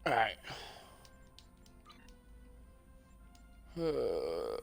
All right. Uh,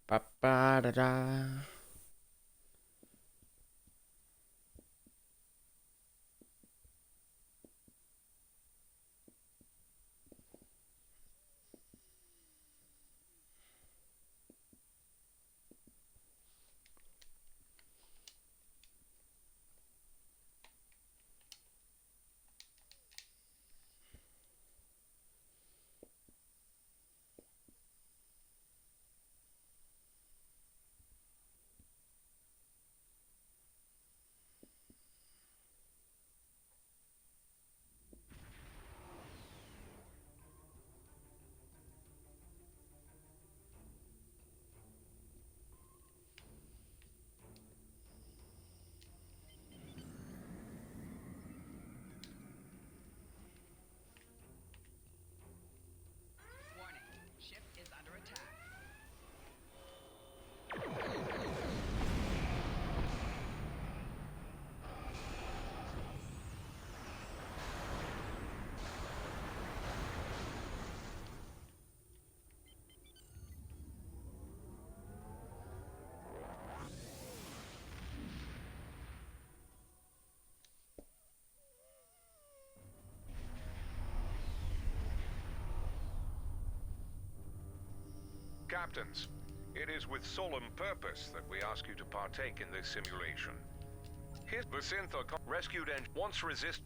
ba ba da da. Captains, it is with solemn purpose that we ask you to partake in this simulation. His Vasyntha rescued and once resist.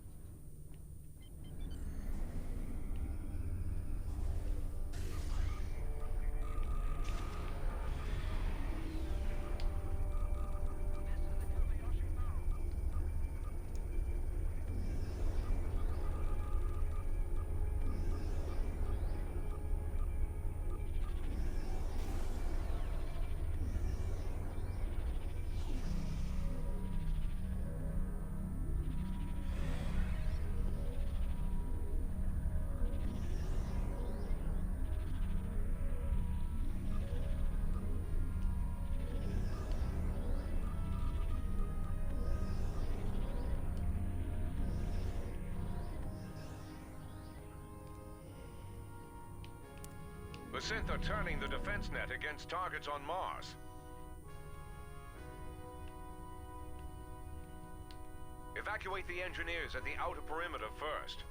Vasyntha turning the defense net against targets on Mars. Evacuate the engineers at the outer perimeter first.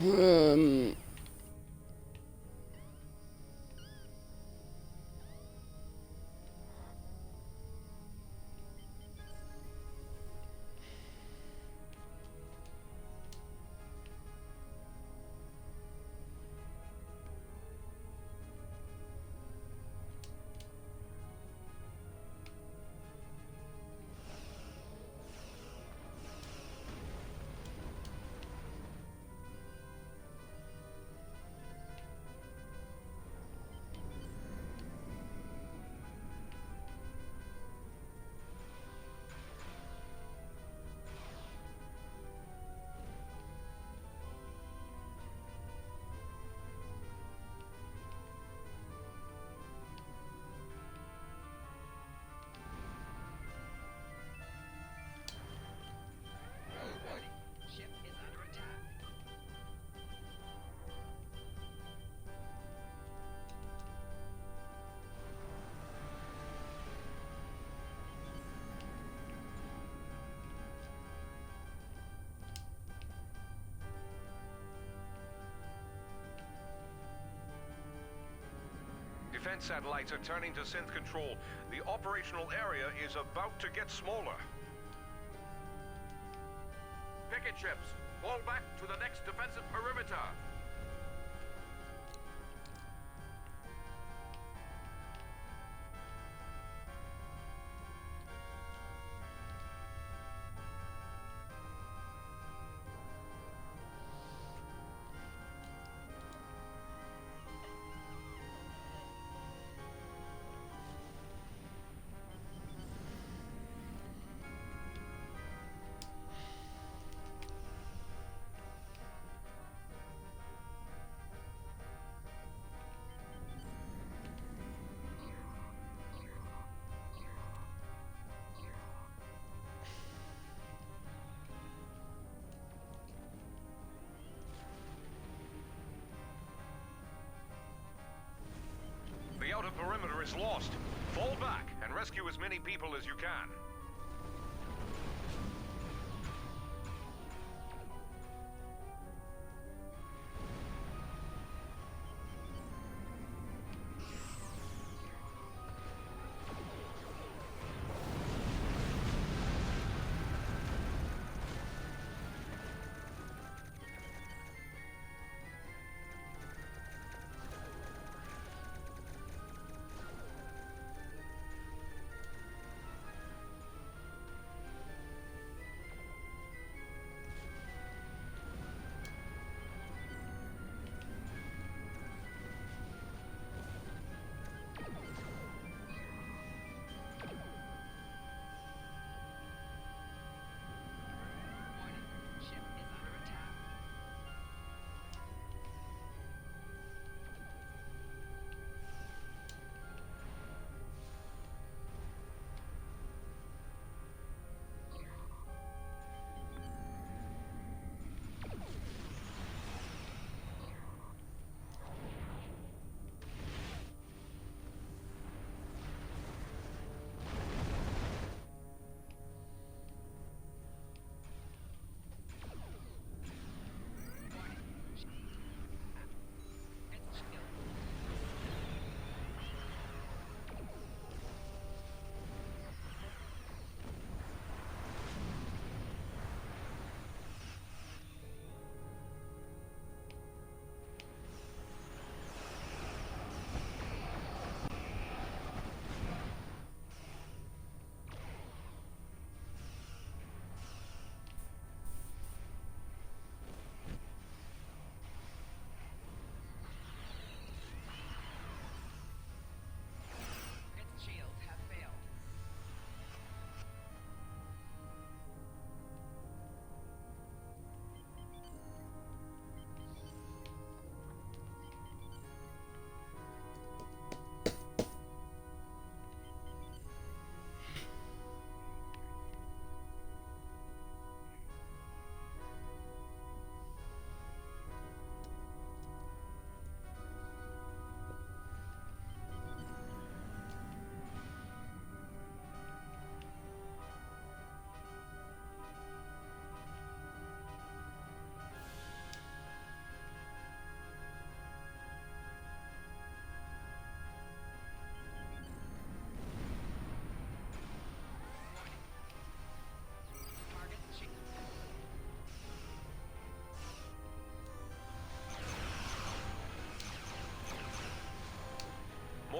Um, Defense satellites are turning to synth control. The operational area is about to get smaller. Picket ships, fall back to the next defensive perimeter. The outer perimeter is lost. Fall back and rescue as many people as you can.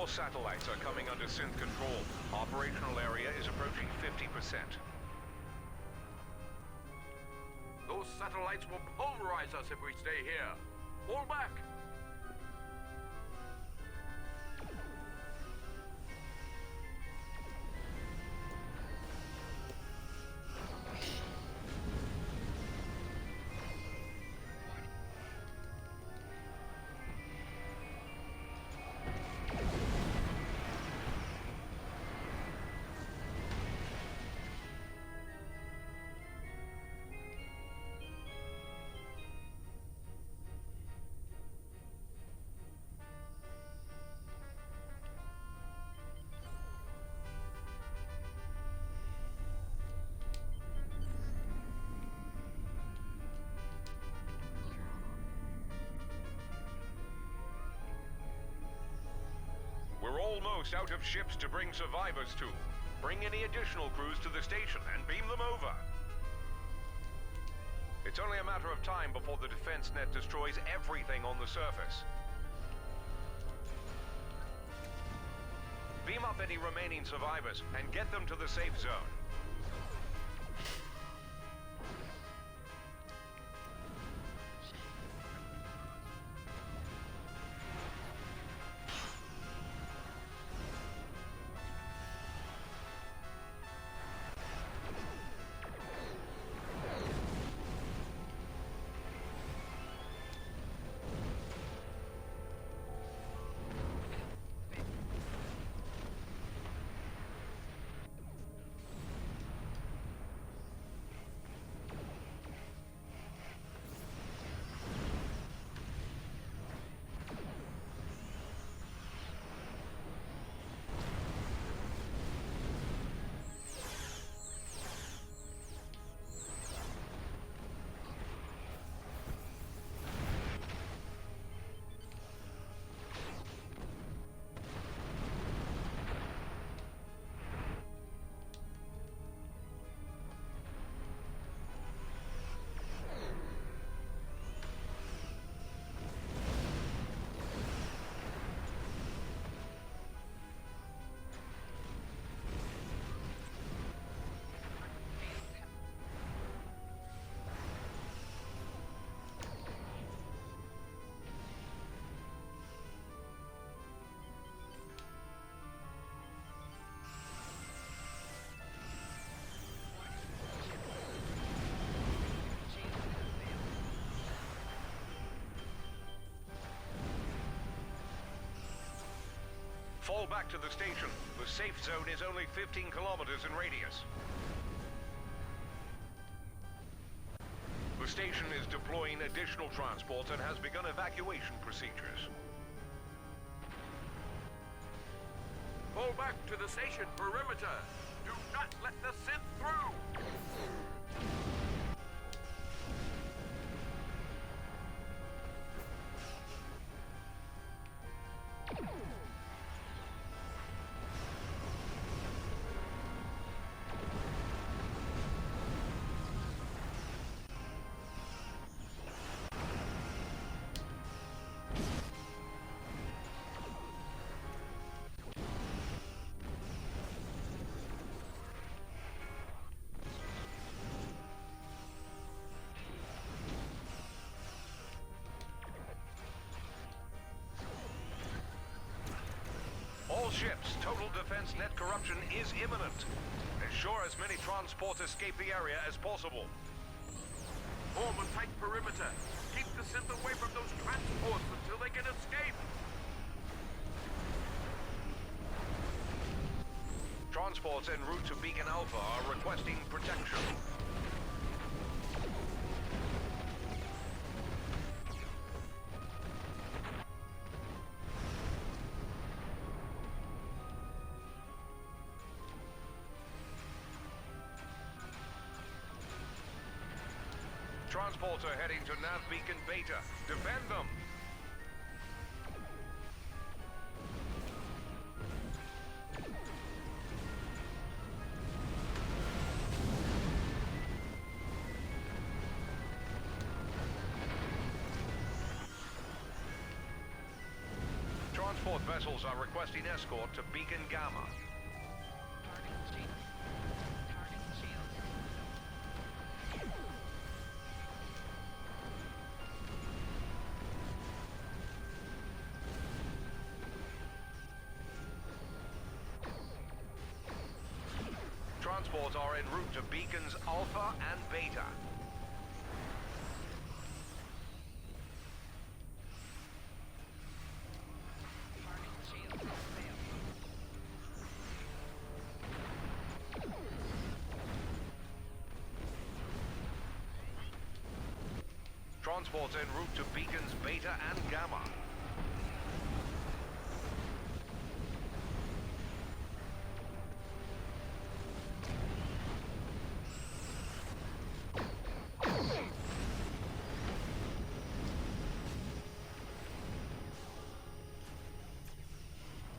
More satellites are coming under synth control. Operational area is approaching 50%. Those satellites will pulverize us if we stay here. Fall back! We're almost out of ships to bring survivors to. Bring any additional crews to the station and beam them over. It's only a matter of time before the defense net destroys everything on the surface. Beam up any remaining survivors and get them to the safe zone. Fall back to the station. The safe zone is only 15 kilometers in radius. The station is deploying additional transports and has begun evacuation procedures. Fall back to the station perimeter. Do not let the synth through. All ships, total defense net corruption is imminent. Ensure as many transports escape the area as possible. Form a tight perimeter. Keep the synth away from those transports until they can escape. Transports en route to Beacon Alpha are requesting protection. Transports are heading to Nav Beacon Beta. Defend them! Transport vessels are requesting escort to Beacon Gamma. Transports are en route to Beacons Alpha and Beta. Transports en route to Beacons Beta and Gamma.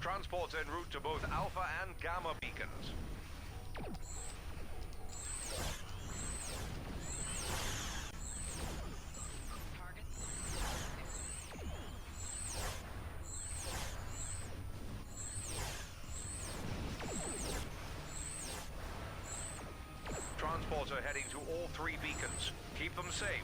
Transports en route to both Alpha and Gamma beacons. Transports are heading to all 3 beacons. Keep them safe.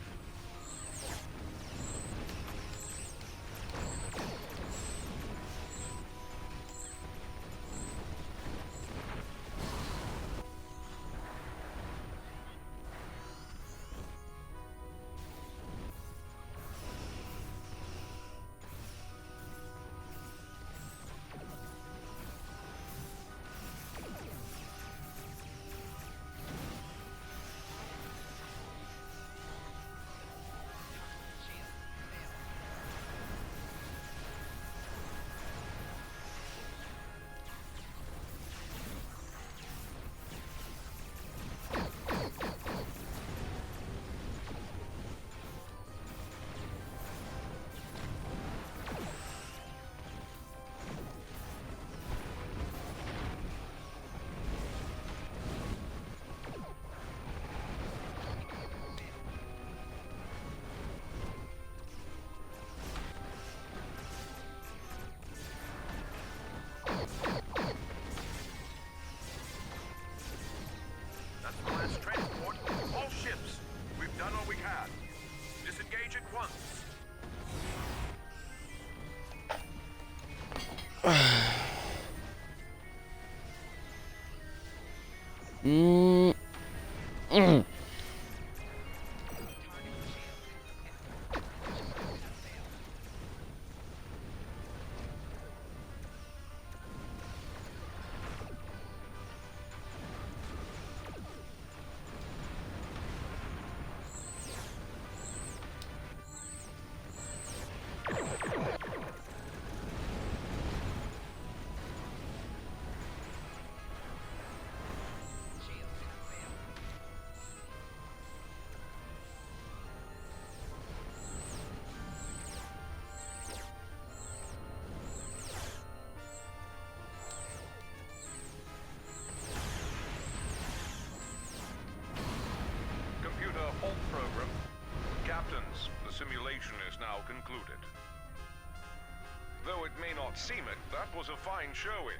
That's the last transport. All ships. We've done all we can. Disengage at once. Halt program. Captains, the simulation is now concluded. Though it may not seem it, that was a fine showing.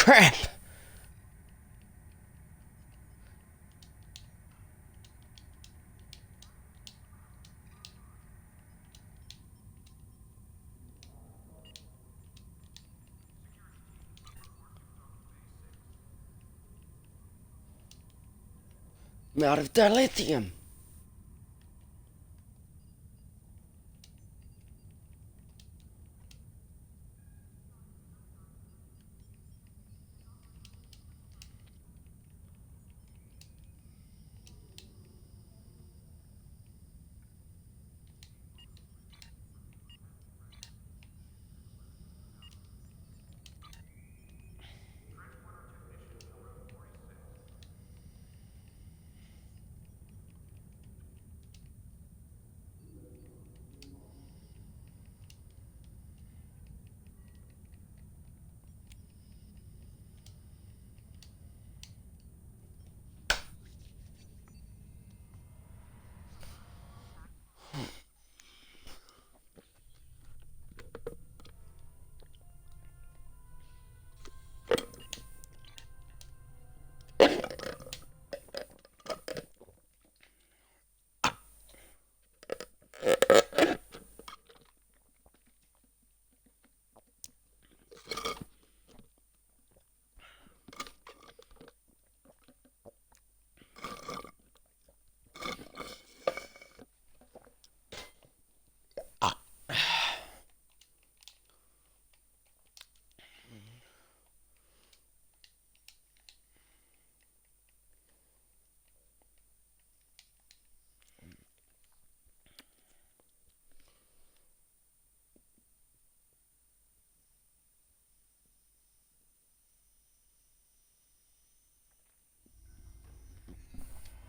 crap! I'm out of dilithium.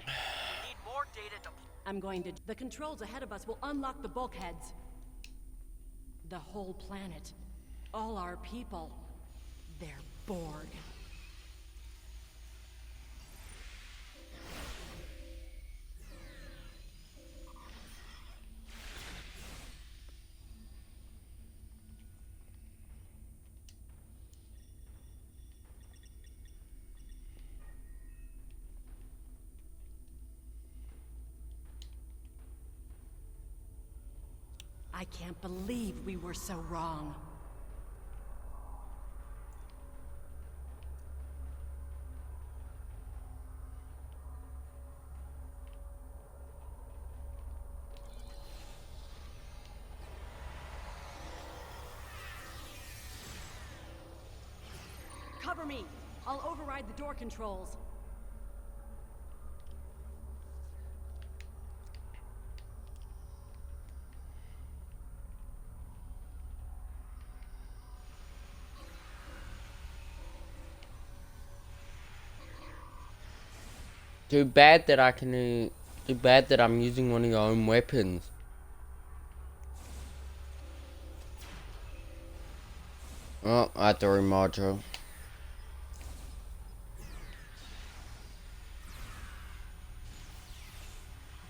Need more data to... I'm going to... The controls ahead of us will unlock the bulkheads. The whole planet. All our people. They're Borg. I can't believe we were so wrong. Cover me! I'll override the door controls. Too bad that I can. Too bad that I'm using one of your own weapons. Oh, I have to remodule.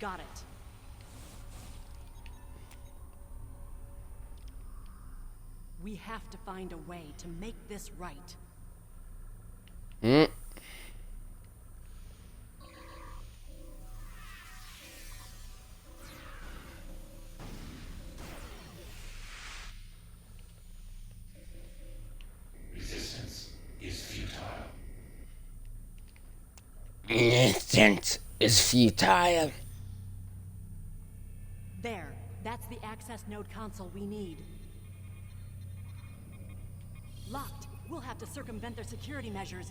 Got it. We have to find a way to make this right. Hmm. Resistance is futile. Resistance is futile. There. That's the access node console we need. Locked. We'll have to circumvent their security measures.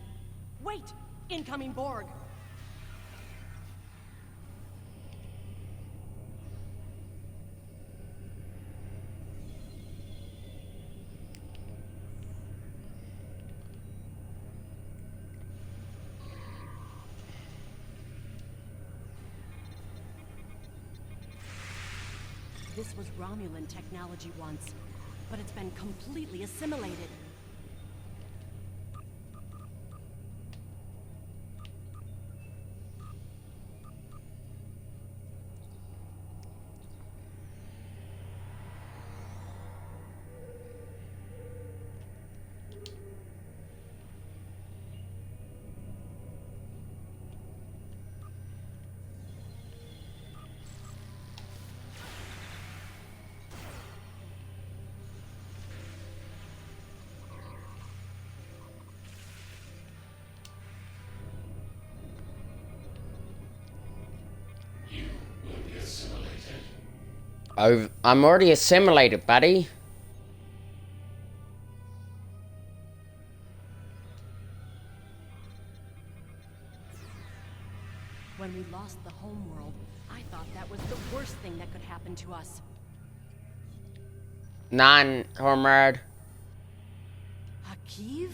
Wait! Incoming Borg! This was Romulan technology once, but it's been completely assimilated. I'm already assimilated, buddy. When we lost the homeworld, I thought that was the worst thing that could happen to us. None, comrade. Hakiv?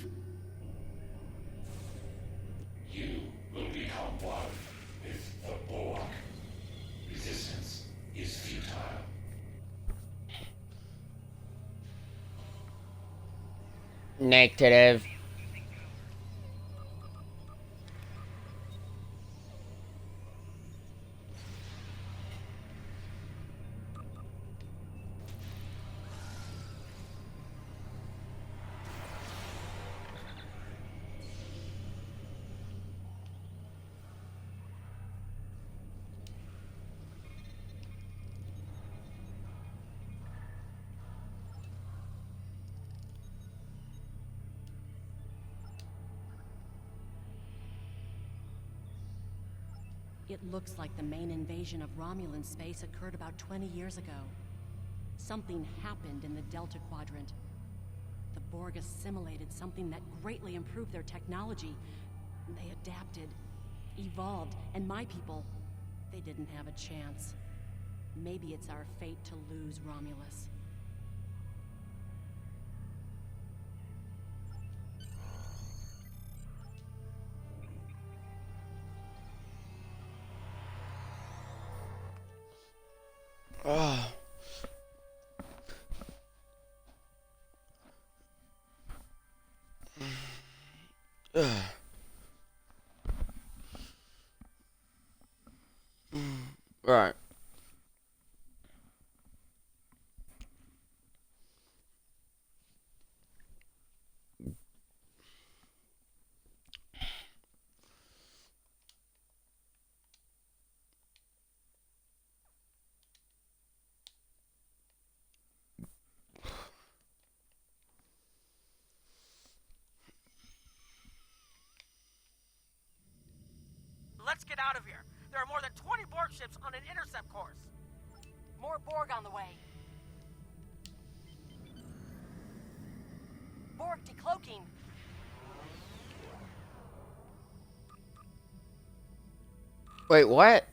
You will become one with the Borg. Resistance is futile. Negative. It looks like the main invasion of Romulan space occurred about 20 years ago. Something happened in the Delta Quadrant. The Borg assimilated something that greatly improved their technology. They adapted, evolved, and my people, they didn't have a chance. Maybe it's our fate to lose Romulus. Oh. Right. Let's get out of here. There are more than 20 Borg ships on an intercept course. More Borg on the way. Borg decloaking. Wait, what?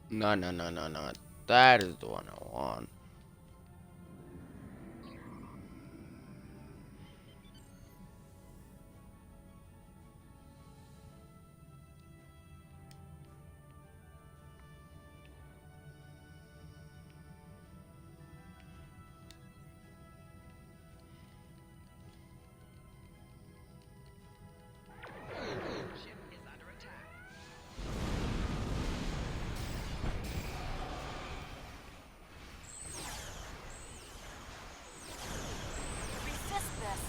No, no, no, no, no. That is the one I want. Resist this.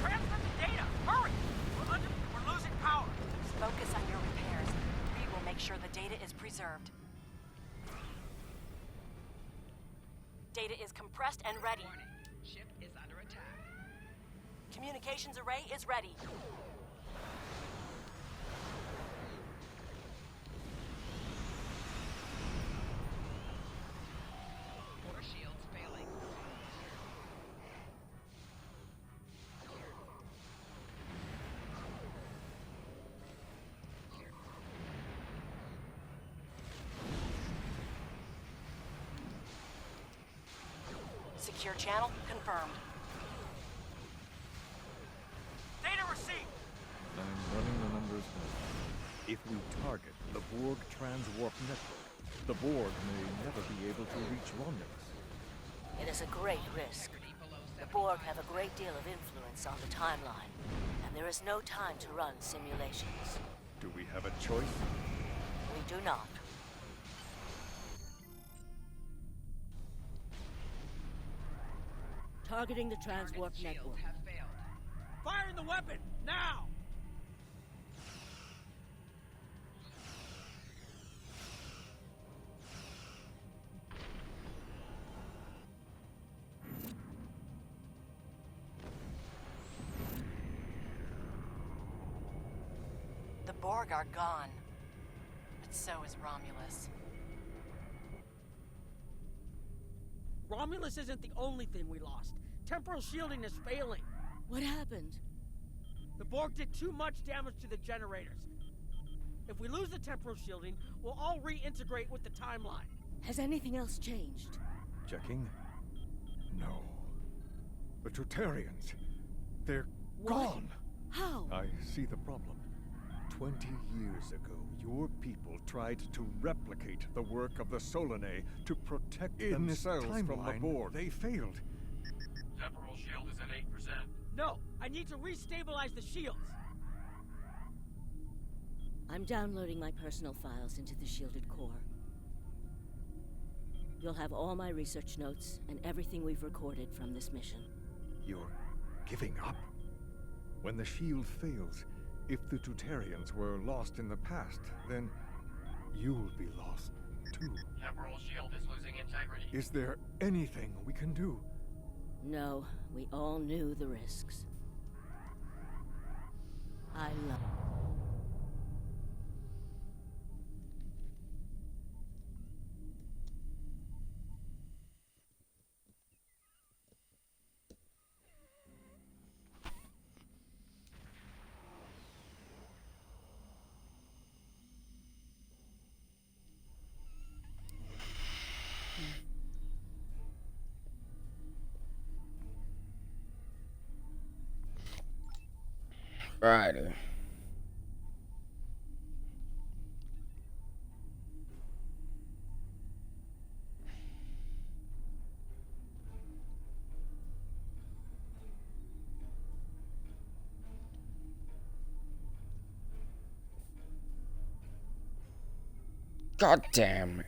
Transfer the data! Hurry! We're losing power. Focus on your repairs. We will make sure the data is preserved. Data is compressed and ready. Ship is under attack. Communications array is ready. Force shields failing. Secure channel confirmed. Data received. I'm running the numbers now. If we target the Borg transwarp network, the Borg may never be able to reach Romulus. It is a great risk. The Borg have a great deal of influence on the timeline, and there is no time to run simulations. Do we have a choice? We do not. Targeting the transwarp Shields network. have failed. Firing the weapon, now! The Borg are gone. But so is Romulus. Romulus isn't the only thing we lost. Temporal shielding is failing. What happened? The Borg did too much damage to the generators. If we lose the temporal shielding, we'll all reintegrate with the timeline. Has anything else changed? Checking? No. The Tutarians. They're What? gone! How? I see the problem. 20 years ago, your people tried to replicate the work of the Solanae to protect themselves from the Borg. They failed. Temporal shield is at 8%. No, I need to restabilize the shields. I'm downloading my personal files into the shielded core. You'll have all my research notes and everything we've recorded from this mission. You're giving up? When the shield fails, if the Tutarians were lost in the past, then you'll be lost too. Temporal shield is losing integrity. Is there anything we can do? No, we all knew the risks. I love... Righty. God damn it.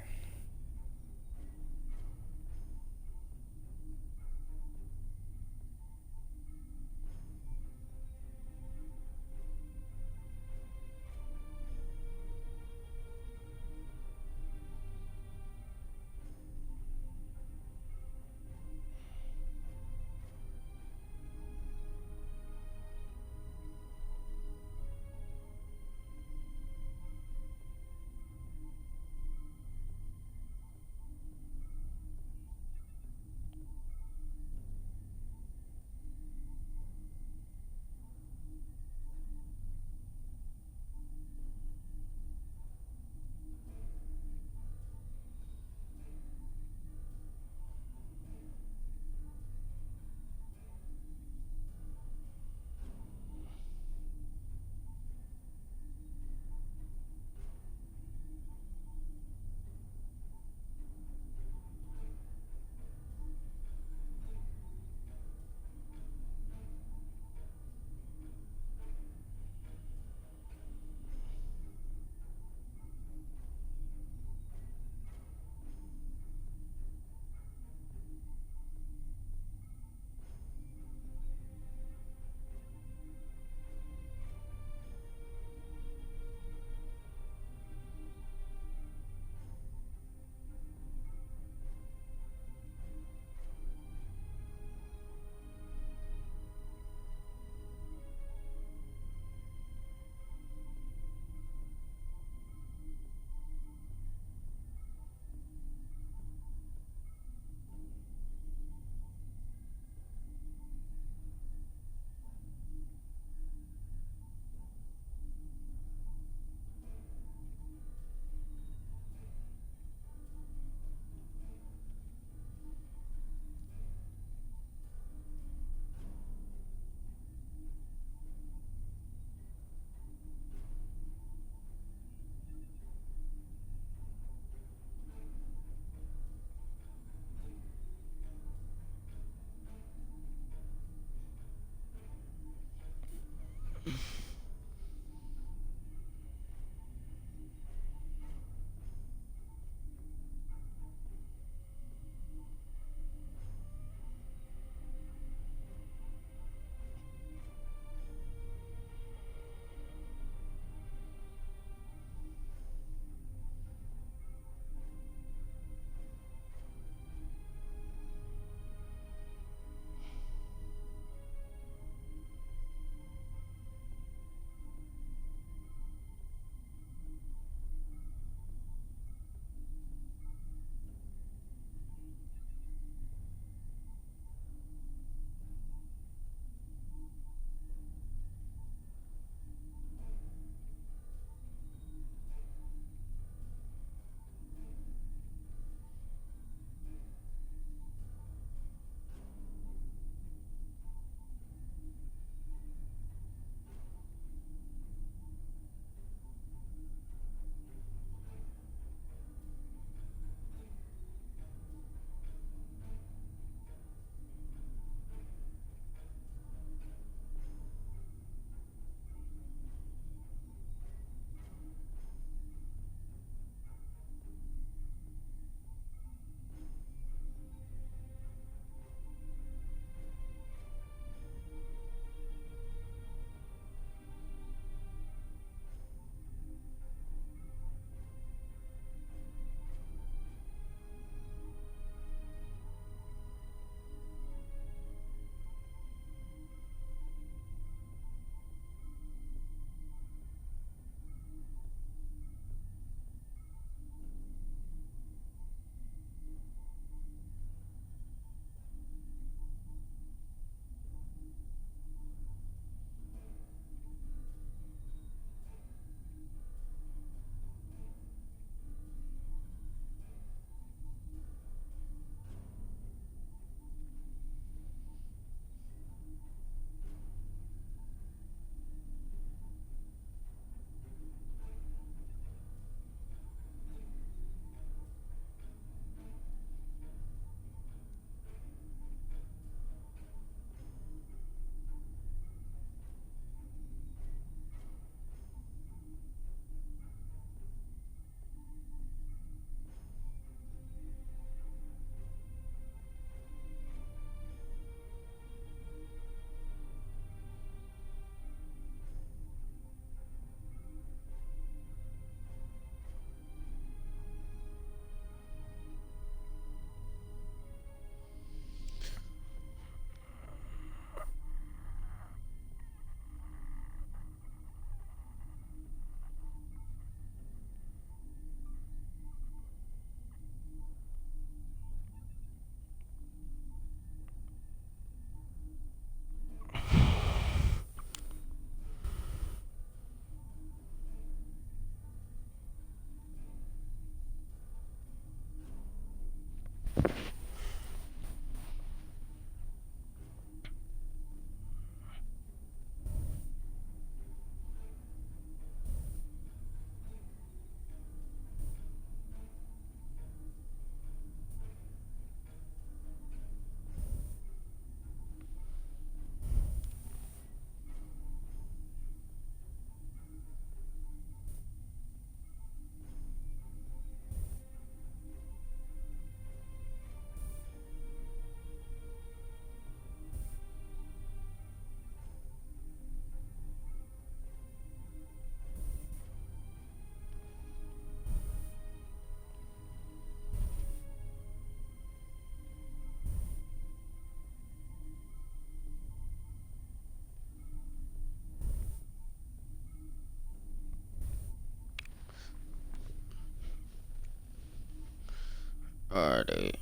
Alrighty.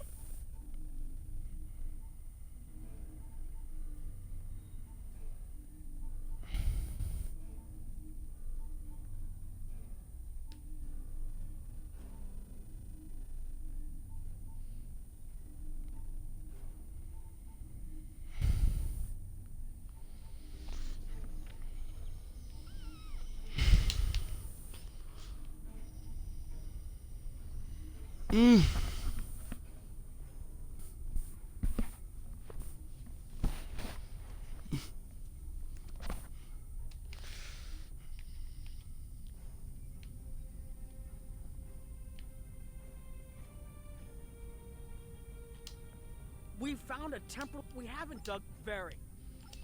We found a temple. We haven't dug very,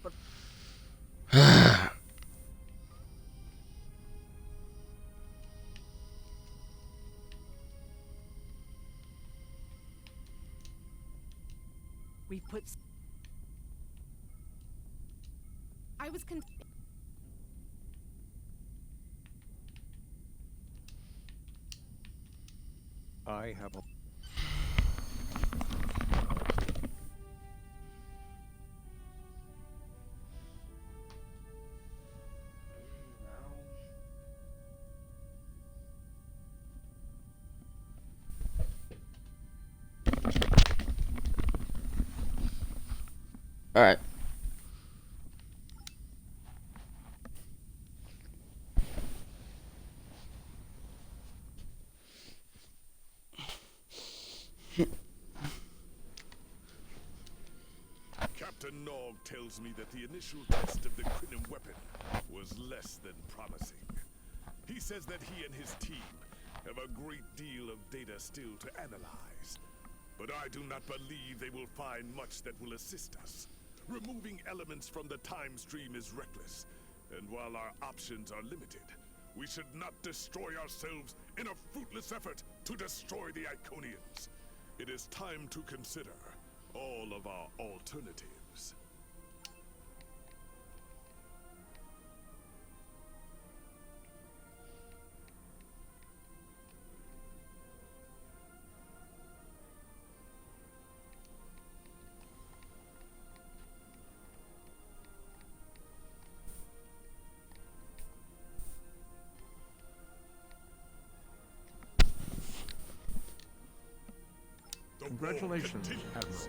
but We put. I was I have a... Alright. Captain Nog tells me that the initial test of the Crinim weapon was less than promising. He says that he and his team have a great deal of data still to analyze. But I do not believe they will find much that will assist us. Removing elements from the time stream is reckless, and while our options are limited, we should not destroy ourselves in a fruitless effort to destroy the Iconians. It is time to consider all of our alternatives. Congratulations, Admiral.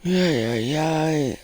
Yeah.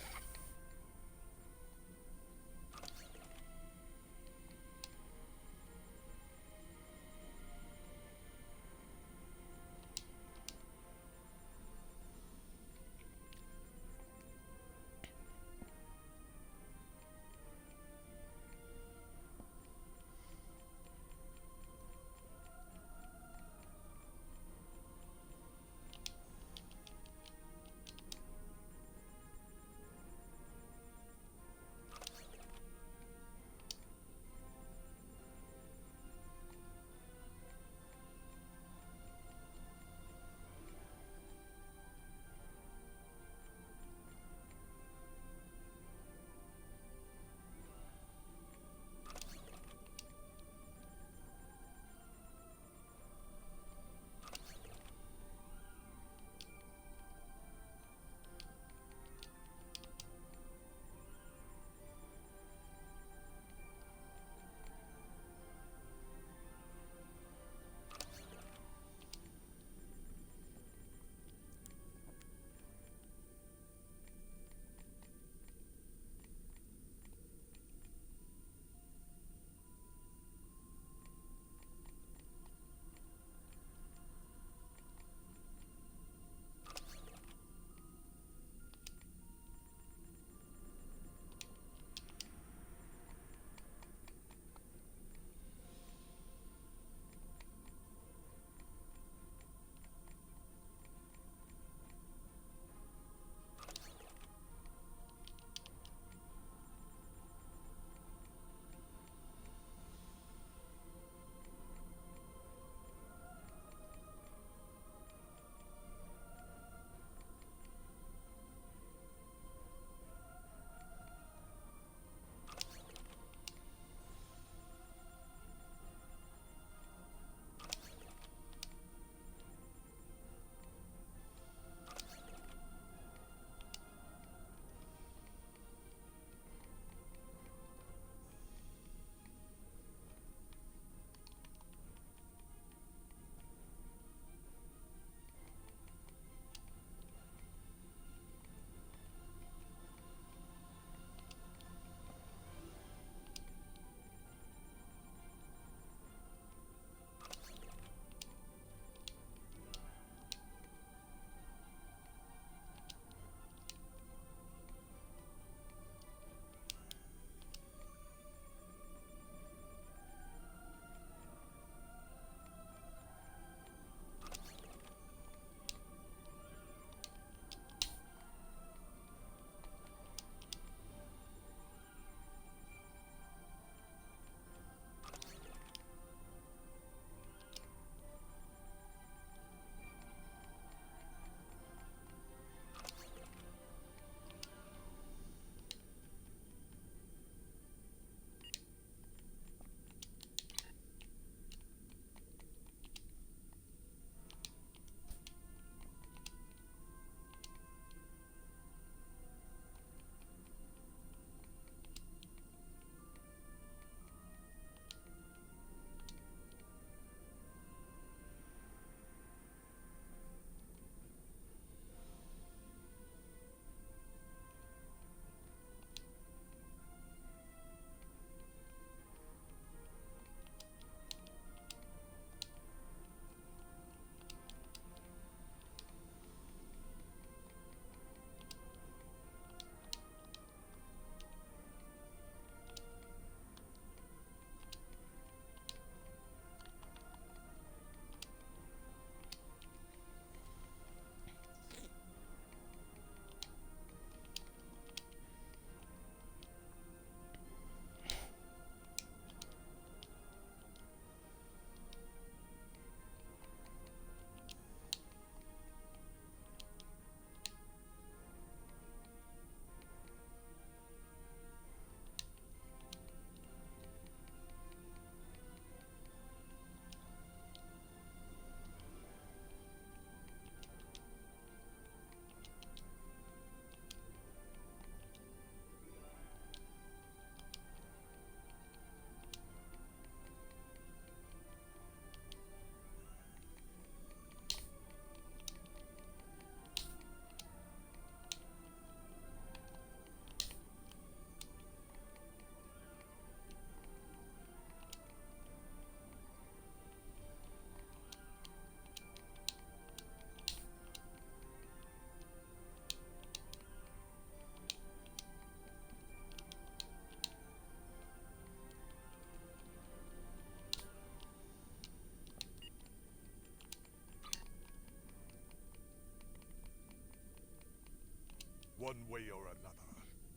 one way or another.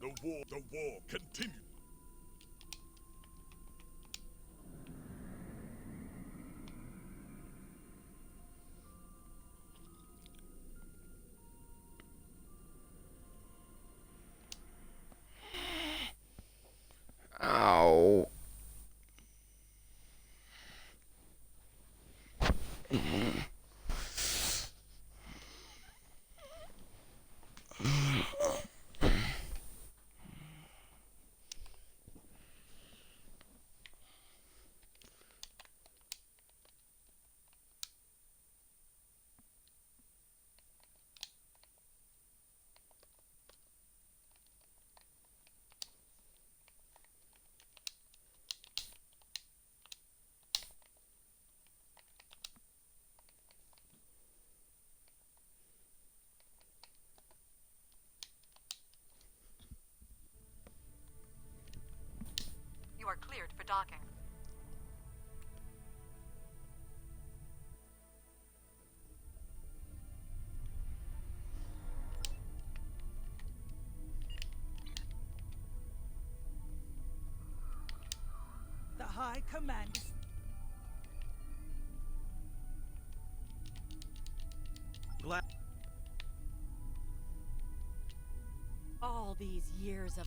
The war continues. Ow. You are cleared for docking. The High Command. Glad. All these years of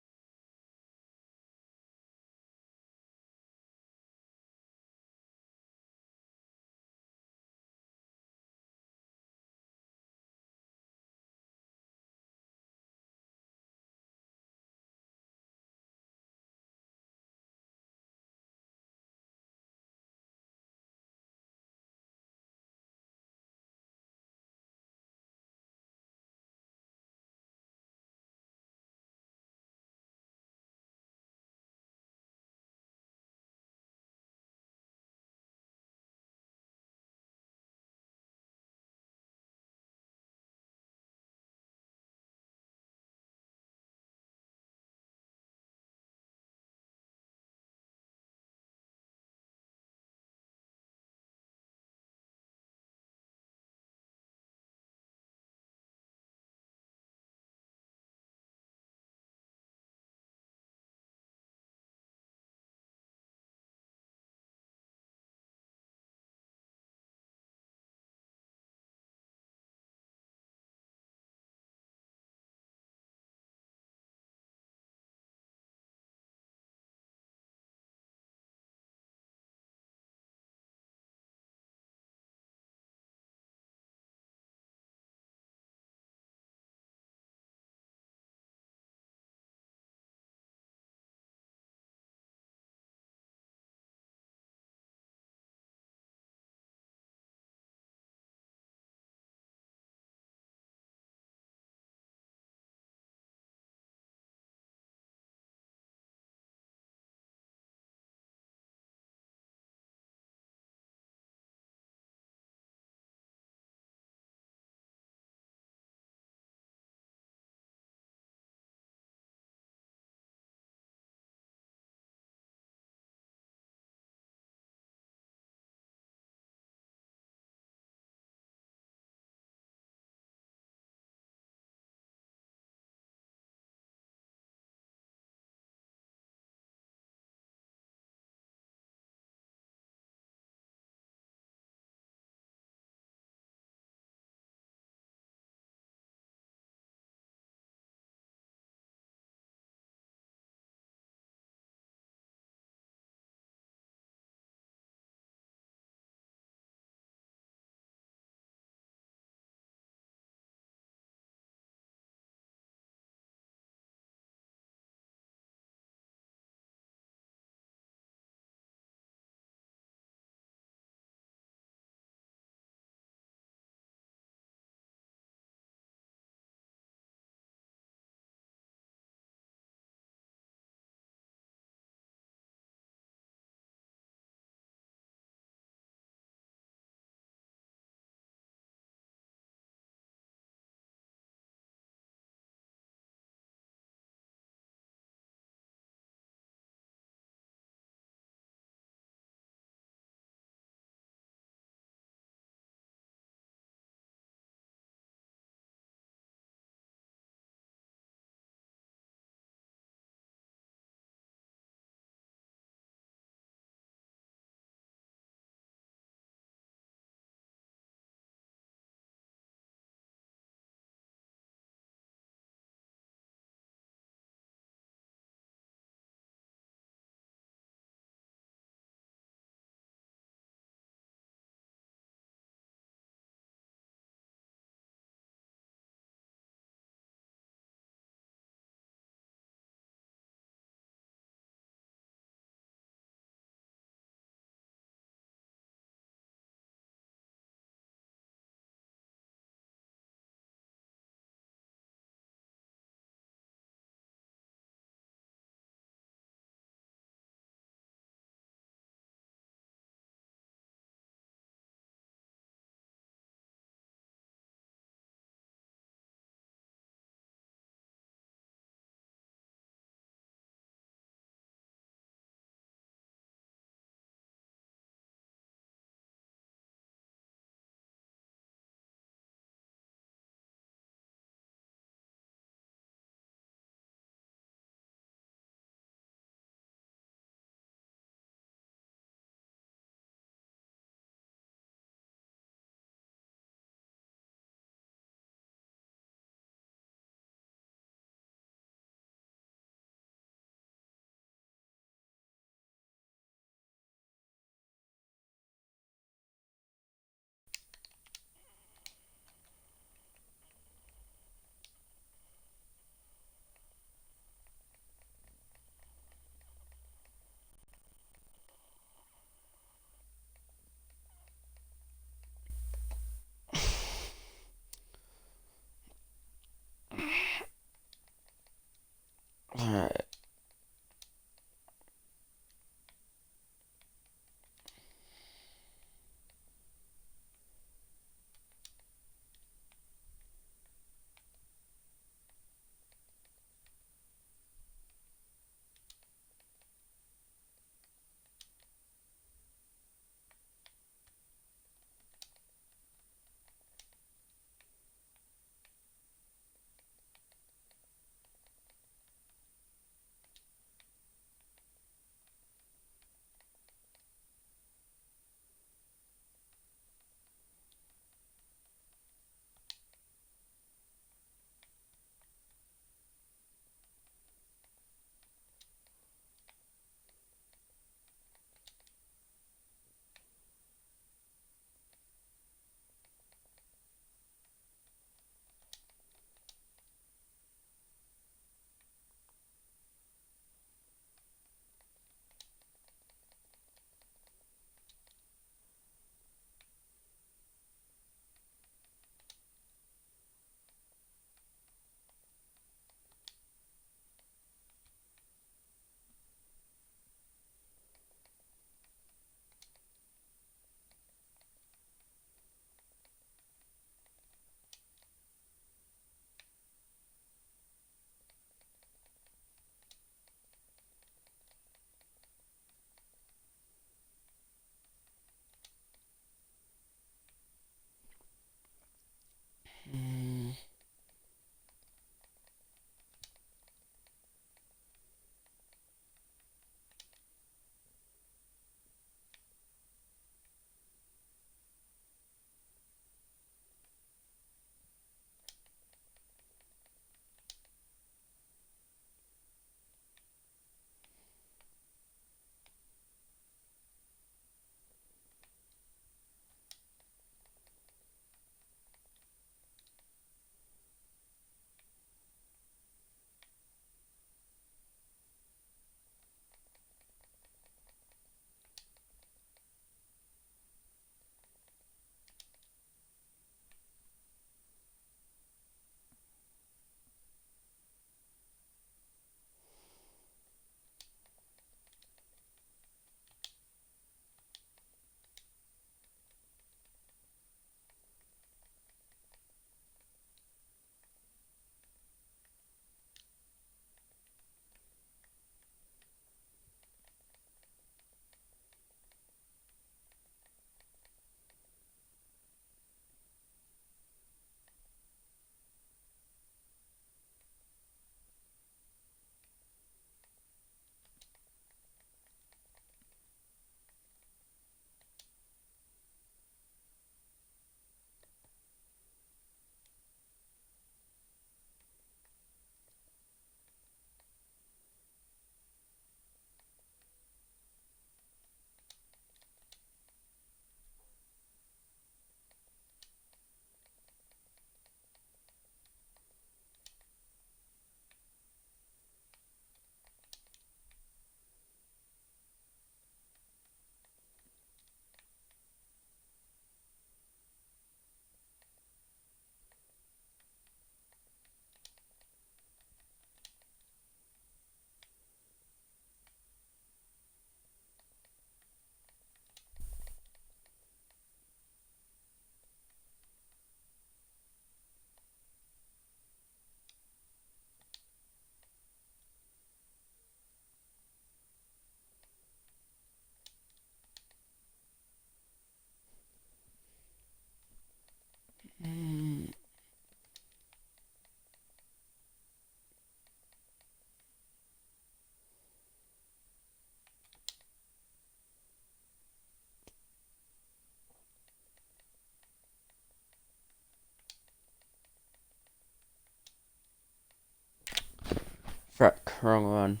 wrong one.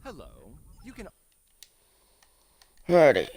Hello. You can. Alrighty.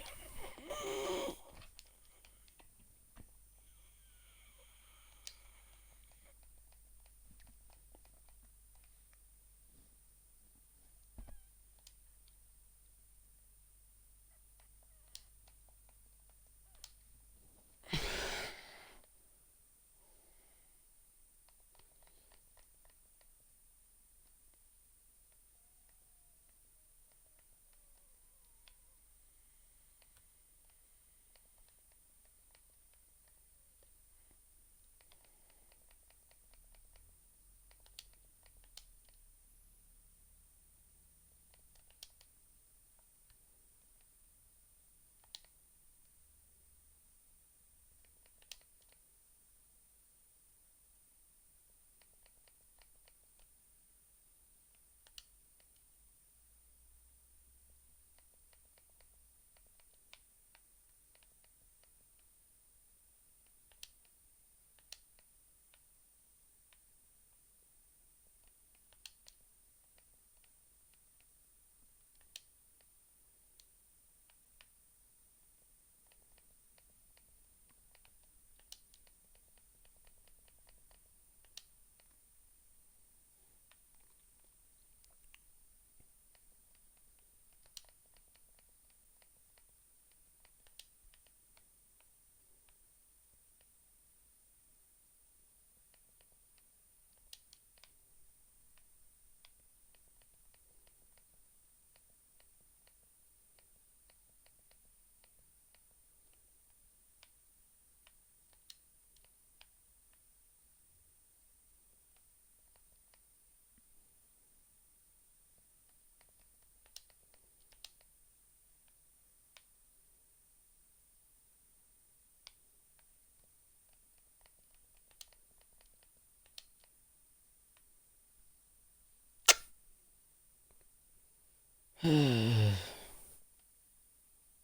I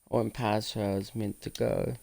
went past where I was meant to go.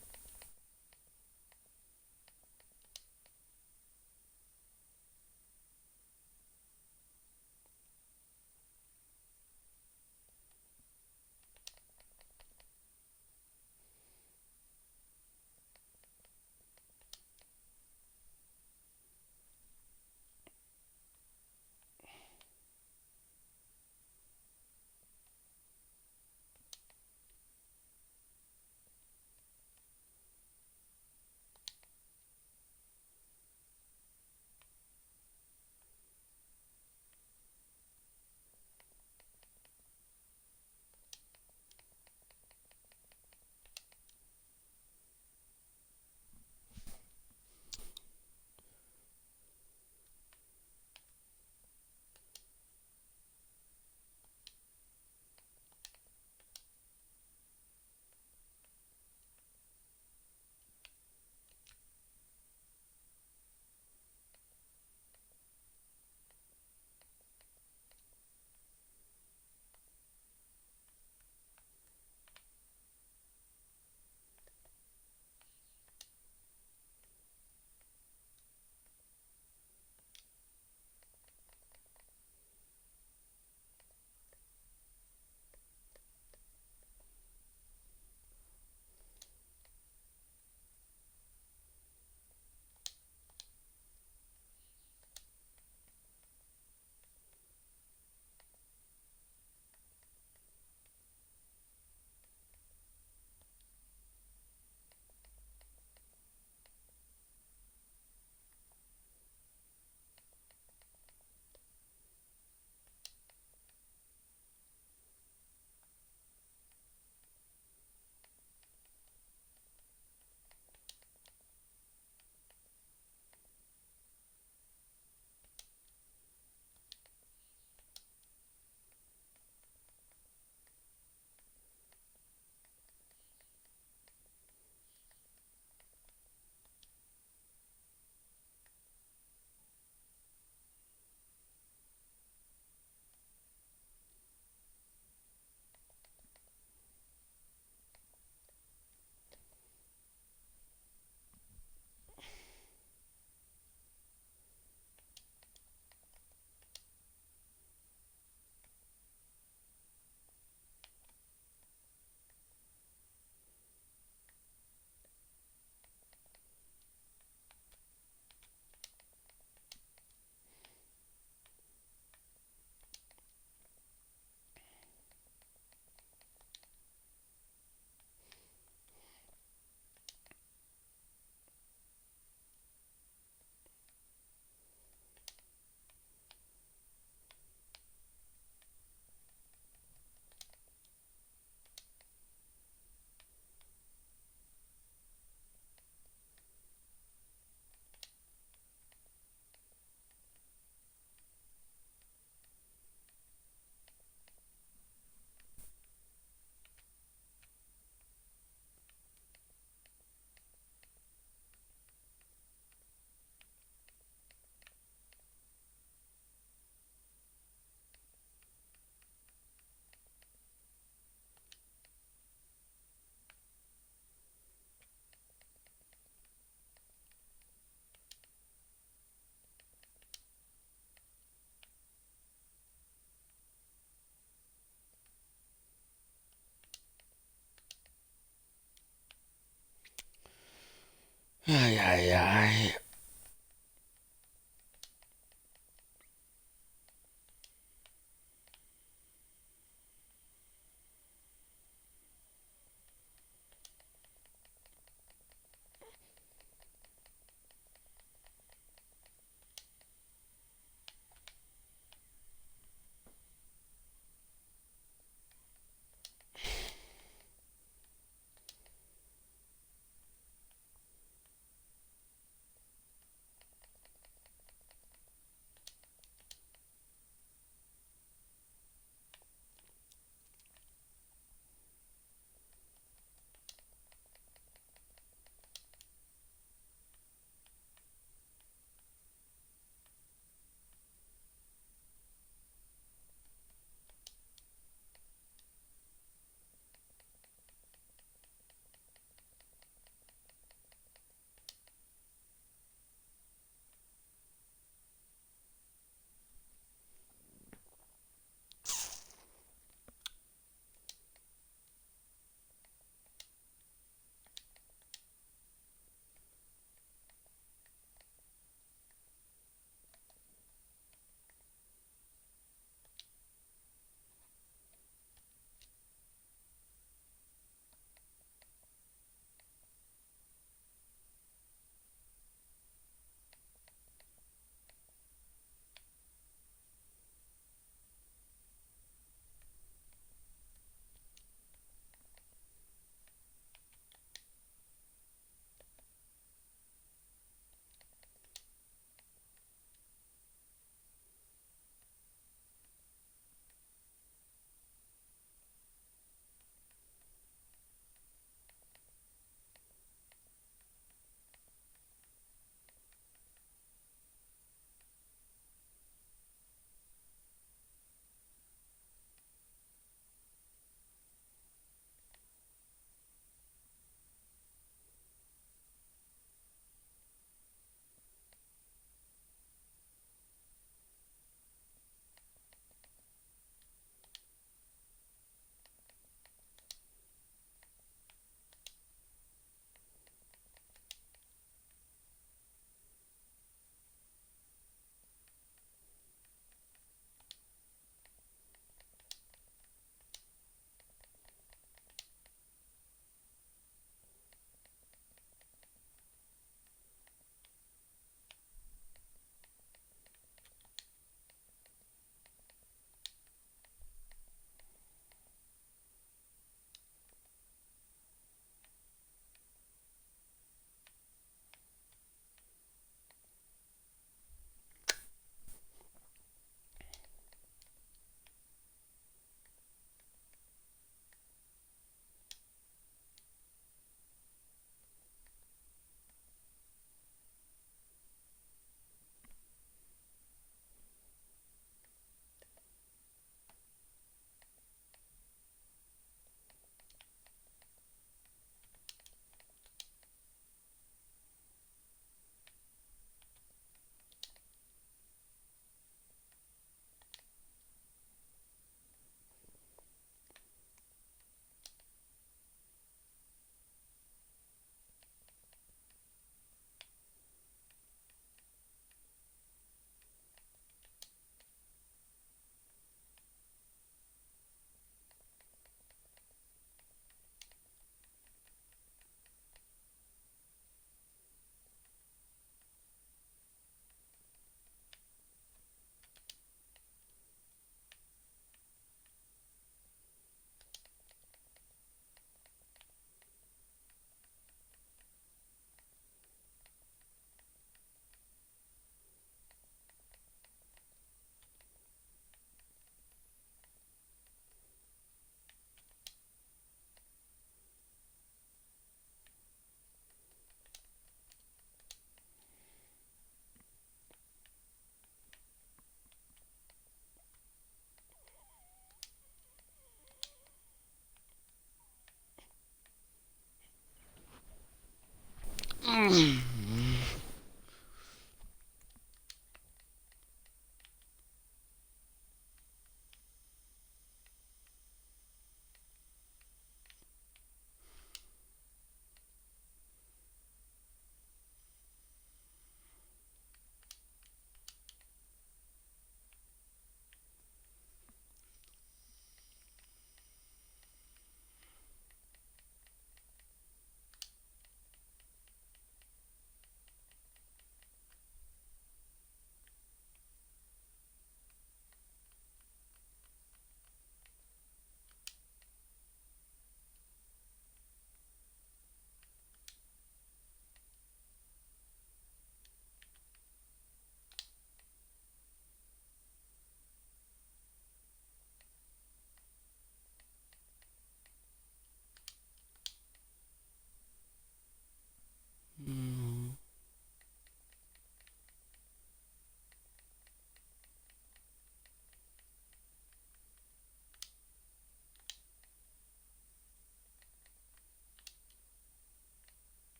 Ay, ay, ay.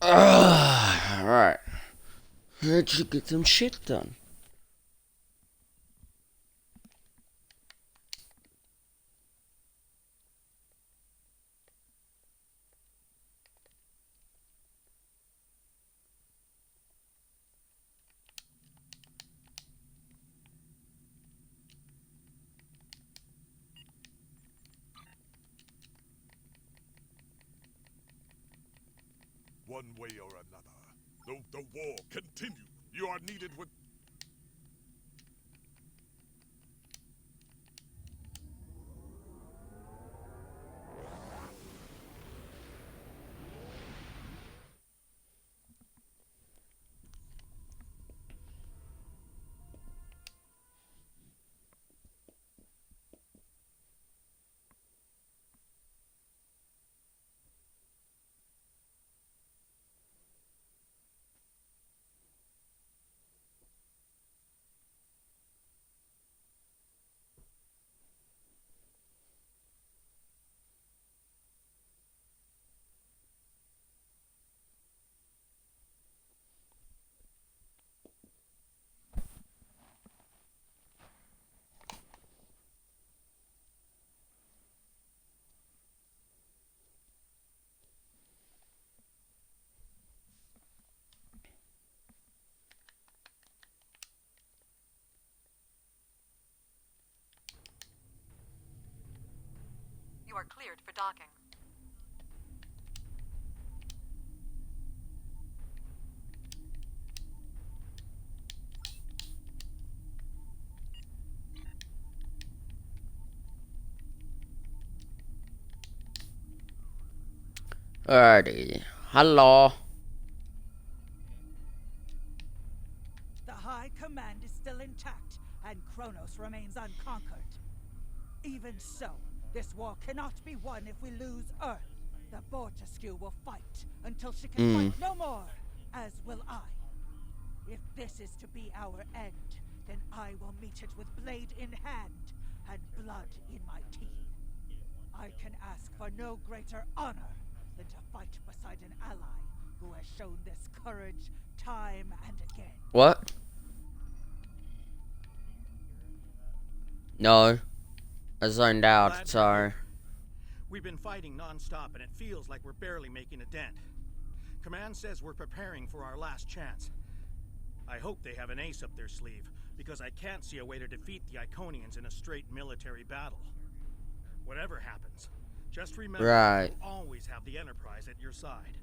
Alright. Let's get some shit done. One way or another, the war continues. You are needed with... You are cleared for docking. Alrighty. Hello. The High Command is still intact, and Kronos remains unconquered. Even so, this war cannot be won if we lose Earth. The Bortesque will fight until she can fight no more, as will I. If this is to be our end, then I will meet it with blade in hand and blood in my teeth. I can ask for no greater honor than to fight beside an ally who has shown this courage time and again. What? No. I zoned out, sorry. We've been fighting non-stop and it feels like we're barely making a dent. Command says we're preparing for our last chance. I hope they have an ace up their sleeve, because I can't see a way to defeat the Iconians in a straight military battle. Whatever happens, just remember you'll always have the Enterprise at your side.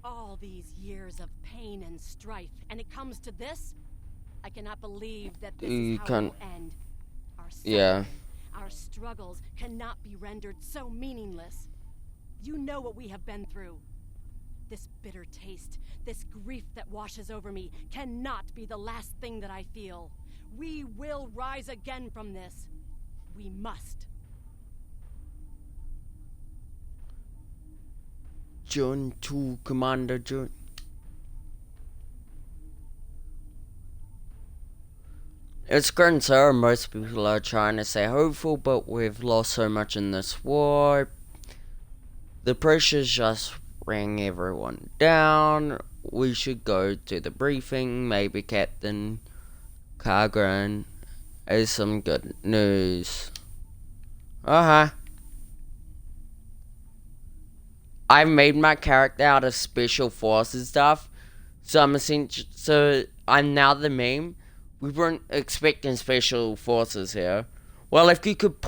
All these years of pain and strife, and it comes to this? I cannot believe that this is how it will end. Our suffering, our struggles cannot be rendered so meaningless. You know what we have been through. This bitter taste, this grief that washes over me, cannot be the last thing that I feel. We will rise again from this. We must. John 2, Commander John. It's concerned most people are trying to stay hopeful, but we've lost so much in this war. The pressure's just bring everyone down. We should go to the briefing. Maybe Captain Kargan has some good news. I've made my character out of special forces stuff, so I'm now the meme. We weren't expecting special forces here. Well, if you could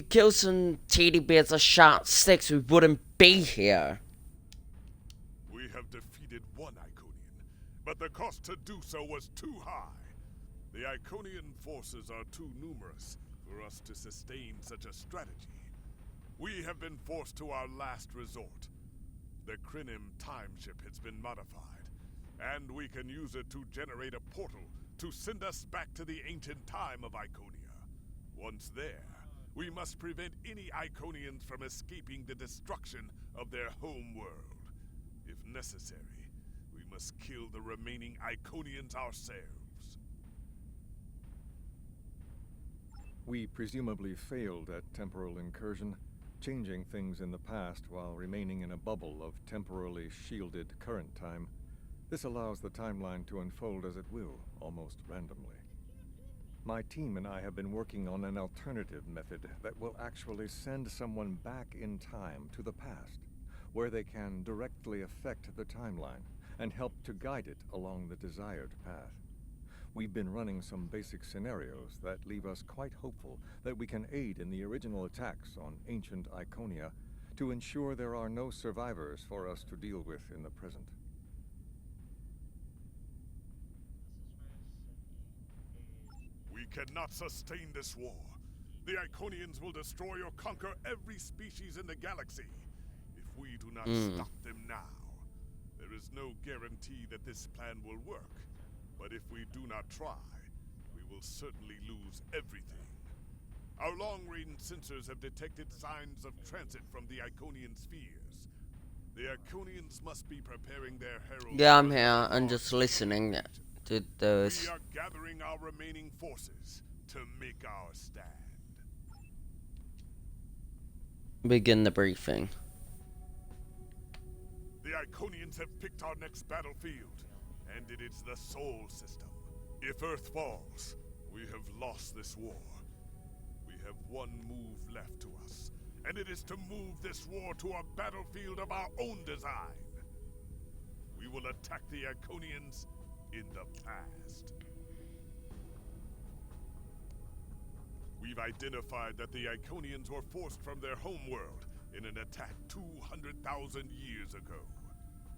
kill some teddy bears or sharp sticks, we wouldn't be here. We have defeated one Iconian, but the cost to do so was too high. The Iconian forces are too numerous for us to sustain such a strategy. We have been forced to our last resort. The Crinim timeship has been modified, and we can use it to generate a portal to send us back to the ancient time of Iconia. Once there, we must prevent any Iconians from escaping the destruction of their home world. If necessary, we must kill the remaining Iconians ourselves. We presumably failed at temporal incursion, changing things in the past while remaining in a bubble of temporally shielded current time. This allows the timeline to unfold as it will, almost randomly. My team and I have been working on an alternative method that will actually send someone back in time to the past, where they can directly affect the timeline and help to guide it along the desired path. We've been running some basic scenarios that leave us quite hopeful that we can aid in the original attacks on ancient Iconia to ensure there are no survivors for us to deal with in the present. We cannot sustain this war. The Iconians will destroy or conquer every species in the galaxy. If we do not stop them now, there is no guarantee that this plan will work. But if we do not try, we will certainly lose everything. Our long-range sensors have detected signs of transit from the Iconian spheres. The Iconians must be preparing their heralds. Yeah, I'm here. I'm just listening to those. We are gathering our remaining forces to make our stand. Begin the briefing. The Iconians have picked our next battlefield, and it is the Sol System. If Earth falls, we have lost this war. We have one move left to us, and it is to move this war to a battlefield of our own design. We will attack the Iconians in the past. We've identified that the Iconians were forced from their homeworld in an attack 200,000 years ago.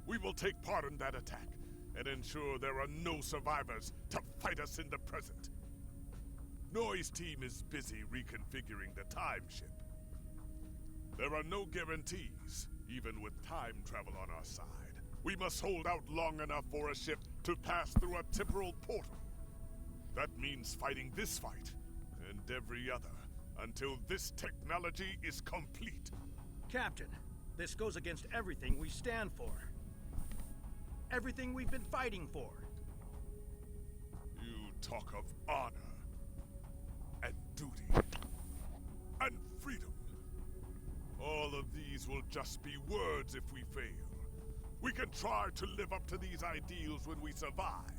We will take part in that attack and ensure there are no survivors to fight us in the present. Noi's team is busy reconfiguring the time ship. There are no guarantees, even with time travel on our side. We must hold out long enough for a ship to pass through a temporal portal. That means fighting this fight, and every other, until this technology is complete. Captain, this goes against everything we stand for. Everything we've been fighting for. You talk of honor, and duty, and freedom. All of these will just be words if we fail. We can try to live up to these ideals when we survive.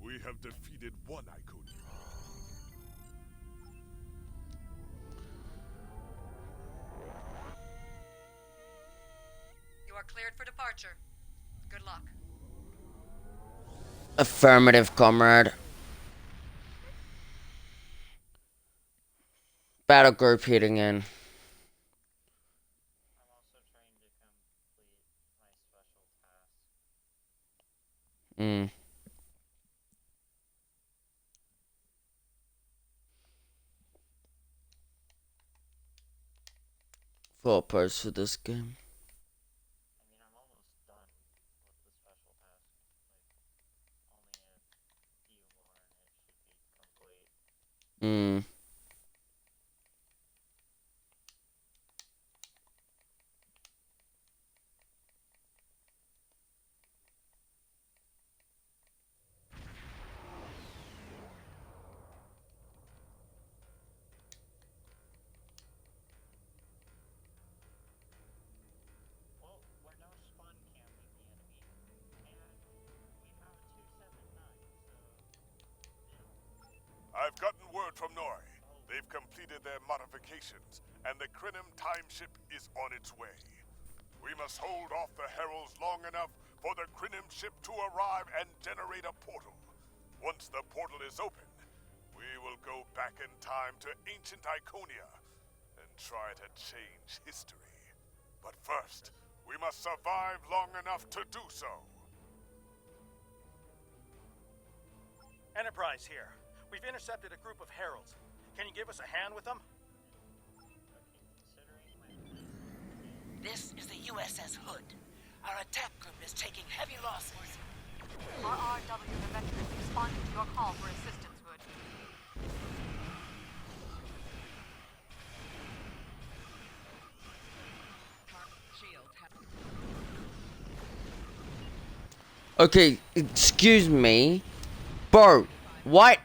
We have defeated one Iconia. You are cleared for departure. Good luck. Affirmative, comrade. Battle group hitting in. I'm also trying to complete my special task. Full post for this game. I mean, I'm almost done with the special task. Like, only a few more and it should be complete. I've gotten word from Noi. They've completed their modifications, and the Crinum time ship is on its way. We must hold off the heralds long enough for the Crinum ship to arrive and generate a portal. Once the portal is open, we will go back in time to ancient Iconia and try to change history. But first, we must survive long enough to do so. Enterprise here. We've intercepted a group of heralds. Can you give us a hand with them? This is the USS Hood. Our attack group is taking heavy losses. RRW Navetra is responding to your call for assistance, Hood. Shield. Okay, excuse me. Bro, what?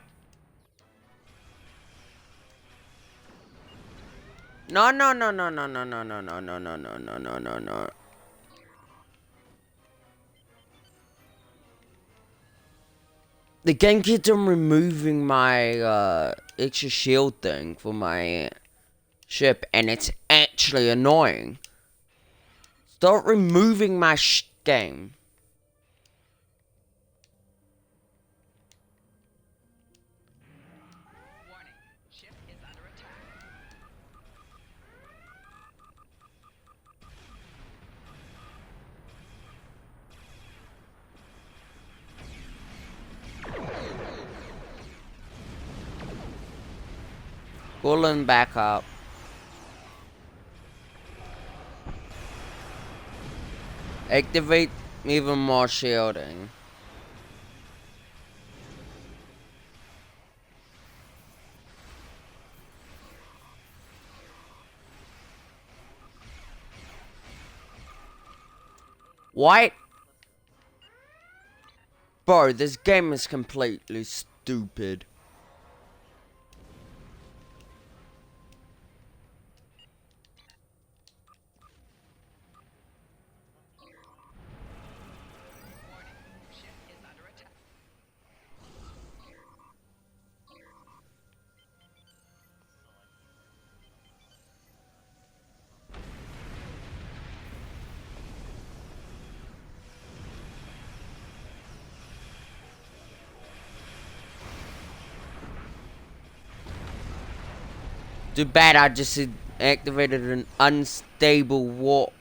No, no, no, no, no, no, no, no, no, no, no, no, no, no, no, no. The game keeps on removing my extra shield thing for my ship, and it's actually annoying. Stop removing my game. Warning. Ship is under attack. Pulling back up. Activate even more shielding. What? Bro, this game is completely stupid. Ship is under attack. Too bad I just activated an unstable warp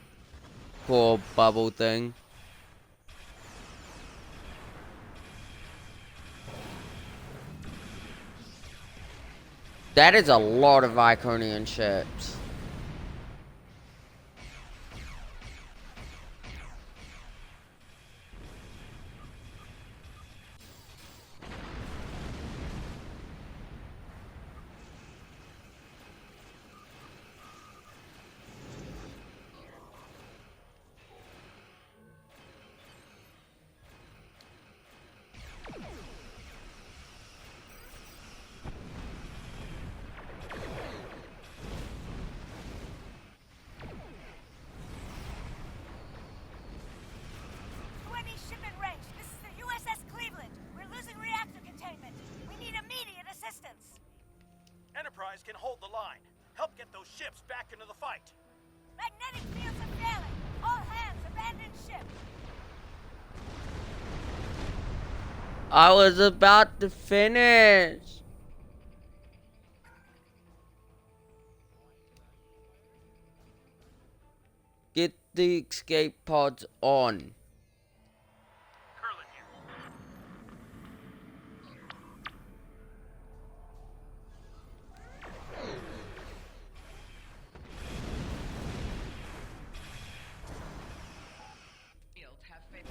core bubble thing. That is a lot of Iconian ships. Ship in range. This is the USS Cleveland. We're losing reactor containment. We need immediate assistance. Enterprise can hold the line. Help get those ships back into the fight. Magnetic fields are failing. All hands, abandon ship. I was about to finish. Get the escape pods on. Shields have failed.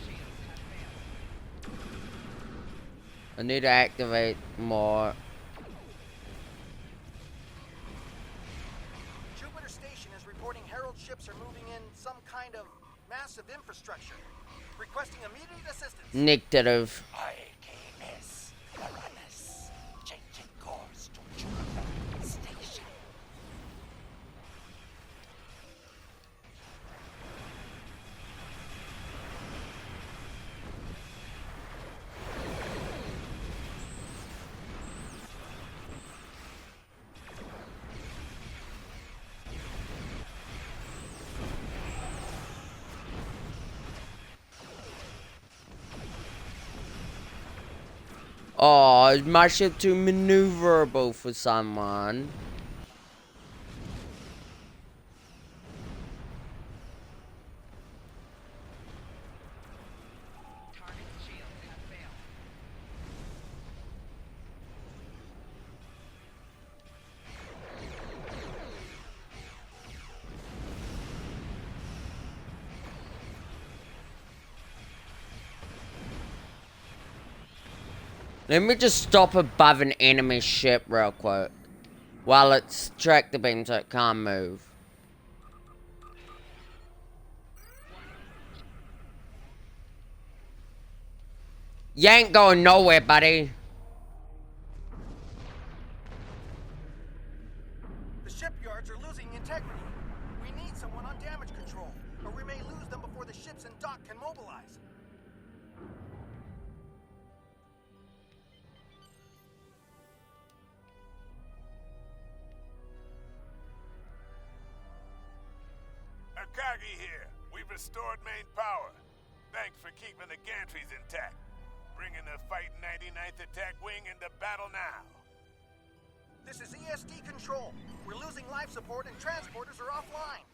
Shields have failed. I need to activate more. Jupiter Station is reporting Herald ships are moving in some kind of massive infrastructure. Requesting immediate assistance. Negative. IKS Uranus. Changing course to Jupiter Station. Oh, is my ship too maneuverable for someone? Target's shields have failed. Let me just stop above an enemy ship real quick. While it's track the beam so it can't move. You ain't going nowhere, buddy. The shipyards are losing integrity. We need someone on damage control, or we may lose them before the ships in dock can mobilize. Akagi here. We've restored main power. Thanks for keeping the gantries intact. Bringing the Fight 99th Attack Wing into battle now. This is ESD control. We're losing life support and transporters are offline.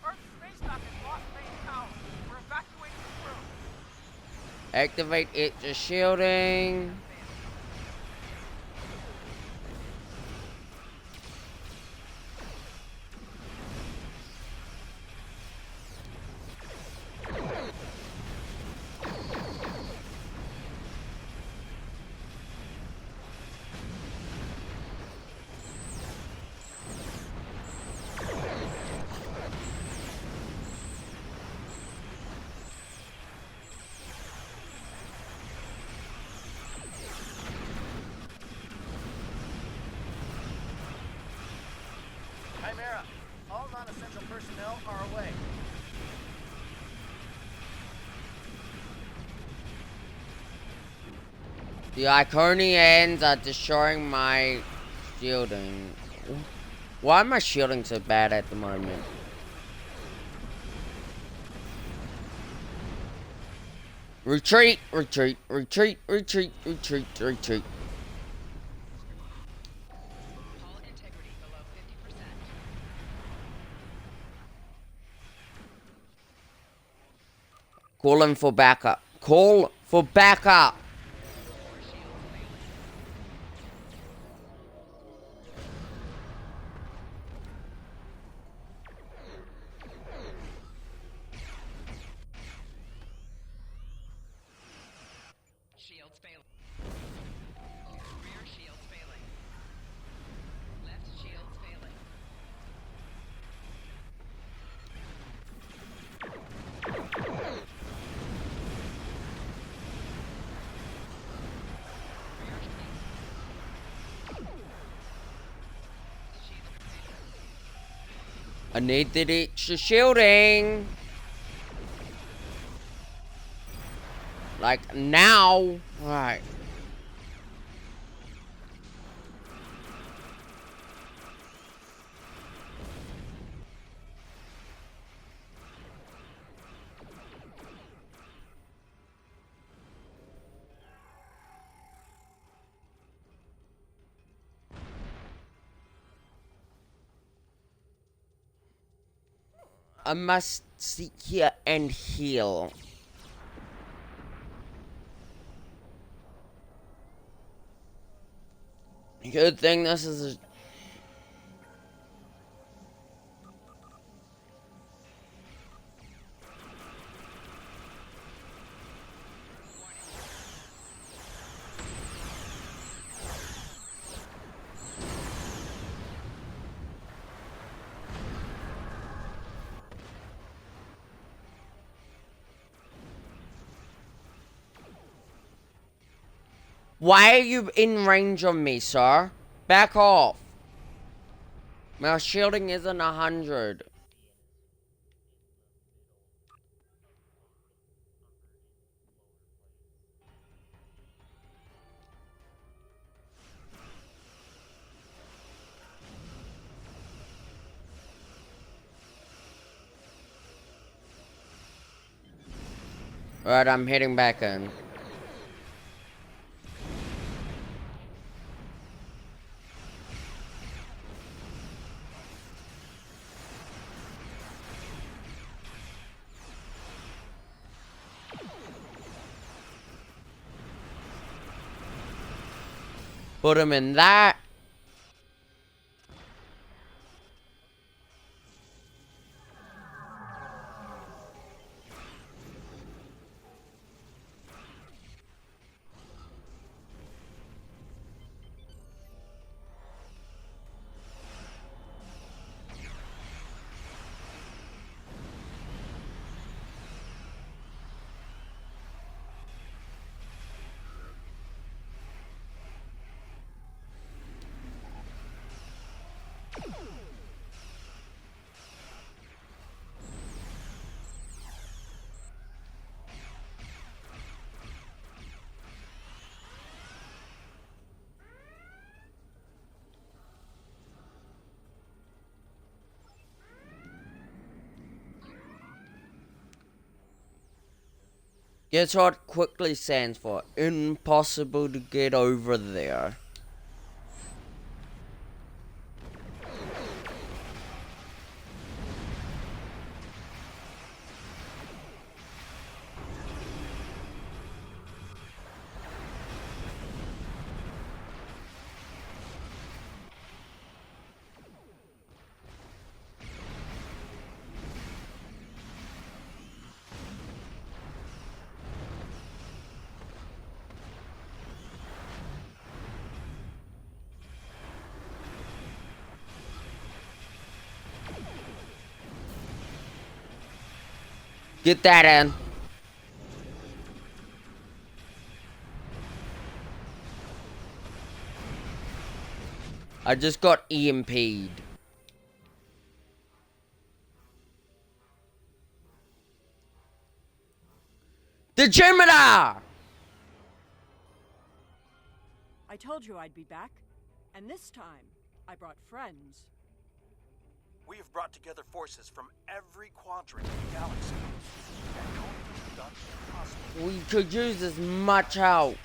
Earth space dock has lost main power. We're evacuating the crew. Activate it to shielding. Chimera, all non-essential personnel are away. The Iconians are destroying my shielding. Why am I shielding so bad at the moment? Retreat, retreat, retreat, retreat, retreat, retreat. Hull integrity below 50%. Calling for backup. Call for backup. Shields failing. Rear shields failing. Left shields failing. I need the extra shielding. Like now. Right. I must sit here and heal. Good thing this is a... Why are you in range of me, sir? Back off. My shielding isn't 100. Alright, I'm heading back in. Put him in that. Guess what quickly stands for? Impossible to get over there. Get that in. I just got EMP'd. The Gemini! I told you I'd be back, and this time I brought friends. We have brought together forces from every quadrant of the galaxy. And has done the impossible. We could use as much help.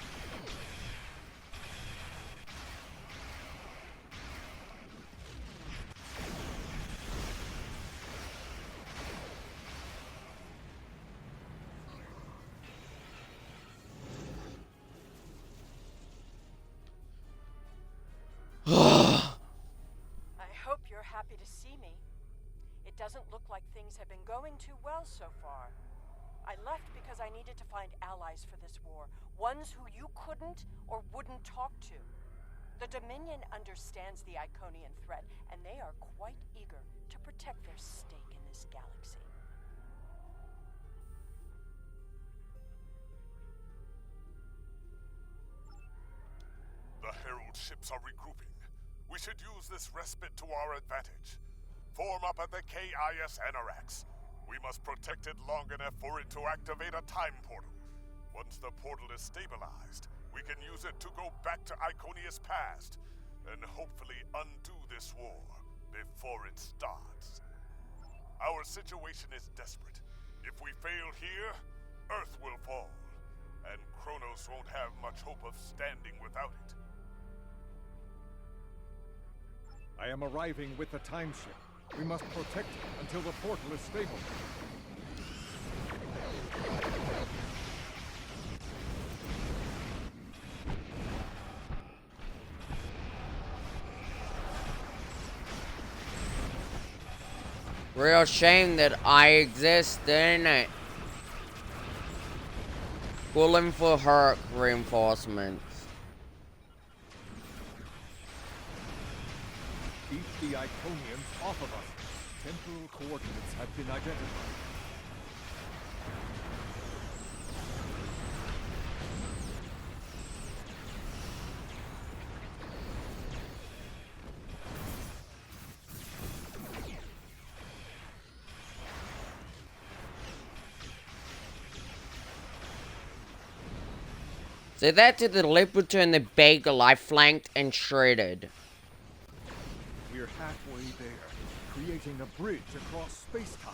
I hope you're happy to see me. It doesn't look like things have been going too well so far. I left because I needed to find allies for this war, ones who you couldn't or wouldn't talk to. The Dominion understands the Iconian threat, and they are quite eager to protect their stake in this galaxy. The Herald ships are regrouping. We should use this respite to our advantage. Form up at the KIS Anarax. We must protect it long enough for it to activate a time portal. Once the portal is stabilized, we can use it to go back to Iconia's past, and hopefully undo this war before it starts. Our situation is desperate. If we fail here, Earth will fall, and Kronos won't have much hope of standing without it. I am arriving with the time ship. We must protect it until the portal is stable. Real shame that I exist, isn't it? Pulling for Herc reinforcements. Keep the Iconians off of us. Temporal coordinates have been identified. So that to the Leopard and the Bagel I flanked and shredded. We're halfway there, creating a bridge across space-time.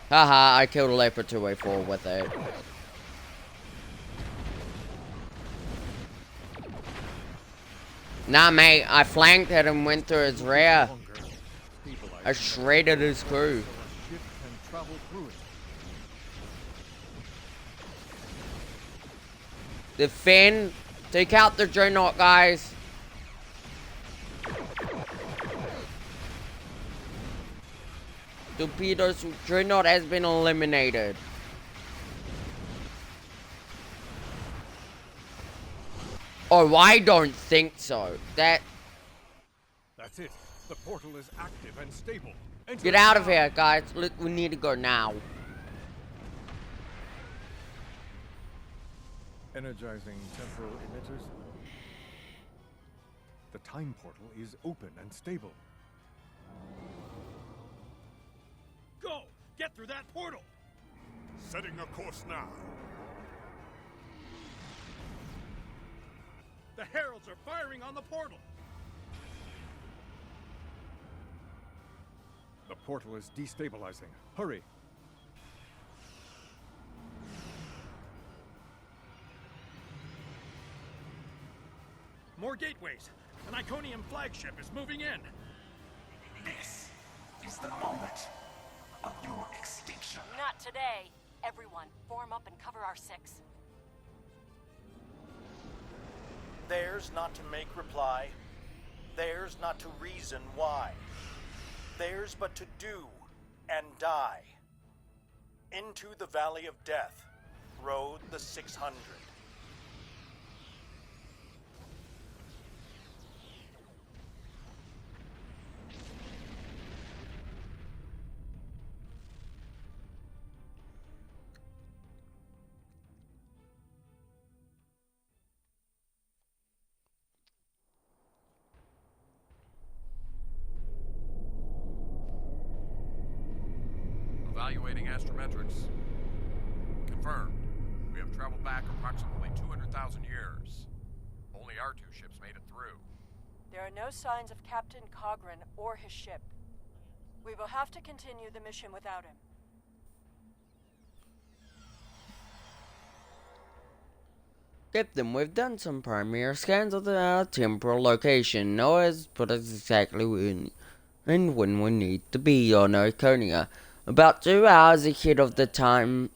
Haha, I killed a Leopard 2A4 with it. Nah, mate, I flanked it and went through his rear. I shredded his crew. Defend. Take out the Dreadnought, guys. Torpedoes. Dreadnought has been eliminated. Oh, I don't think so. That's it. The portal is active and stable. Enter Get out of here, guys. Look, we need to go now. Energizing temporal emitters. The time portal is open and stable. Go! Get through that portal! Setting a course now. The heralds are firing on the portal. The portal is destabilizing. Hurry! More gateways. An Iconium flagship is moving in. This is the moment of your extinction. Not today. Everyone, form up and cover our 6. Theirs not to make reply. Theirs not to reason why. Theirs but to do and die. Into the Valley of Death rode the 600. Evaluating astrometrics. Confirmed. We have traveled back approximately 200,000 years. Only our 2 ships made it through. There are no signs of Captain Cogran or his ship. We will have to continue the mission without him. Captain, we've done some primary scans of the temporal location. Noah has put us exactly when we need to be on Iconia. About 2 hours ahead of the time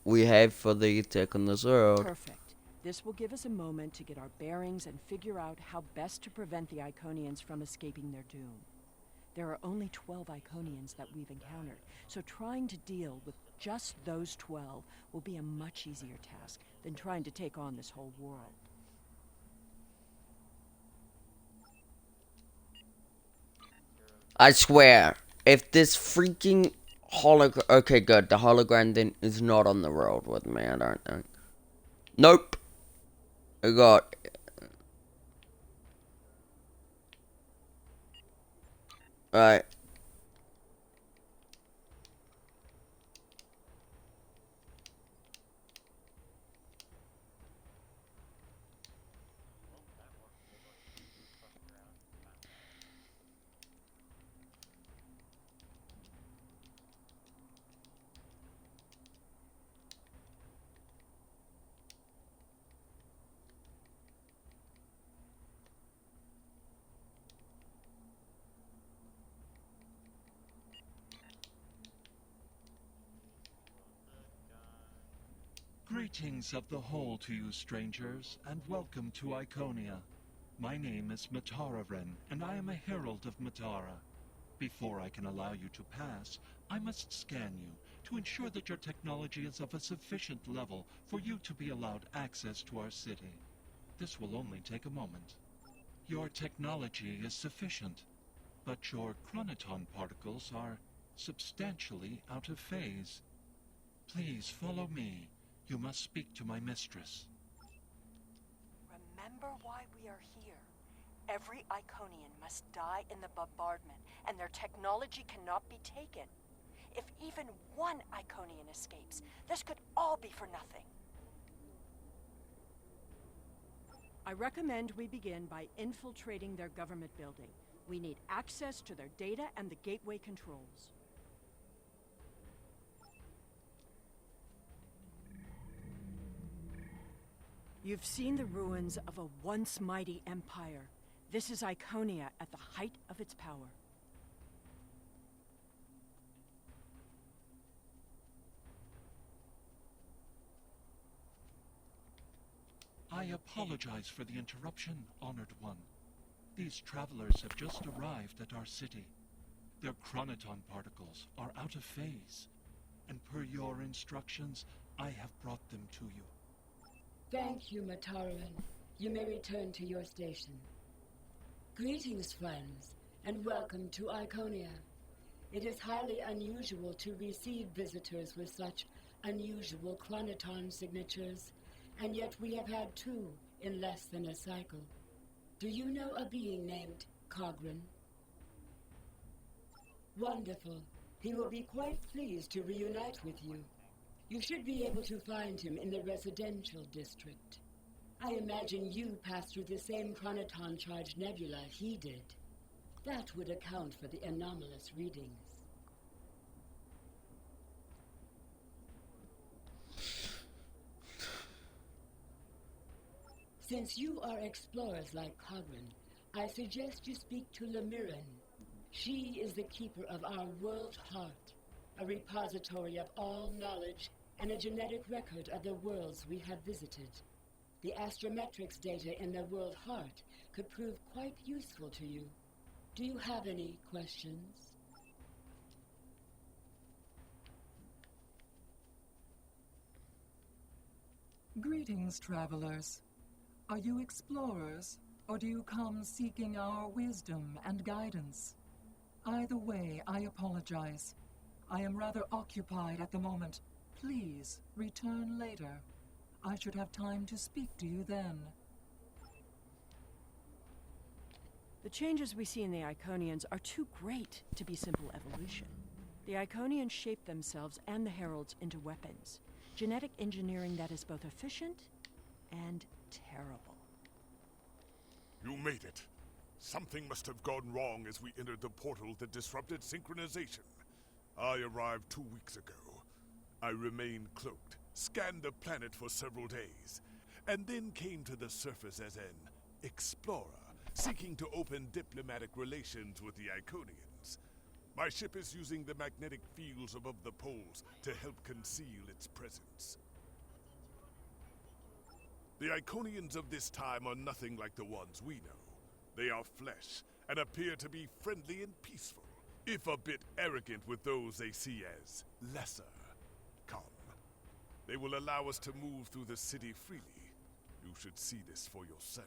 we have for the attack on this world. Perfect. This will give us a moment to get our bearings and figure out how best to prevent the Iconians from escaping their doom. There are only 12 Iconians that we've encountered, so trying to deal with just those 12 will be a much easier task than trying to take on this whole world. I swear, if this freaking okay, good. The hologram then is not on the road with me, I don't think. Nope. I got... Right. Greetings of the whole to you, strangers, and welcome to Iconia. My name is Matara-Ren, and I am a herald of Matara. Before I can allow you to pass, I must scan you to ensure that your technology is of a sufficient level for you to be allowed access to our city. This will only take a moment. Your technology is sufficient, but your chronoton particles are substantially out of phase. Please follow me. You must speak to my mistress. Remember why we are here. Every Iconian must die in the bombardment, and their technology cannot be taken. If even one Iconian escapes, this could all be for nothing. I recommend we begin by infiltrating their government building. We need access to their data and the gateway controls. You've seen the ruins of a once mighty empire. This is Iconia at the height of its power. I apologize for the interruption, Honored One. These travelers have just arrived at our city. Their chronoton particles are out of phase, and per your instructions, I have brought them to you. Thank you, Matara-Ren. You may return to your station. Greetings, friends, and welcome to Iconia. It is highly unusual to receive visitors with such unusual chronoton signatures, and yet we have had 2 in less than a cycle. Do you know a being named Cogran? Wonderful. He will be quite pleased to reunite with you. You should be able to find him in the residential district. I imagine you passed through the same chronoton-charged nebula he did. That would account for the anomalous readings. Since you are explorers like Cogran, I suggest you speak to Lemirin. She is the keeper of our world heart, a repository of all knowledge and a genetic record of the worlds we have visited. The astrometrics data in the world heart could prove quite useful to you. Do you have any questions? Greetings, travelers. Are you explorers, or do you come seeking our wisdom and guidance? Either way, I apologize. I am rather occupied at the moment. Please, return later. I should have time to speak to you then. The changes we see in the Iconians are too great to be simple evolution. The Iconians shape themselves and the Heralds into weapons. Genetic engineering that is both efficient and terrible. You made it. Something must have gone wrong as we entered the portal that disrupted synchronization. I arrived 2 weeks ago. I remained cloaked, scanned the planet for several days, and then came to the surface as an explorer, seeking to open diplomatic relations with the Iconians. My ship is using the magnetic fields above the poles to help conceal its presence. The Iconians of this time are nothing like the ones we know. They are flesh, and appear to be friendly and peaceful, if a bit arrogant with those they see as lesser. Come. They will allow us to move through the city freely. You should see this for yourself.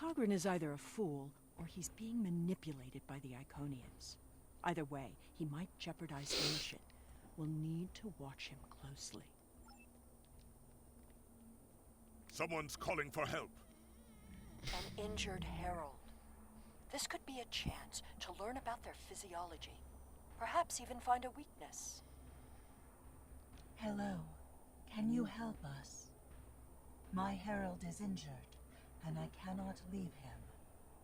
Cogran is either a fool, or he's being manipulated by the Iconians. Either way, he might jeopardize the mission. We'll need to watch him closely. Someone's calling for help. An injured herald. This could be a chance to learn about their physiology. Perhaps even find a weakness. Hello. Can you help us? My herald is injured, and I cannot leave him.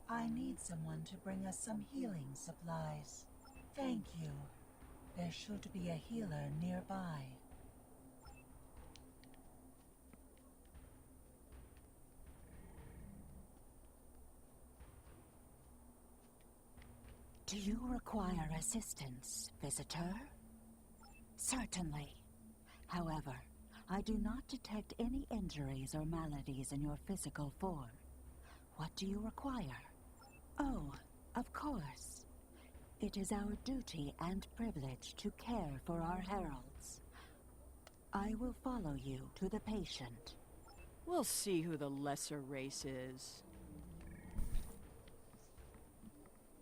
I need someone to bring us some healing supplies. Thank you. There should be a healer nearby. Do you require assistance, visitor? Certainly. However, I do not detect any injuries or maladies in your physical form. What do you require? Oh, of course. It is our duty and privilege to care for our heralds. I will follow you to the patient. We'll see who the lesser race is.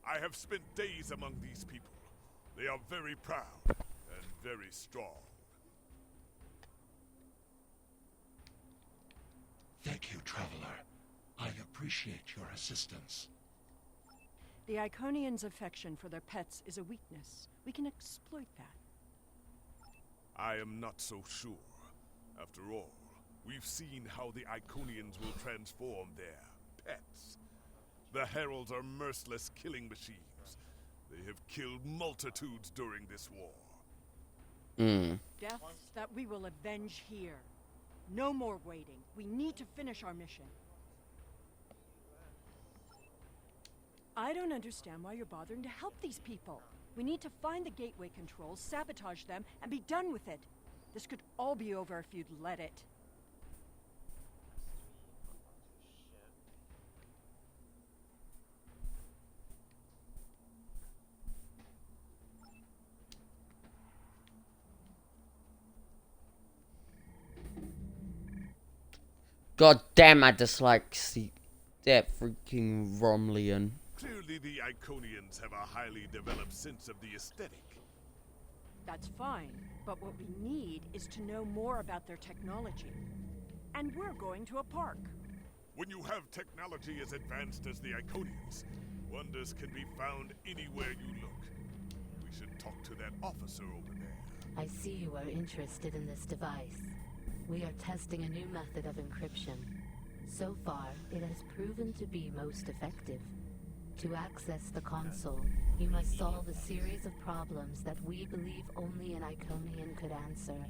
I have spent days among these people. They are very proud and very strong. Thank you, Traveler. I appreciate your assistance. The Iconians' affection for their pets is a weakness. We can exploit that. I am not so sure. After all, we've seen how the Iconians will transform their pets. The Heralds are merciless killing machines. They have killed multitudes during this war. Deaths that we will avenge here. No more waiting. We need to finish our mission. I don't understand why you're bothering to help these people. We need to find the gateway controls, sabotage them, and be done with it. This could all be over if you'd let it. God damn, I dislike that freaking Romlian. Clearly the Iconians have a highly developed sense of the aesthetic. That's fine, but what we need is to know more about their technology. And we're going to a park. When you have technology as advanced as the Iconians, wonders can be found anywhere you look. We should talk to that officer over there. I see you are interested in this device. We are testing a new method of encryption. So far, it has proven to be most effective. To access the console, you must solve a series of problems that we believe only an Iconian could answer.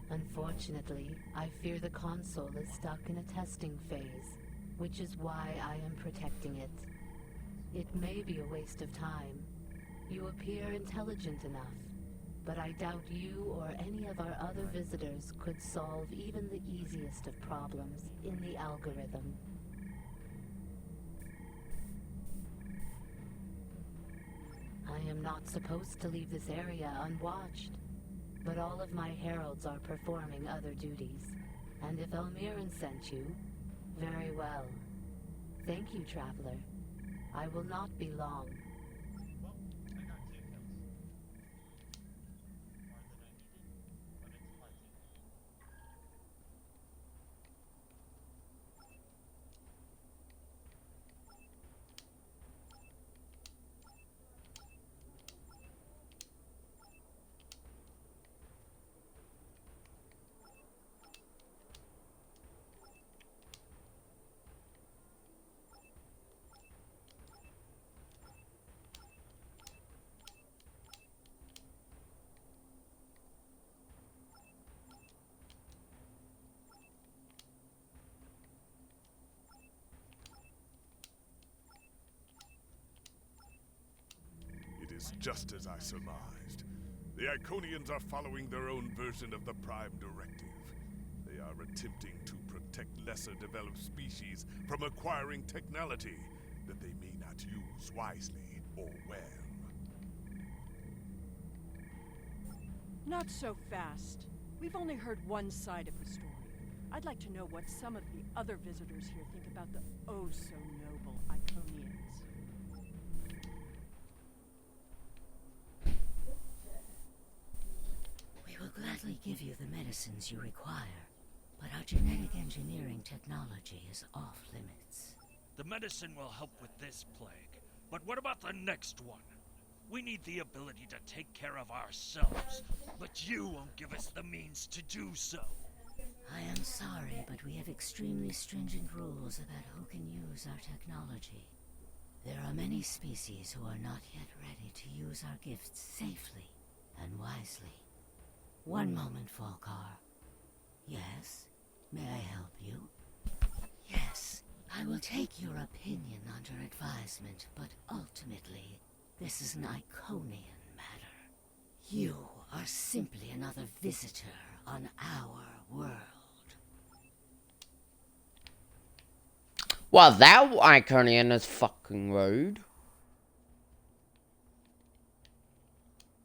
Unfortunately, I fear the console is stuck in a testing phase, which is why I am protecting it. It may be a waste of time. You appear intelligent enough, but I doubt you or any of our other visitors could solve even the easiest of problems in the algorithm. I am not supposed to leave this area unwatched, but all of my heralds are performing other duties, and if Elmiran sent you, very well. Thank you, Traveler. I will not be long. Just as I surmised. The Iconians are following their own version of the Prime Directive. They are attempting to protect lesser developed species from acquiring technology that they may not use wisely or well. Not so fast. We've only heard one side of the story. I'd like to know what some of the other visitors here think about the oh-so-noble Iconians. We will gladly give you the medicines you require, but our genetic engineering technology is off limits. The medicine will help with this plague, but what about the next one? We need the ability to take care of ourselves, but you won't give us the means to do so. I am sorry, but we have extremely stringent rules about who can use our technology. There are many species who are not yet ready to use our gifts safely and wisely. One moment, Falkar. Yes? May I help you? Yes, I will take your opinion under advisement, but ultimately, this is an Iconian matter. You are simply another visitor on our world. Well, that Iconian is fucking rude.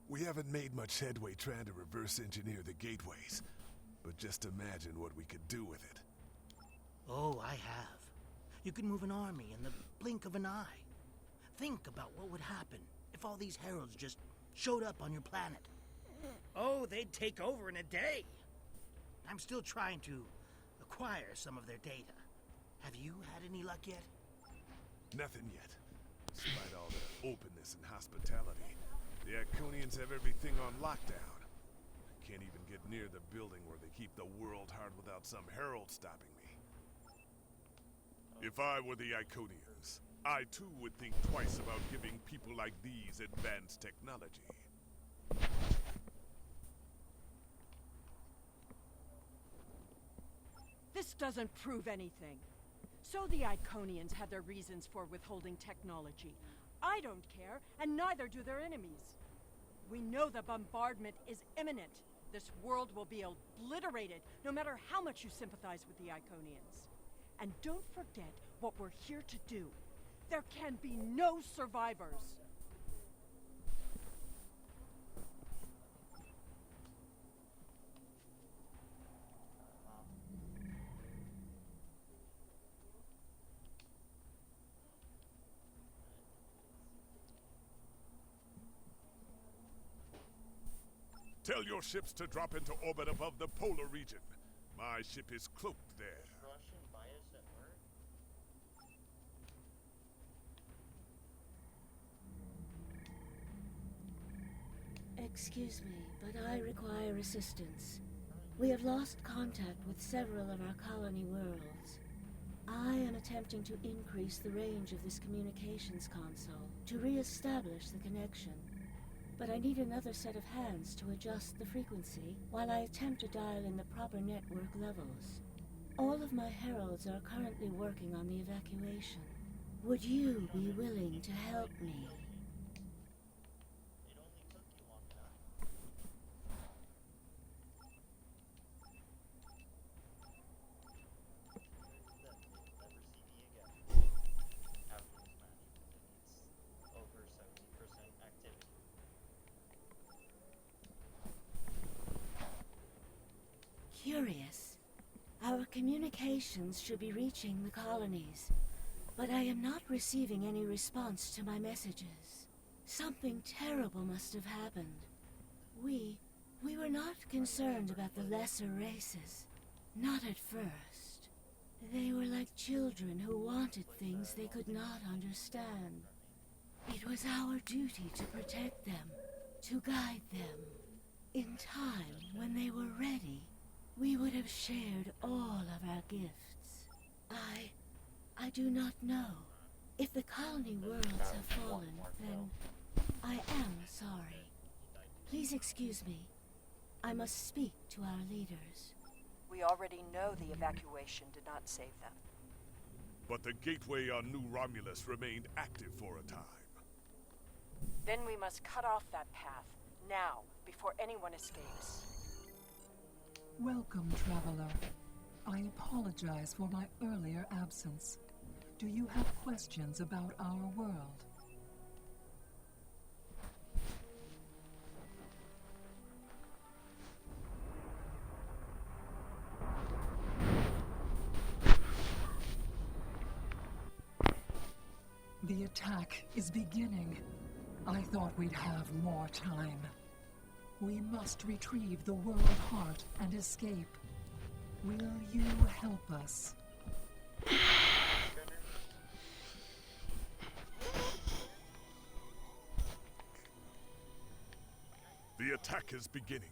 We haven't made much headway trying to reverse engineer the gateways, but just imagine what we could do with it. Oh, I have. You can move an army in the blink of an eye. Think about what would happen if all these heralds just showed up on your planet. Oh, they'd take over in a day. I'm still trying to acquire some of their data. Have you had any luck yet? Nothing yet. Despite all the openness and hospitality, the Iconians have everything on lockdown. I can't even get near the building where they keep the world hard without some herald stopping me. If I were the Iconians, I too would think twice about giving people like these advanced technology. This doesn't prove anything. So the Iconians had their reasons for withholding technology. I don't care, and neither do their enemies. We know the bombardment is imminent. This world will be obliterated, no matter how much you sympathize with the Iconians. And don't forget what we're here to do. There can be no survivors. Tell your ships to drop into orbit above the polar region. My ship is cloaked there. Russian bias at work? Excuse me, but I require assistance. We have lost contact with several of our colony worlds. I am attempting to increase the range of this communications console to re-establish the connection. But I need another set of hands to adjust the frequency while I attempt to dial in the proper network levels. All of my heralds are currently working on the evacuation. Would you be willing to help me? Curious. Our communications should be reaching the colonies, but I am not receiving any response to my messages. Something terrible must have happened. We were not concerned about the lesser races. Not at first. They were like children who wanted things they could not understand. It was our duty to protect them, to guide them. In time, when they were ready, we would have shared all of our gifts. I do not know. If the colony worlds have fallen, then I am sorry. Please excuse me. I must speak to our leaders. We already know the evacuation did not save them. But the gateway on New Romulus remained active for a time. Then we must cut off that path, now, before anyone escapes. Welcome, traveler. I apologize for my earlier absence. Do you have questions about our world? The attack is beginning. I thought we'd have more time. We must retrieve the World Heart and escape. Will you help us? The attack is beginning.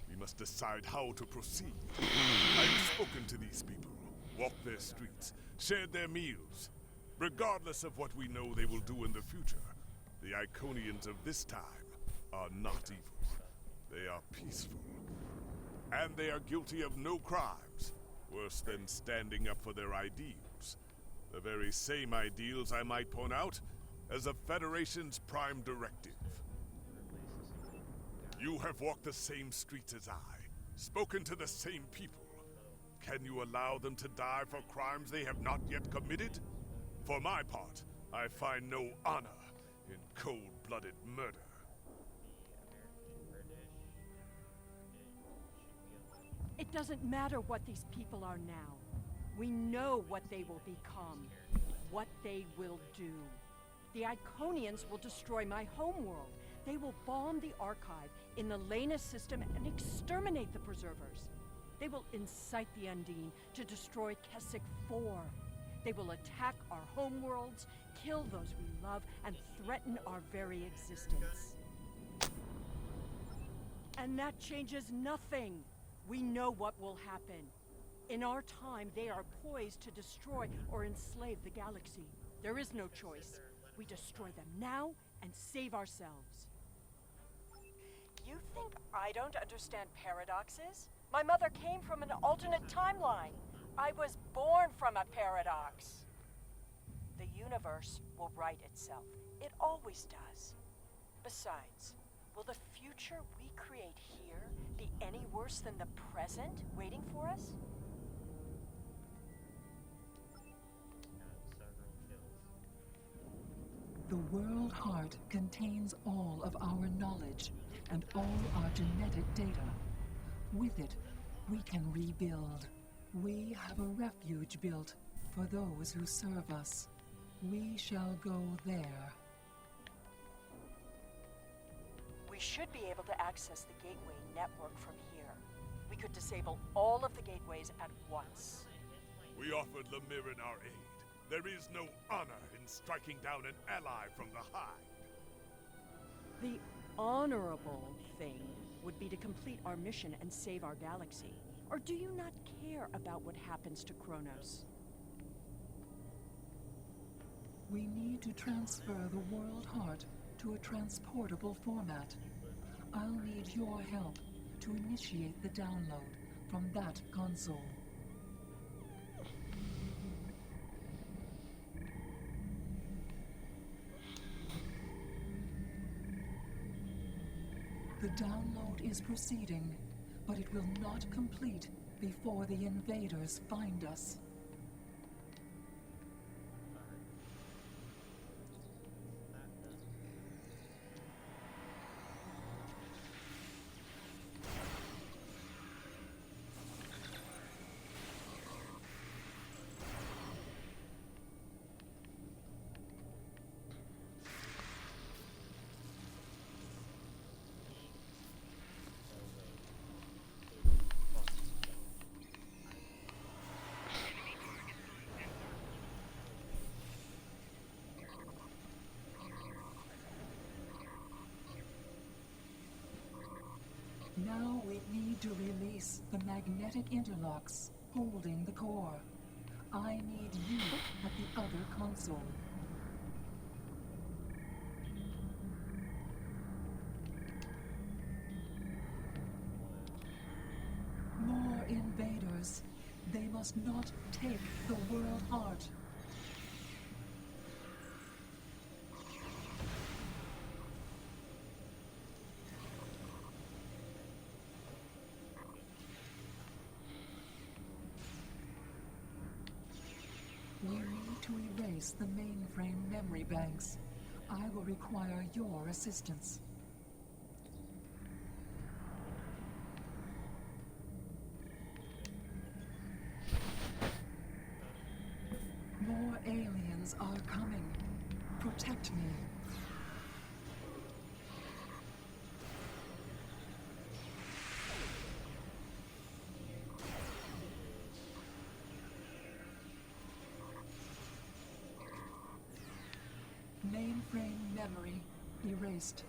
We must decide how to proceed. I've spoken to these people, walked their streets, shared their meals. Regardless of what we know they will do in the future, the Iconians of this time are not evil. They are peaceful. And they are guilty of no crimes, worse than standing up for their ideals. The very same ideals, I might point out, as the Federation's prime directive. You have walked the same streets as I, spoken to the same people. Can you allow them to die for crimes they have not yet committed? For my part, I find no honor in cold-blooded murder. It doesn't matter what these people are now. We know what they will become, what they will do. The Iconians will destroy my homeworld. They will bomb the Archive in the Lena system and exterminate the Preservers. They will incite the Undine to destroy Keswick 4. They will attack our homeworlds, kill those we love, and threaten our very existence. And that changes nothing. We know what will happen. In our time, they are poised to destroy or enslave the galaxy. There is no choice. We destroy them now and save ourselves. You think I don't understand paradoxes? My mother came from an alternate timeline. I was born from a paradox. The universe will right itself. It always does. Besides, will the future we create here be any worse than the present waiting for us? The World Heart contains all of our knowledge and all our genetic data. With it, we can rebuild. We have a refuge built for those who serve us. We shall go there. We should be able to access the gateway network from here. We could disable all of the gateways at once. We offered Lemirin our aid. There is no honor in striking down an ally from the Hive. The honorable thing would be to complete our mission and save our galaxy? Or do you not care about what happens to Kronos? We need to transfer the World Heart to a transportable format. I'll need your help to initiate the download from that console. The download is proceeding, but it will not complete before the invaders find us. Now we need to release the magnetic interlocks holding the core. I need you at the other console. More invaders. They must not take the World Heart. We need to erase the mainframe memory banks. I will require your assistance. More aliens are coming. Protect me. Mainframe memory erased.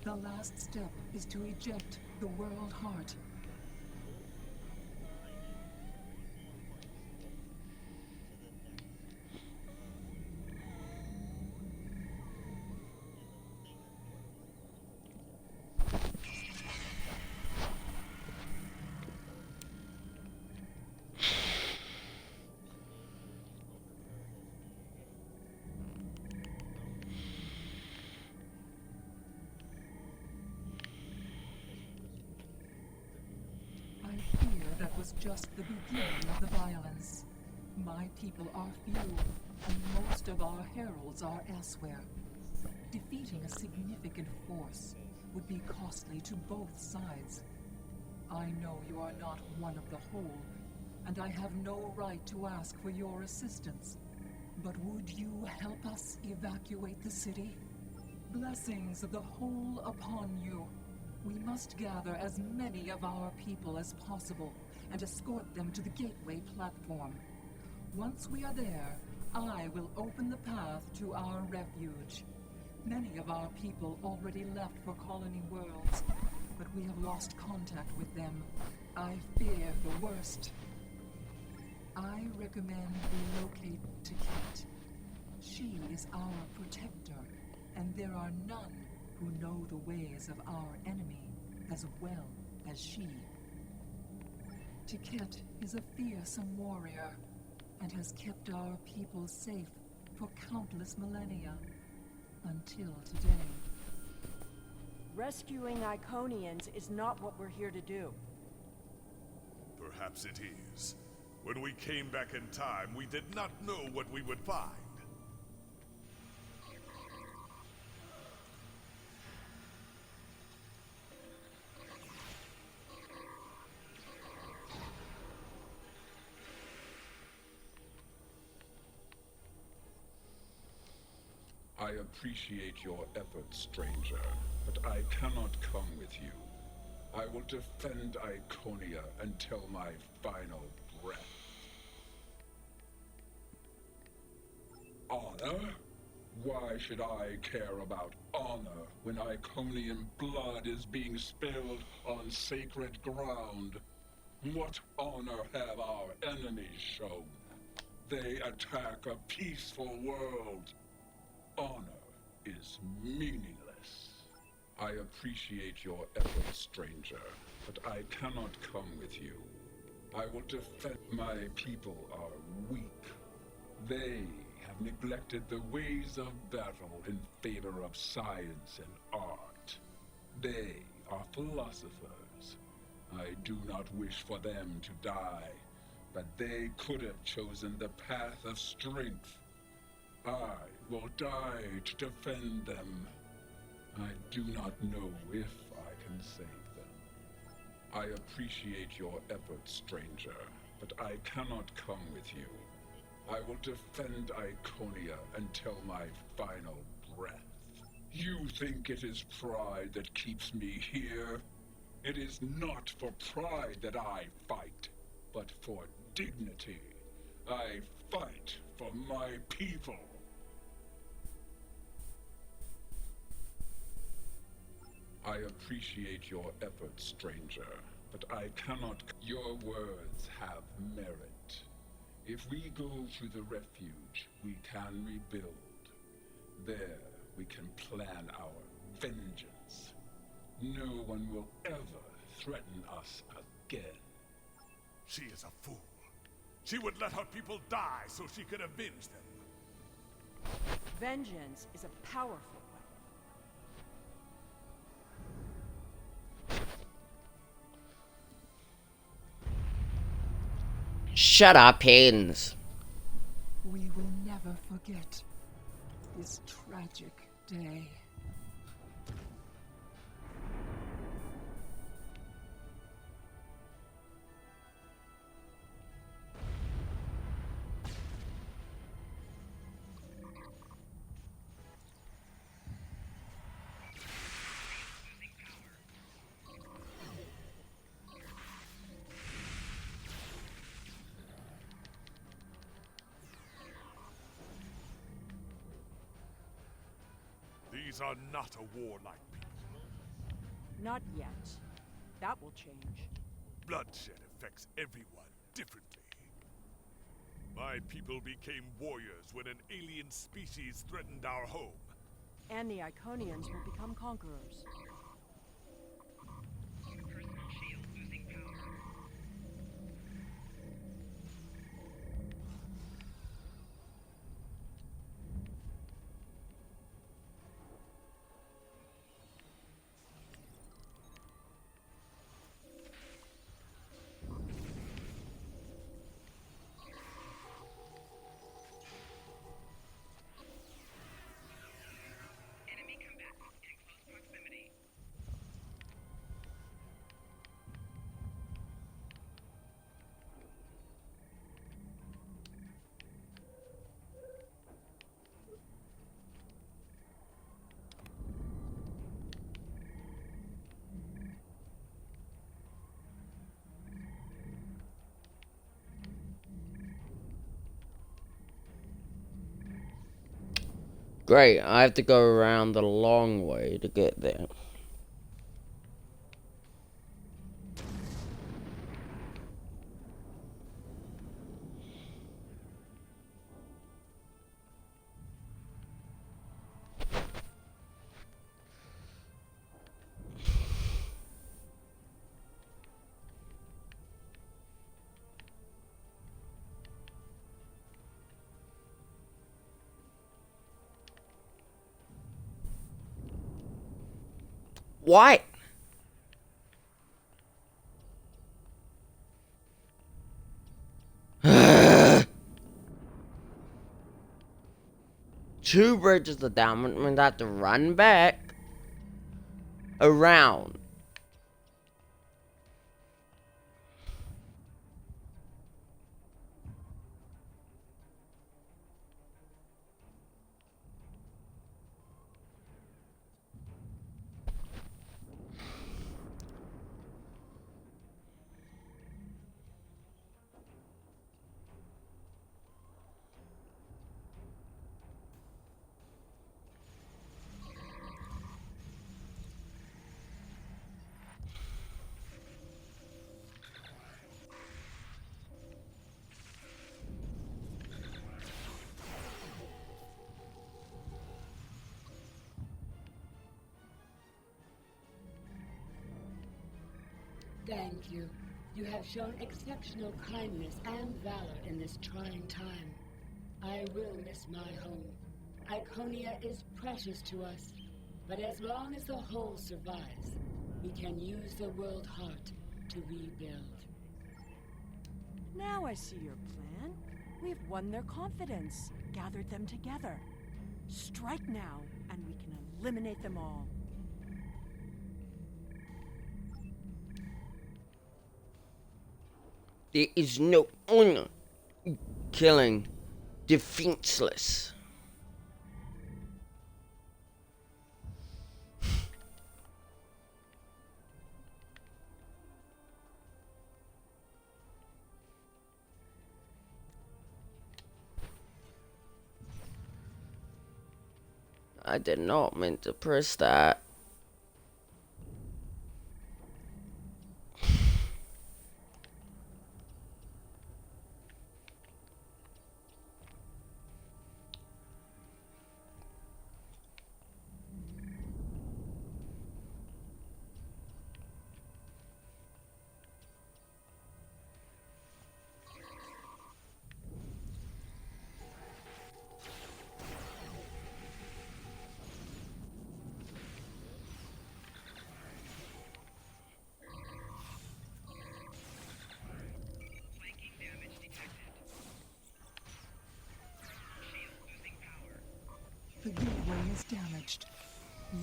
The last step is to eject the World Heart. That was just the beginning of the violence. My people are few, and most of our heralds are elsewhere. Defeating a significant force would be costly to both sides. I know you are not one of the whole, and I have no right to ask for your assistance. But would you help us evacuate the city? Blessings of the whole upon you. We must gather as many of our people as possible and escort them to the gateway platform. Once we are there, I will open the path to our refuge. Many of our people already left for Colony Worlds, but we have lost contact with them. I fear the worst. I recommend we locate Tiket. She is our protector, and there are none who know the ways of our enemy as well as she. Tiket is a fearsome warrior and has kept our people safe for countless millennia until today. Rescuing Iconians is not what we're here to do. Perhaps it is. When we came back in time, we did not know what we would find. I appreciate your efforts, stranger, but I cannot come with you. I will defend Iconia until my final breath. Honor? Why should I care about honor when Iconian blood is being spilled on sacred ground? What honor have our enemies shown? They attack a peaceful world. Honor is meaningless. I appreciate your efforts, stranger, but I cannot come with you. I will defend. My people are weak. They have neglected the ways of battle in favor of science and art. They are philosophers. I do not wish for them to die, but they could have chosen the path of strength. I will die to defend them. I do not know if I can save them. I appreciate your efforts, stranger, but I cannot come with you. I will defend Iconia until my final breath. You think it is pride that keeps me here? It is not for pride that I fight, but for dignity. I fight for my people. I appreciate your efforts, stranger, but I cannot. Your words have merit. If we go to the refuge, we can rebuild. There, we can plan our vengeance. No one will ever threaten us again. She is a fool. She would let her people die so she could avenge them. Vengeance is a powerful Shut up, Haynes. We will never forget this tragic day. These are not a warlike people. Not yet. That will change. Bloodshed affects everyone differently. My people became warriors when an alien species threatened our home. And the Iconians will become conquerors. Great, I have to go around the long way to get there. What? Two bridges are down, and we have to run back around. Thank you. You have shown exceptional kindness and valor in this trying time. I will miss my home. Iconia is precious to us, but as long as the whole survives, we can use the world heart to rebuild. Now I see your plan. We've won their confidence, gathered them together. Strike now, and we can eliminate them all. There is no honor in killing defenseless. I did not mean to press that. The gateway is damaged.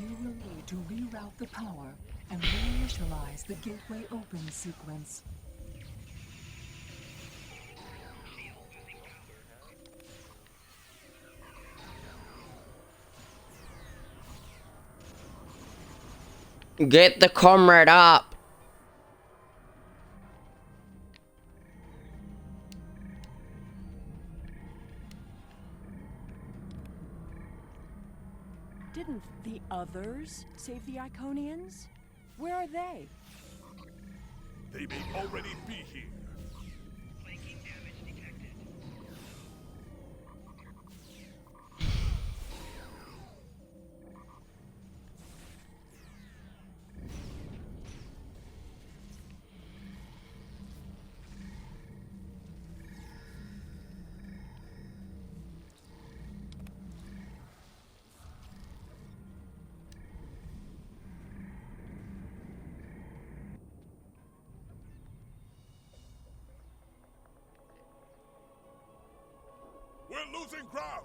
You will need to reroute the power and reinitialize the gateway open sequence. Get the comrade up. Didn't the others save the Iconians? Where are they? They may already be here. We're losing ground!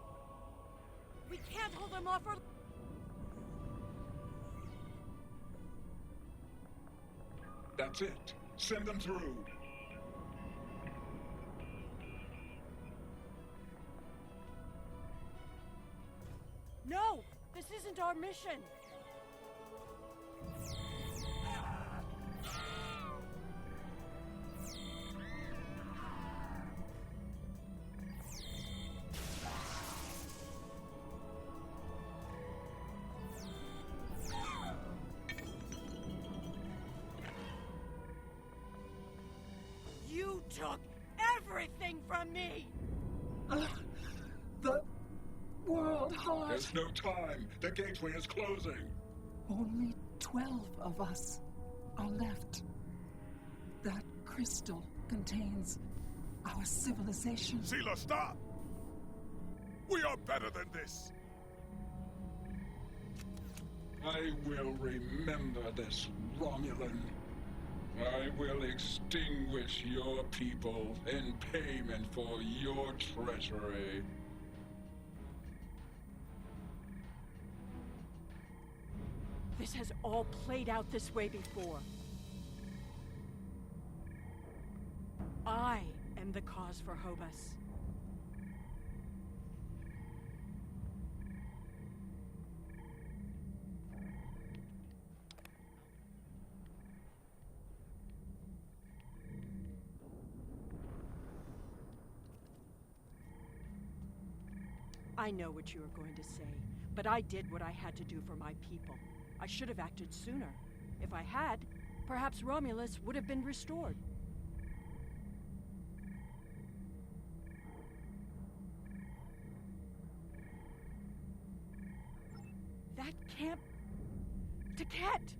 We can't hold them off for... That's it. Send them through. No! This isn't our mission! You took everything from me! The world heart. There's no time. The gateway is closing. Only 12 of us are left. That crystal contains our civilization. Seela, stop! We are better than this! I will remember this, Romulan. I will extinguish your people in payment for your treachery. This has all played out this way before. I am the cause for Hobus. I know what you are going to say, but I did what I had to do for my people. I should have acted sooner. If I had, perhaps Romulus would have been restored. That can't... Taket!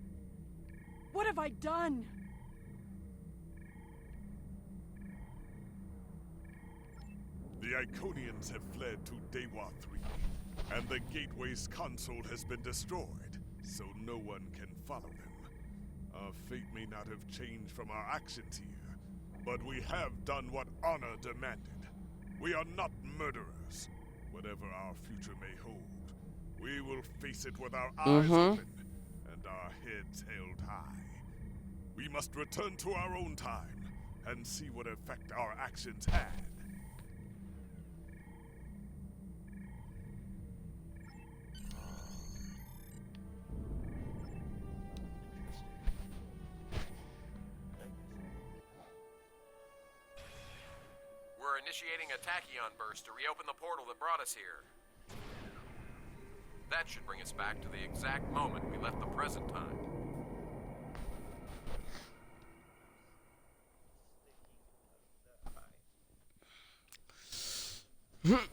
What have I done? Iconians have fled to Dewa 3, and the Gateway's console has been destroyed, so no one can follow them. Our fate may not have changed from our actions here, but we have done what honor demanded. We are not murderers. Whatever our future may hold, we will face it with our eyes open and our heads held high. We must return to our own time and see what effect our actions had. We're initiating a tachyon burst to reopen the portal that brought us here. That should bring us back to the exact moment we left the present time. The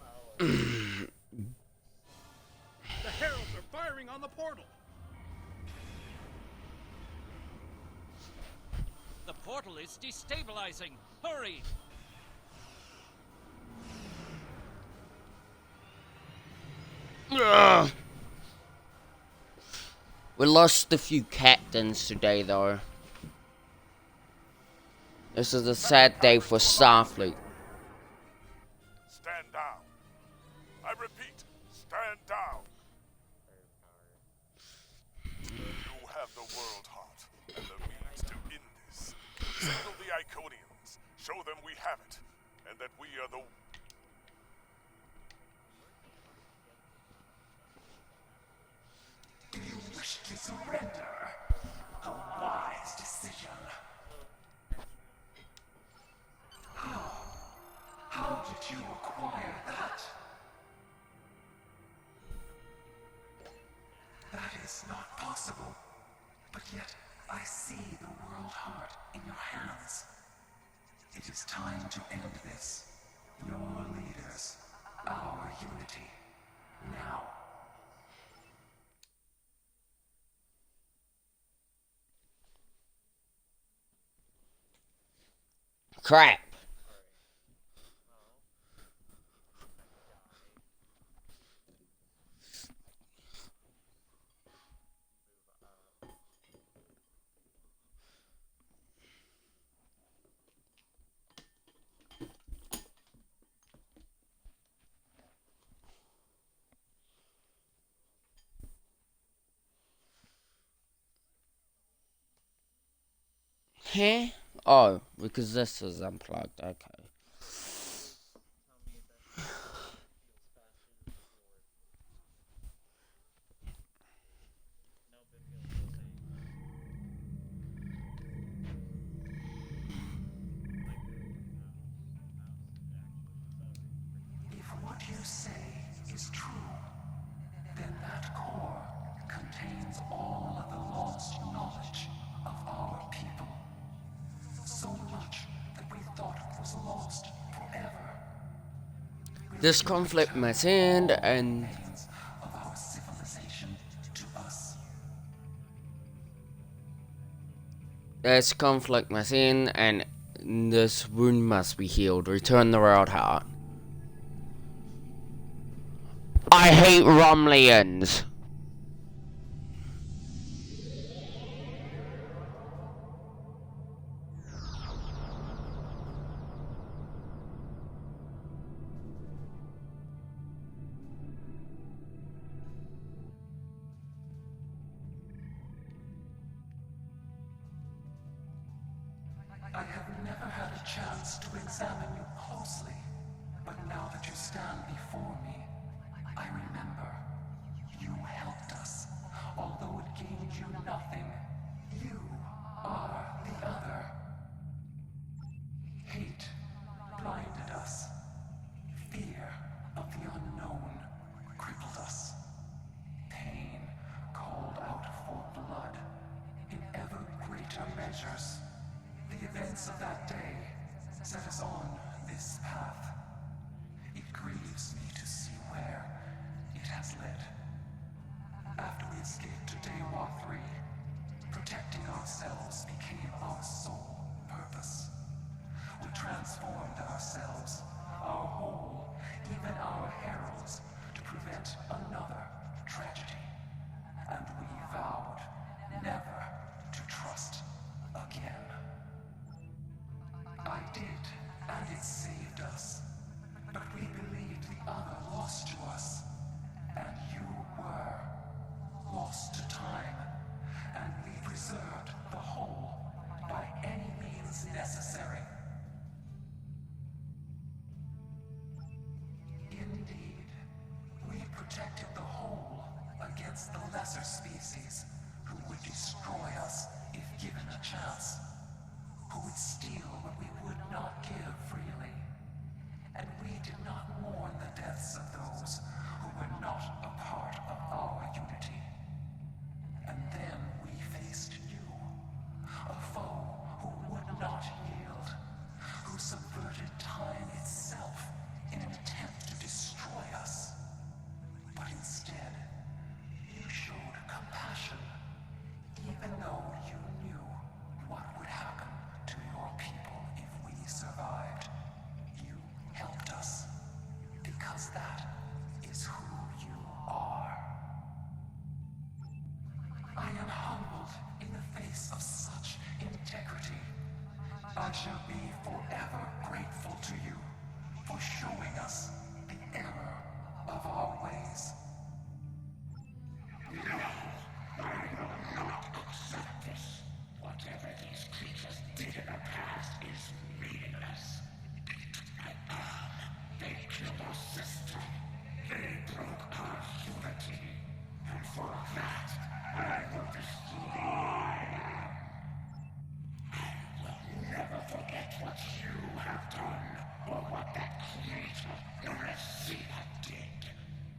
heralds are firing on the portal! The portal is destabilizing! Hurry! Ugh. We lost a few captains today, though. This is a sad day for Starfleet. Stand down. I repeat, stand down. You have the world heart and the means to end this. Signal the Iconians. Show them we have it, and that we are the... Do you wish to surrender? A wise decision. How did you acquire that? That is not possible. But yet, I see the world heart in your hands. It is time to end this. Your leaders, our unity. Now. Crap. Huh? Oh, because this is unplugged, okay. If what you say is true, then that core contains all of the lost knowledge of our people. So much that we thought was lost forever. This conflict must end, and Of our civilization to us. this conflict must end, and this wound must be healed. Return the world heart. I hate Romulans. I have never had a chance to examine you closely, but now that you stand before me, I remember. You helped us, although it gained you nothing. You are the other. Hate blinded us. Fear of the unknown crippled us. Pain called out for blood in ever greater measures. The events of that day set us on this path. It grieves me to see where it has led. After we escaped to Dewa 3, protecting ourselves became our sole purpose. We transformed ourselves, our whole saved us, but we believed the other lost to us. And you were lost to time, and we preserved the whole by any means necessary. Indeed, we protected the whole against the lesser species who would destroy us if given a chance, who would steal what we would not give freely. And we did not mourn the deaths of those who were not a part of our unity. And then we faced you, a foe who would not yield, who subverted time itself in an attempt to destroy us. But instead, you showed compassion, even though you knew what would happen to your people if we survived. You helped us, because that is who you are. I am humbled in the face of such integrity. I shall be forever grateful to you for showing us the error of our ways. No, I will not accept this. Whatever these creatures did in the past is meaningless. They killed our system. They broke our unity. And for that, I will destroy them. I will never forget what you have done, or what that creature known as Zeta did.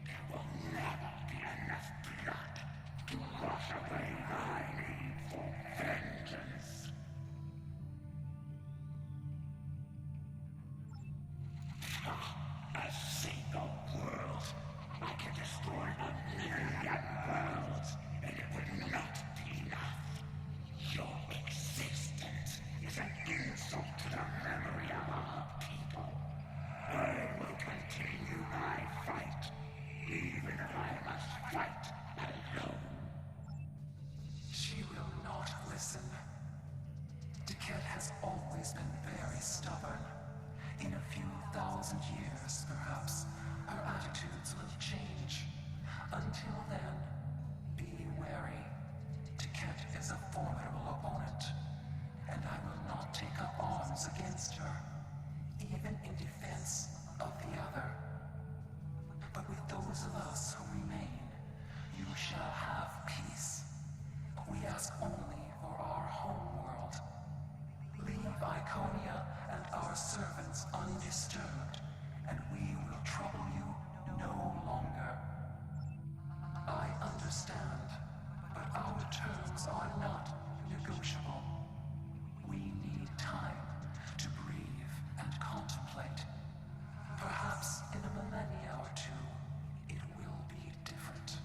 There will never be enough blood to wash away my need for vengeance. A single world. I can destroy 1,000,000 worlds, and it would not be enough. Your existence is an insult to the memory of our people. I will continue my fight, even if I must fight alone. She will not listen. D'Ket has always been very stubborn. In a few thousand years, perhaps, her attitudes will change. Until then, be wary. D'Ket is a formidable opponent, and I will not take up arms against her, even in defense of the other. But with those of us who remain, you shall have peace. We ask only for our home world. Leave Iconia and our servants undisturbed, and we will trouble you no longer. I understand, but our terms are not negotiable. We need time to breathe and contemplate. Perhaps in a millennia or two, it will be different.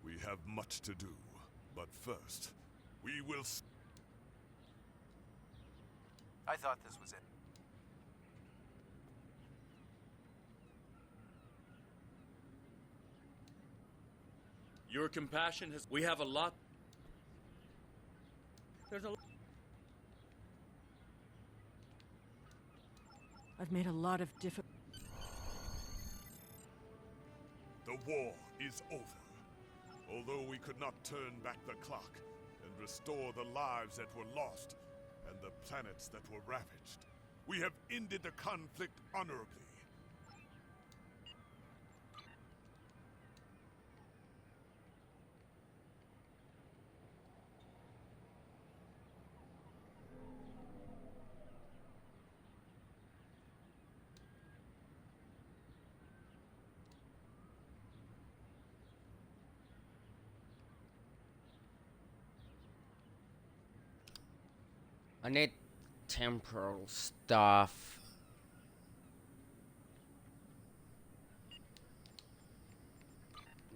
We have much to do, but first, we will I thought this was it. Your compassion has... We have a lot... There's a... I've made a lot of difficult... The war is over. Although we could not turn back the clock and restore the lives that were lost and the planets that were ravaged, we have ended the conflict honorably. I need temporal stuff.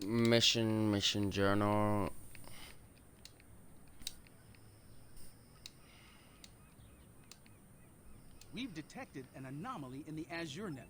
Mission journal. We've detected an anomaly in the Azure network.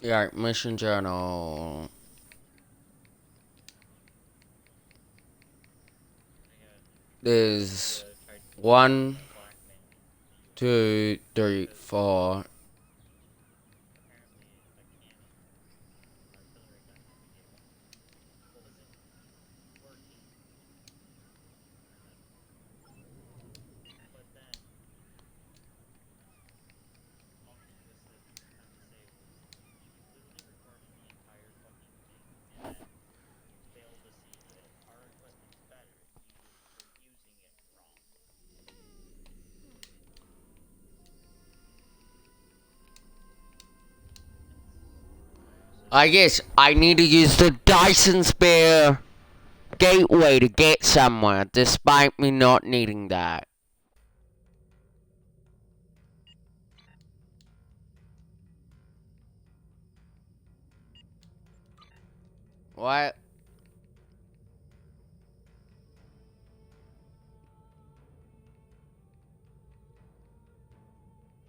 Yeah, mission journal. There's 1, 2, 3, 4. I guess I need to use the Dyson Sphere gateway to get somewhere, despite me not needing that. What?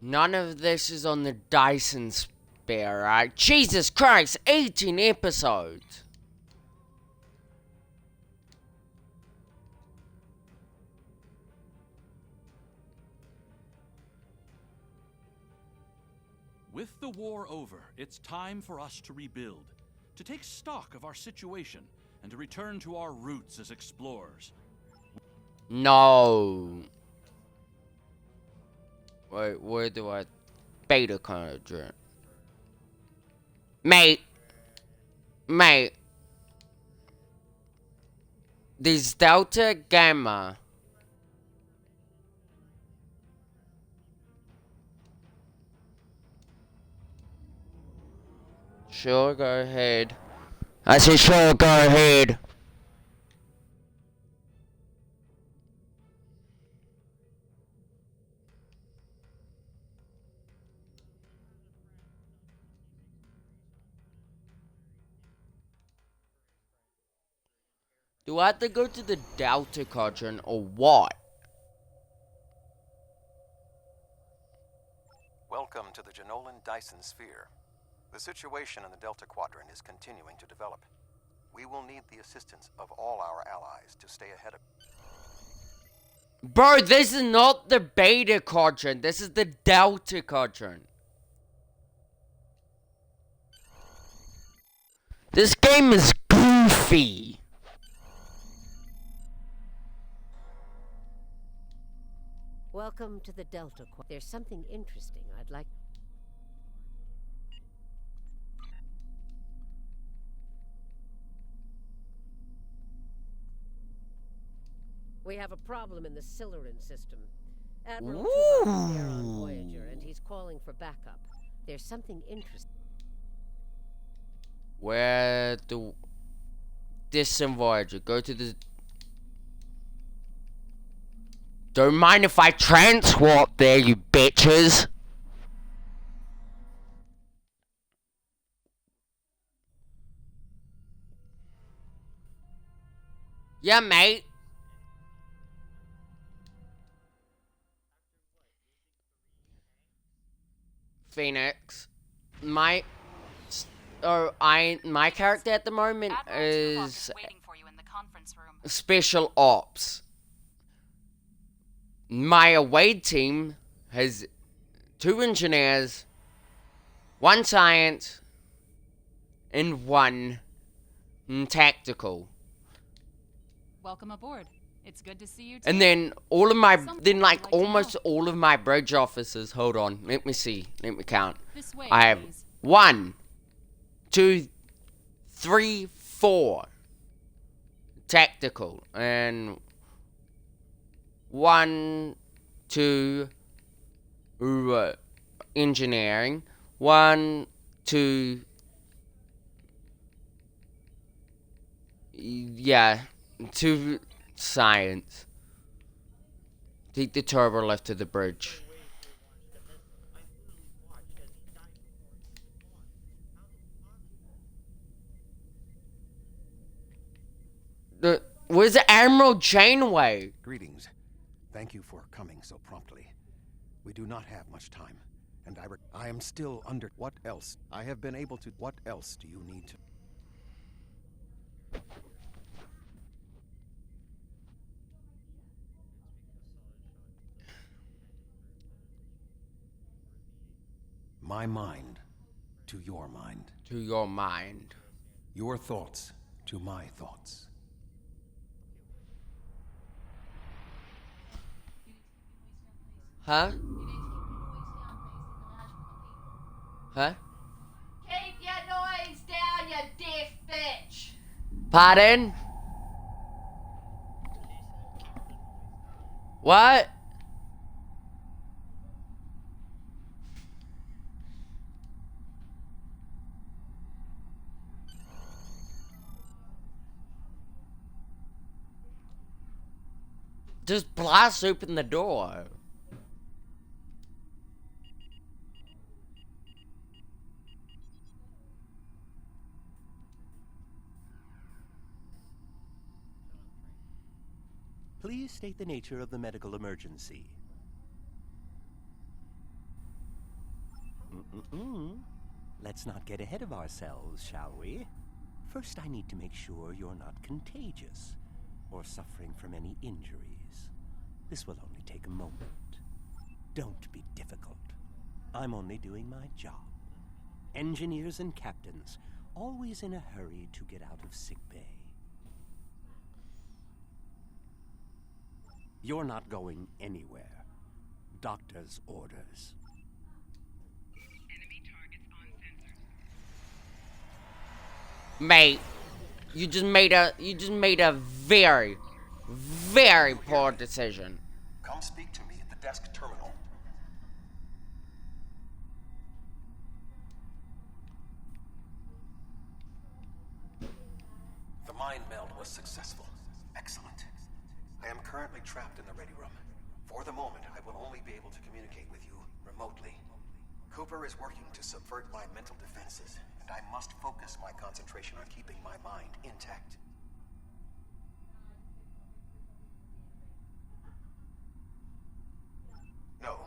None of this is on the Dyson Sphere, right? Jesus Christ, 18 episodes! With the war over, it's time for us to rebuild, to take stock of our situation, and to return to our roots as explorers. No. Wait, where do I... Beta quadrant. Mate. These Delta Gamma. Sure, go ahead. I said sure, go ahead. Do I have to go to the Delta Quadrant or what? Welcome to the Jenolan Dyson Sphere. The situation in the Delta Quadrant is continuing to develop. We will need the assistance of all our allies to stay ahead of... Bro, this is not the Beta Quadrant. This is the Delta Quadrant. This game is goofy. Welcome to the Delta Quadrant. There's something interesting I'd like... We have a problem in the Siluran system. Admiral Tuvar is there on Voyager, and he's calling for backup. There's something interesting. Where do... Distant Voyager. Go to the... Don't mind if I transwarp there, you bitches! Yeah, mate. Phoenix. My character at the moment is Special Ops. My away team has 2 engineers, 1 science, and 1 tactical. Welcome aboard. It's good to see you too. And then almost all of my bridge officers, hold on, let me see, let me count. This way, I have please. 1, 2, 3, 4 tactical, and 1, 2 engineering, 1, 2, yeah, 2 science. Take the turbo lift to the bridge. Where's Admiral Janeway? Greetings. Thank you for coming so promptly. We do not have much time, and I am still under... What else? I have been able to... What else do you need to... My mind to your mind. To your mind. Your thoughts to my thoughts. Huh? Huh? Keep your noise down, you deaf bitch! Pardon? What? Just blast open the door. Please state the nature of the medical emergency. Let's not get ahead of ourselves, shall we? First, I need to make sure you're not contagious or suffering from any injuries. This will only take a moment. Don't be difficult. I'm only doing my job. Engineers and captains, always in a hurry to get out of sickbay. You're not going anywhere. Doctor's orders. Enemy targets on sensor. Mate, you just made a very, very poor decision. Come speak to me at the desk terminal. The mind meld was successful. Excellent. I am currently trapped in the ready room. For the moment, I will only be able to communicate with you remotely. Cooper is working to subvert my mental defenses, and I must focus my concentration on keeping my mind intact. No.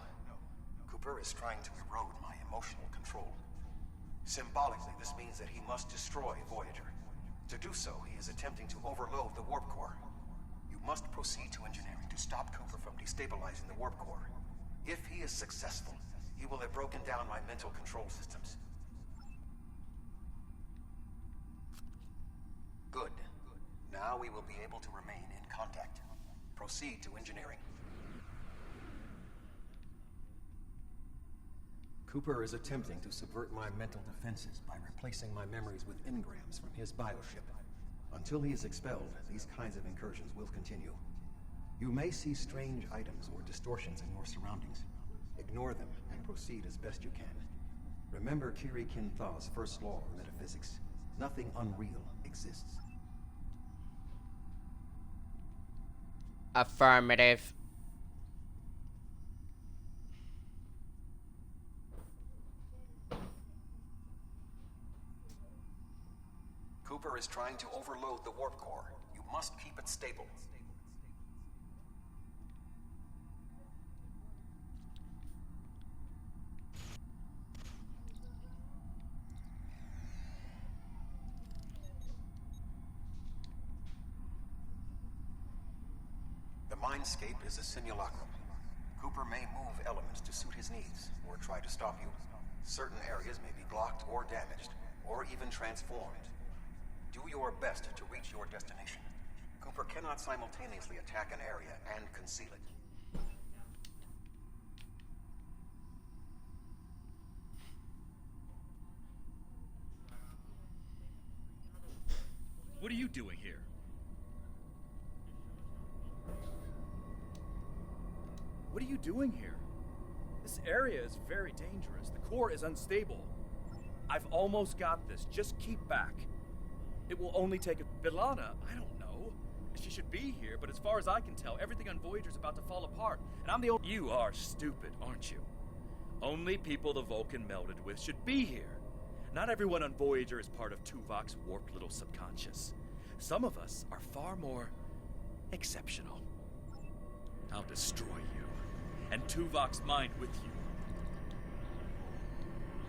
Cooper is trying to erode my emotional control. Symbolically, this means that he must destroy Voyager. To do so, he is attempting to overload the warp core. You must proceed to engineering to stop Cooper from destabilizing the warp core. If he is successful, he will have broken down my mental control systems. Good. Now we will be able to remain in contact. Proceed to engineering. Cooper is attempting to subvert my mental defenses by replacing my memories with engrams from his bioship. Until he is expelled, these kinds of incursions will continue. You may see strange items or distortions in your surroundings. Ignore them and proceed as best you can. Remember Kiri Kin Thaw's first law of metaphysics. Nothing unreal exists. Affirmative. Cooper is trying to overload the warp core. You must keep it stable. The Mindscape is a simulacrum. Cooper may move elements to suit his needs, or try to stop you. Certain areas may be blocked or damaged, or even transformed. Do your best to reach your destination. Cooper cannot simultaneously attack an area and conceal it. What are you doing here? What are you doing here? This area is very dangerous. The core is unstable. I've almost got this. Just keep back. It will only take a... B'Elanna, I don't know. She should be here, but as far as I can tell, everything on Voyager's about to fall apart. And I'm the only... You are stupid, aren't you? Only people the Vulcan melded with should be here. Not everyone on Voyager is part of Tuvok's warped little subconscious. Some of us are far more exceptional. I'll destroy you, and Tuvok's mind with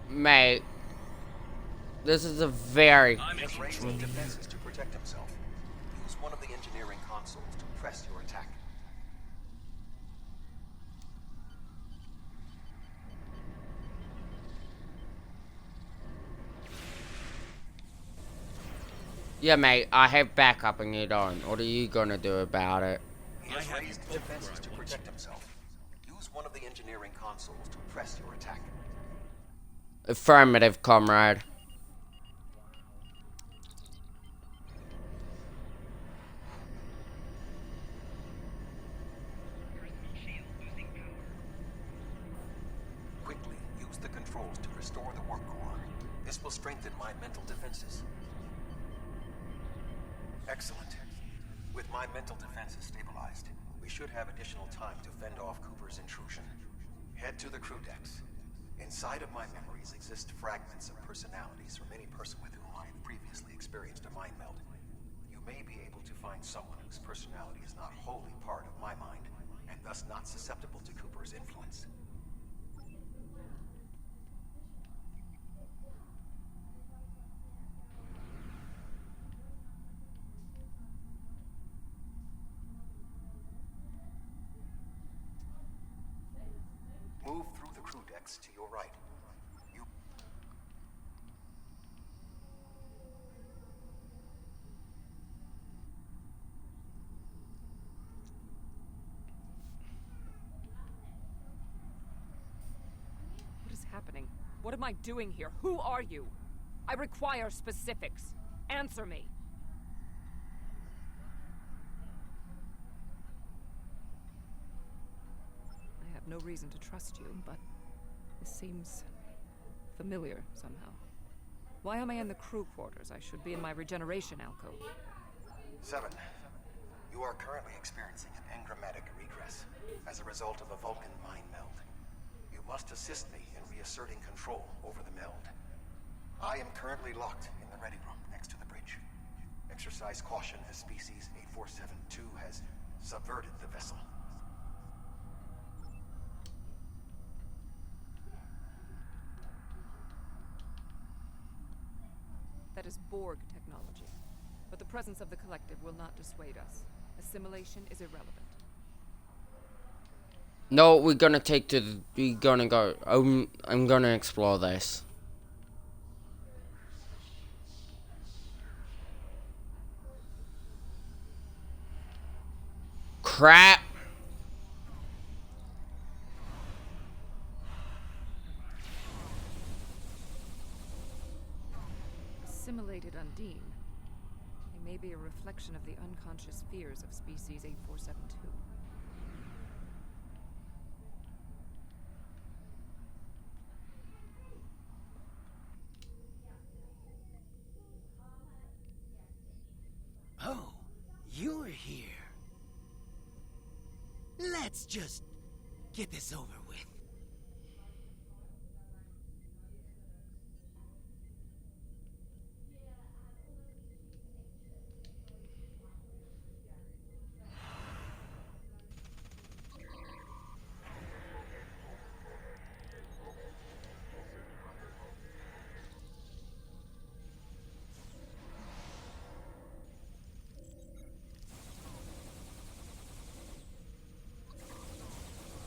you. Mate, this is a very... He has raised defenses to protect himself. Use one of the engineering consoles to press your attack. Yeah, mate, I have backup and you don't. What are you gonna do about it? He has raised defenses to protect himself. Use one of the engineering consoles to press your attack. Affirmative, comrade. Quickly use the controls to restore the warp core. This will strengthen my mental defenses. Excellent. With my mental defenses stabilized, we should have additional time to fend off Cooper's intrusion. Head to the crew decks. Inside of my memories exist fragments of personalities from any person with whom I have previously experienced a mind meld. You may be able to find someone whose personality is not wholly part of my mind, and thus not susceptible to Cooper's influence. Move through the crew decks to your right. What is happening? What am I doing here? Who are you? I require specifics. Answer me. I have no reason to trust you, but this seems familiar somehow. Why am I in the crew quarters? I should be in my regeneration alcove. 7. You are currently experiencing an engrammatic regress as a result of a Vulcan mind meld. You must assist me in reasserting control over the meld. I am currently locked in the ready room next to the bridge. Exercise caution as species 8472 has subverted the vessel. That is Borg technology. But the presence of the Collective will not dissuade us. Assimilation is irrelevant. No, we're gonna take to the... We're gonna go... I'm gonna explore this. Crap! Assimilated Undine. They may be a reflection of the unconscious fears of species 8472. Let's just get this over with.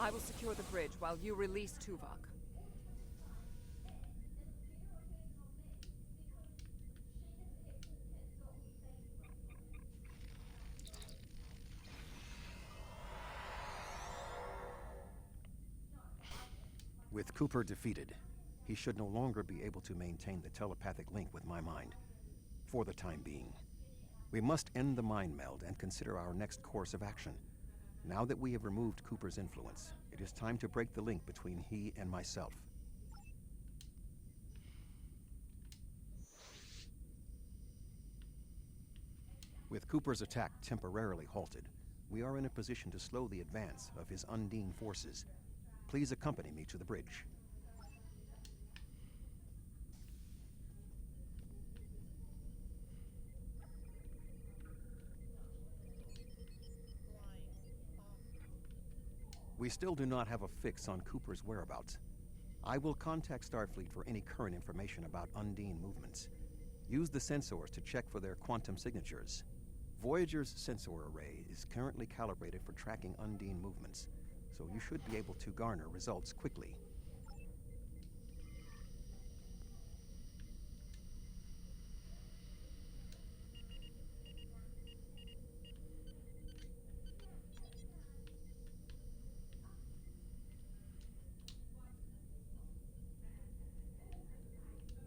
I will secure the bridge while you release Tuvok. With Cooper defeated, he should no longer be able to maintain the telepathic link with my mind, for the time being. We must end the mind meld and consider our next course of action. Now that we have removed Cooper's influence, it is time to break the link between he and myself. With Cooper's attack temporarily halted, we are in a position to slow the advance of his Undine forces. Please accompany me to the bridge. We still do not have a fix on Cooper's whereabouts. I will contact Starfleet for any current information about Undine movements. Use the sensors to check for their quantum signatures. Voyager's sensor array is currently calibrated for tracking Undine movements, so you should be able to garner results quickly.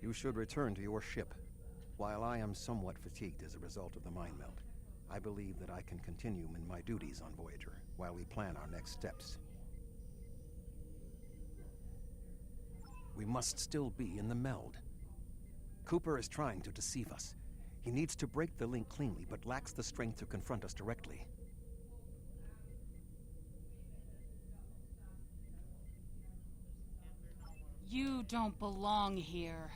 You should return to your ship. While I am somewhat fatigued as a result of the mind meld, I believe that I can continue in my duties on Voyager while we plan our next steps. We must still be in the meld. Cooper is trying to deceive us. He needs to break the link cleanly, but lacks the strength to confront us directly. You don't belong here.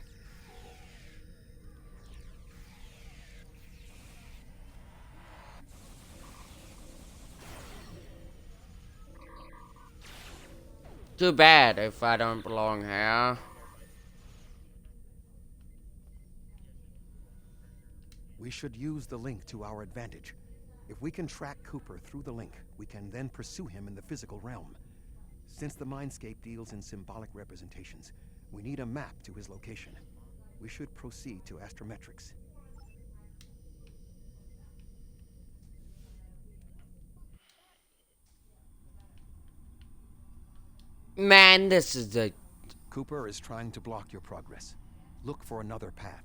Too bad if I don't belong here. We should use the link to our advantage. If we can track Cooper through the link, we can then pursue him in the physical realm. Since the Mindscape deals in symbolic representations, we need a map to his location. We should proceed to astrometrics. Man, this is the... Cooper is trying to block your progress. Look for another path.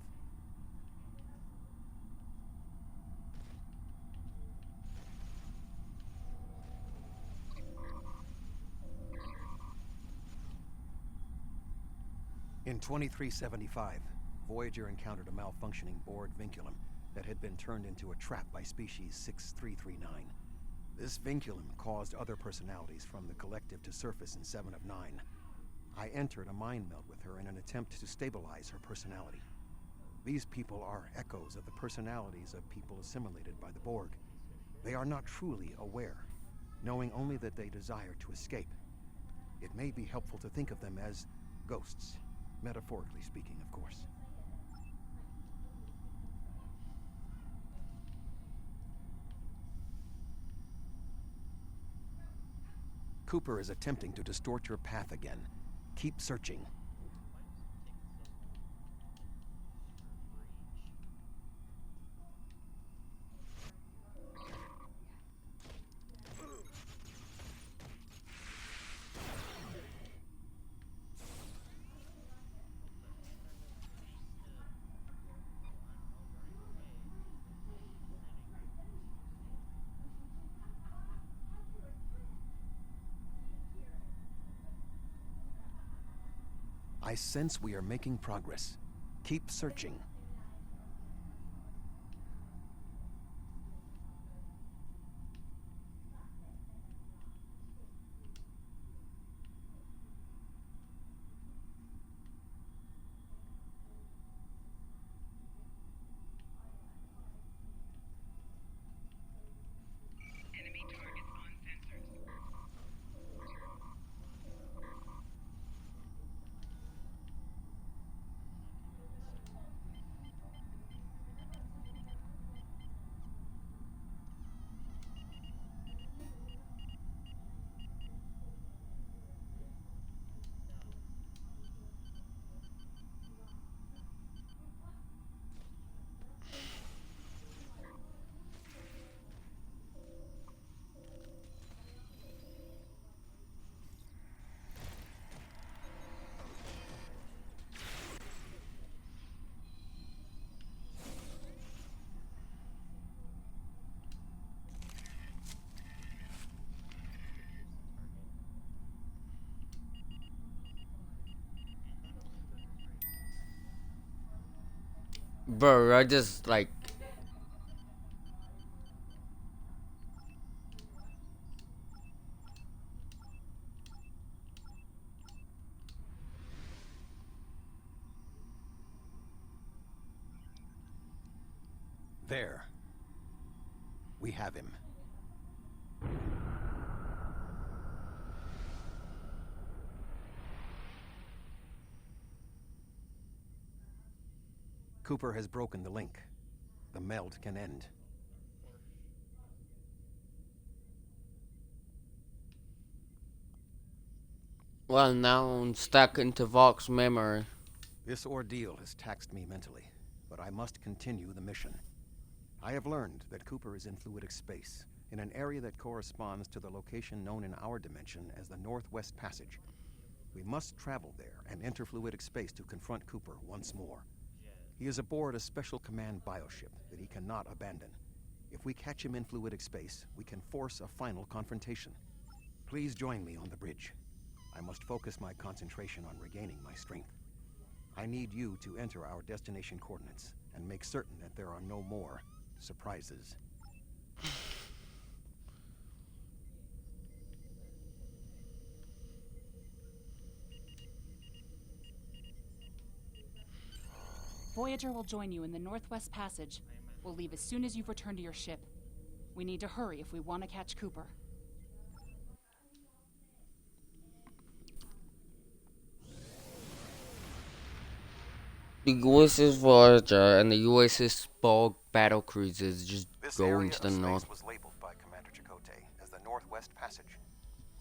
In 2375, Voyager encountered a malfunctioning board vinculum that had been turned into a trap by species 6339. This vinculum caused other personalities from the collective to surface in 7 of 9. I entered a mind meld with her in an attempt to stabilize her personality. These people are echoes of the personalities of people assimilated by the Borg. They are not truly aware, knowing only that they desire to escape. It may be helpful to think of them as ghosts, metaphorically speaking, of course. Cooper is attempting to distort your path again. Keep searching. I sense we are making progress. Keep searching. Bro, I just like. There. We have him. Cooper has broken the link. The meld can end. Well, now I'm stuck into Vox's memory. This ordeal has taxed me mentally, but I must continue the mission. I have learned that Cooper is in fluidic space, in an area that corresponds to the location known in our dimension as the Northwest Passage. We must travel there and enter fluidic space to confront Cooper once more. He is aboard a special command bioship that he cannot abandon. If we catch him in fluidic space, we can force a final confrontation. Please join me on the bridge. I must focus my concentration on regaining my strength. I need you to enter our destination coordinates and make certain that there are no more surprises. Voyager will join you in the Northwest Passage. We'll leave as soon as you've returned to your ship. We need to hurry if we want to catch Cooper. The USS Voyager and the USS Borg battle cruisers just go into the north. Was labeled by Commander Chakotay as the Northwest Passage.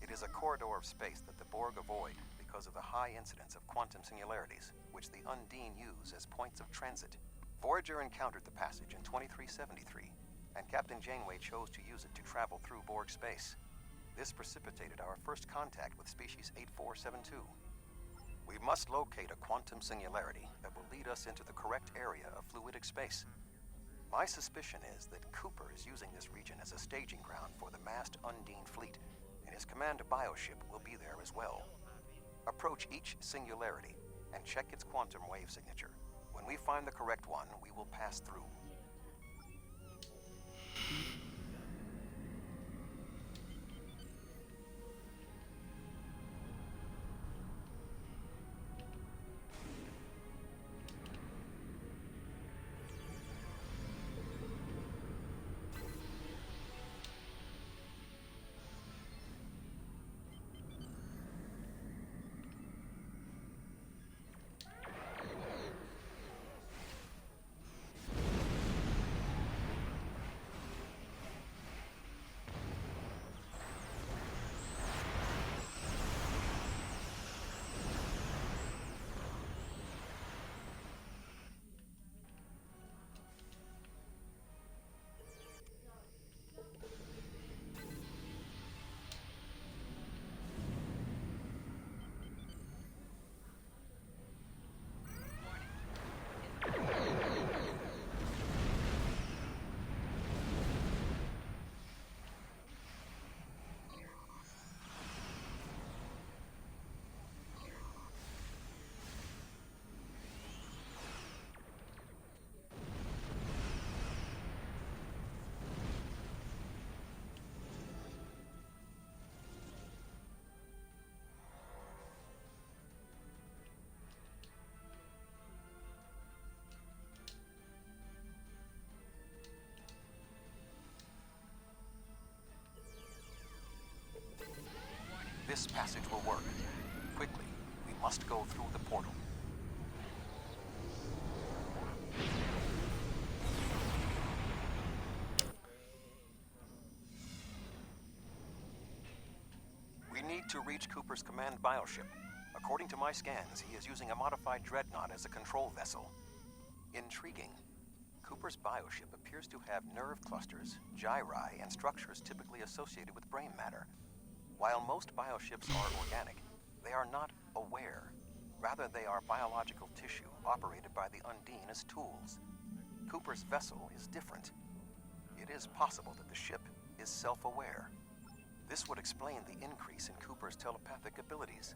It is a corridor of space that the Borg avoid because of the high incidence of quantum singularities, which the Undine use as points of transit. Voyager encountered the passage in 2373, and Captain Janeway chose to use it to travel through Borg space. This precipitated our first contact with species 8472. We must locate a quantum singularity that will lead us into the correct area of fluidic space. My suspicion is that Cooper is using this region as a staging ground for the massed Undine fleet, and his command bioship will be there as well. Approach each singularity and check its quantum wave signature. When we find the correct one, we will pass through. This passage will work. Quickly, we must go through the portal. We need to reach Cooper's command bioship. According to my scans, he is using a modified dreadnought as a control vessel. Intriguing. Cooper's bioship appears to have nerve clusters, gyri, and structures typically associated with brain matter. While most bioships are organic, they are not aware. Rather, they are biological tissue operated by the Undine as tools. Cooper's vessel is different. It is possible that the ship is self-aware. This would explain the increase in Cooper's telepathic abilities.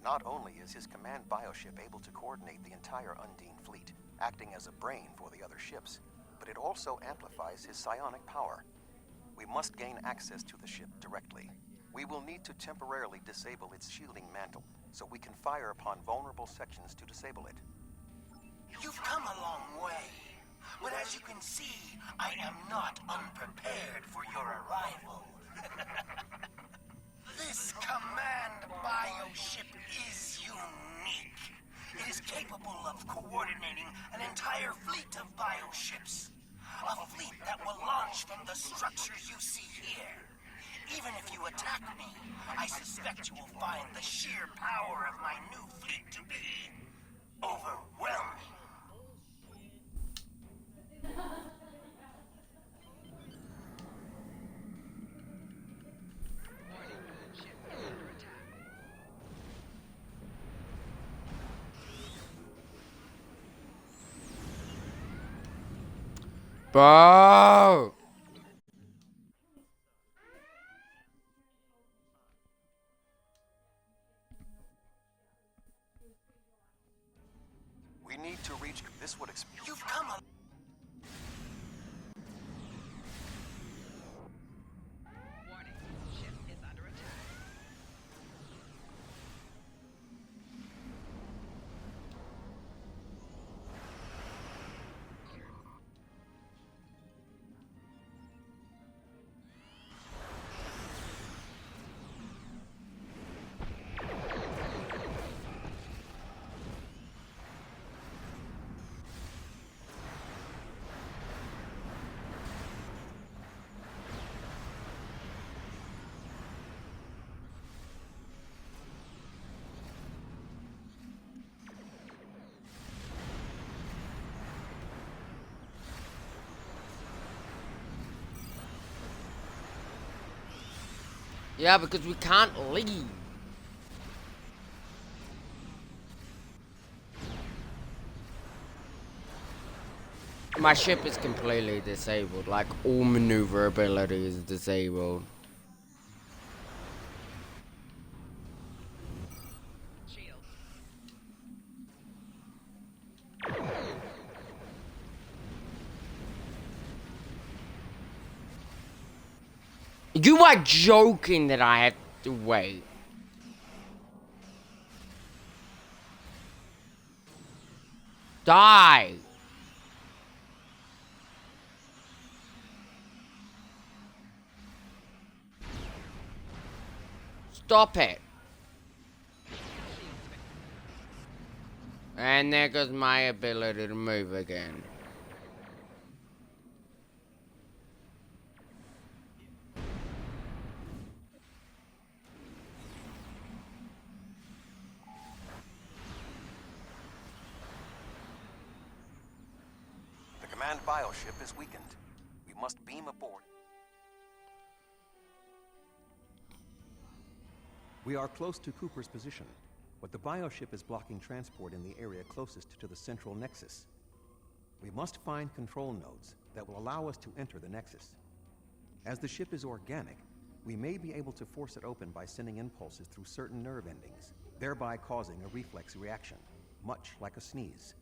Not only is his command bioship able to coordinate the entire Undine fleet, acting as a brain for the other ships, but it also amplifies his psionic power. We must gain access to the ship directly. We will need to temporarily disable its shielding mantle, so we can fire upon vulnerable sections to disable it. You've come a long way, but as you can see, I am not unprepared for your arrival. This command bioship is unique. It is capable of coordinating an entire fleet of bioships. A fleet that will launch from the structures you see here. Even if you attack me, I suspect you will find the sheer power of my new fleet to be overwhelming. Bro! We need to reach... This would explain... You've come a... Yeah, because we can't leave. My ship is completely disabled. Like, all maneuverability is disabled. You are joking that I have to wait. Die. Stop it. And there goes my ability to move again. The command bioship is weakened. We must beam aboard. We are close to Cooper's position, but the bioship is blocking transport in the area closest to the central nexus. We must find control nodes that will allow us to enter the nexus. As the ship is organic, we may be able to force it open by sending impulses through certain nerve endings, thereby causing a reflex reaction, much like a sneeze.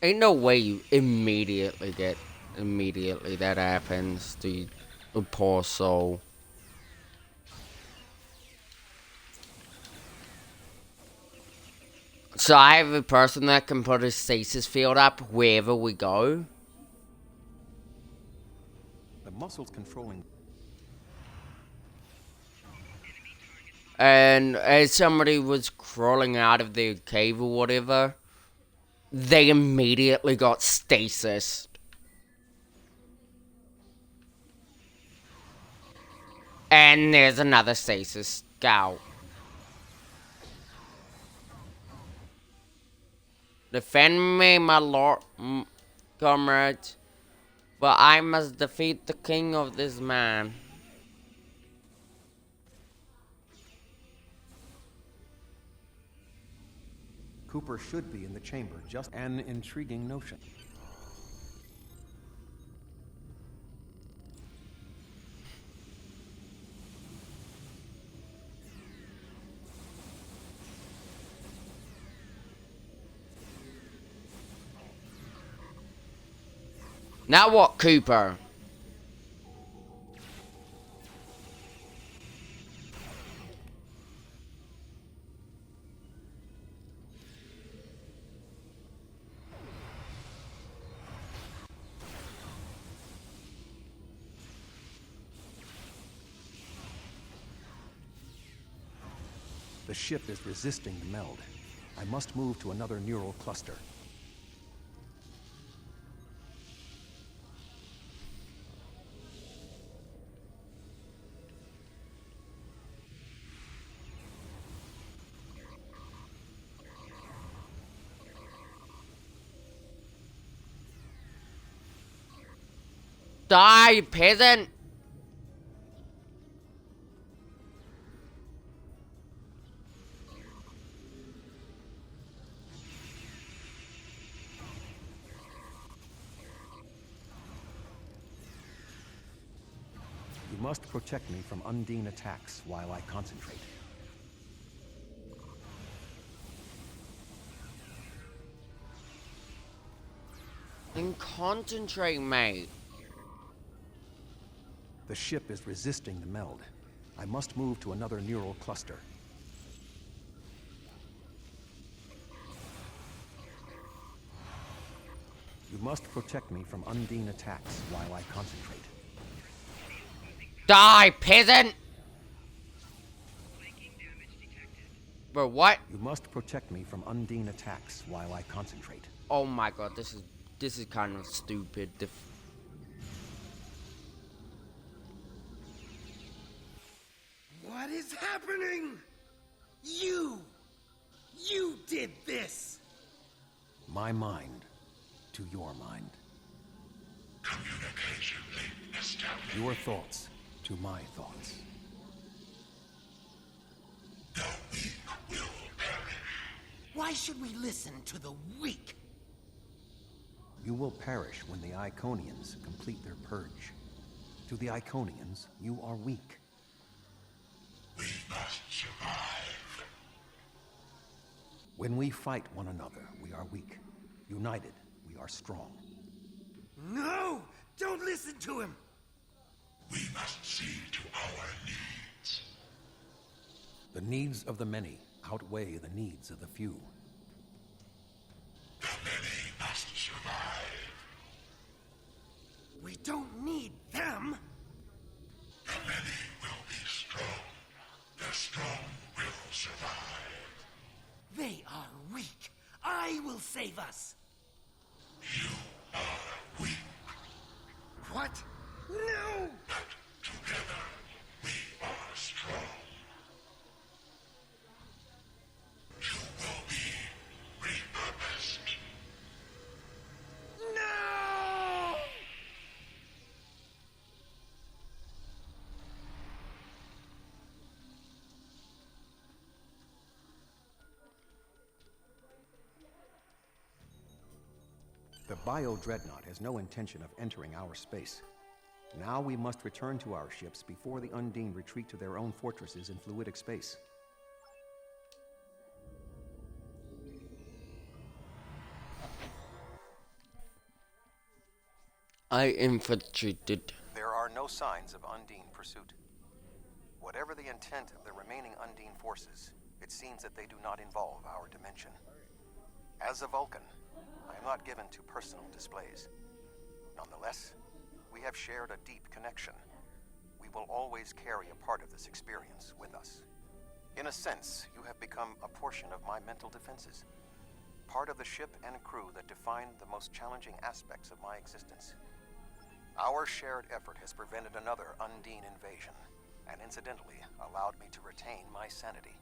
Ain't no way you immediately that happens, dude. A poor soul. So I have a person that can put a stasis field up wherever we go. The muscles controlling... And as somebody was crawling out of their cave or whatever, they immediately got stasis. And there's another stasis scout. Defend me, my lord, comrades, but I must defeat the king of this man. Cooper should be in the chamber, just an intriguing notion. Now what, Cooper? The ship is resisting the meld. I must move to another neural cluster. Die, peasant! You must protect me from Undine attacks while I concentrate. Then concentrate, mate. The ship is resisting the meld. I must move to another neural cluster. You must protect me from Undine attacks while I concentrate. Die, peasant! Bro, what? You must protect me from Undine attacks while I concentrate. Oh my god, this is kind of stupid. What is happening? You did this! My mind to your mind. Communication link established. Your thoughts to my thoughts. The weak will perish. Why should we listen to the weak? You will perish when the Iconians complete their purge. To the Iconians, you are weak. We must survive. When we fight one another, we are weak. United, we are strong. No! Don't listen to him! We must see to our needs. The needs of the many outweigh the needs of the few. The many must survive. We don't need them! The many will be strong. The strong will survive. They are weak. I will save us. You are weak. What? No! But together, we are strong. You will be repurposed. No! The Bio-Dreadnought has no intention of entering our space. Now we must return to our ships before the Undine retreat to their own fortresses in fluidic space. I infiltrated. There are no signs of Undine pursuit. Whatever the intent of the remaining Undine forces, it seems that they do not involve our dimension. As a Vulcan, I am not given to personal displays. Nonetheless, we have shared a deep connection. We will always carry a part of this experience with us. In a sense, you have become a portion of my mental defenses. Part of the ship and crew that defined the most challenging aspects of my existence. Our shared effort has prevented another Undine invasion, and incidentally allowed me to retain my sanity.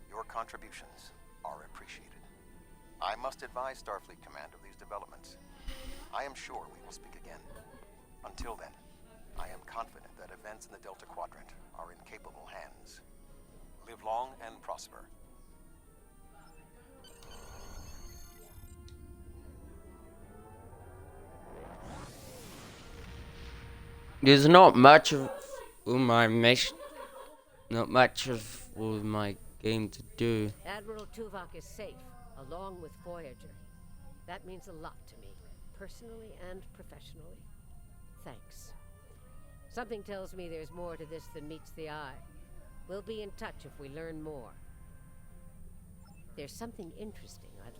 Your contributions are appreciated. I must advise Starfleet Command of these developments. I am sure we will speak again. Until then, I am confident that events in the Delta Quadrant are in capable hands. Live long and prosper. There's not much of my mission, not much of my game to do. Admiral Tuvok is safe, along with Voyager. That means a lot to me, personally and professionally. Thanks. Something tells me there's more to this than meets the eye. We'll be in touch if we learn more. There's something interesting I'd...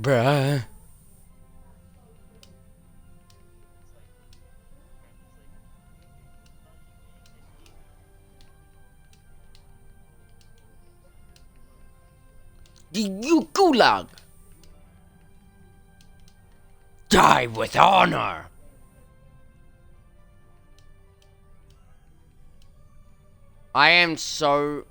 Bruh. You gulag. Die with honor. I am so...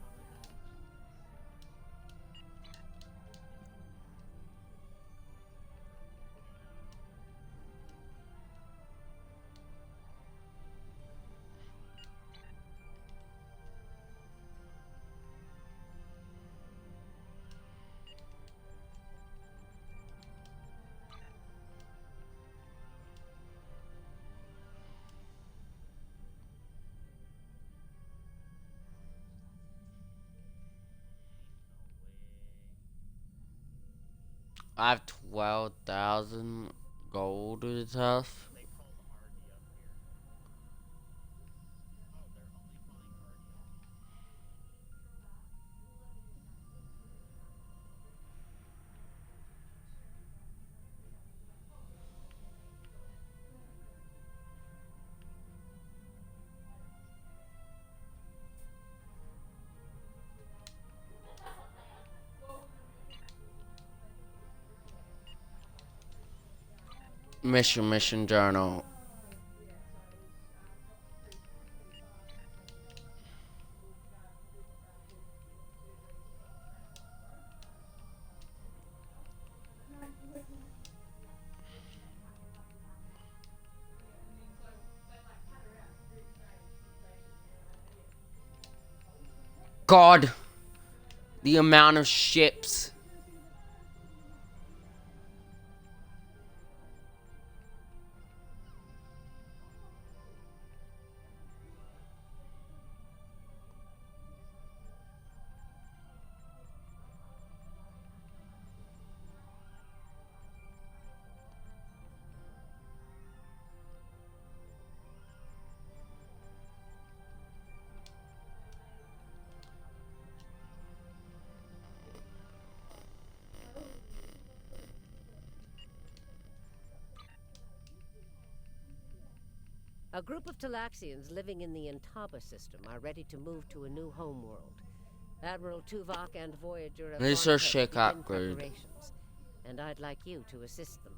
I have 12,000 gold to tough. Mission journal. God, the amount of ships. A group of Talaxians living in the Intaba system are ready to move to a new homeworld. Admiral Tuvok and Voyager have These gone are ahead to shit begin upgrade. preparations, and I'd like you to assist them.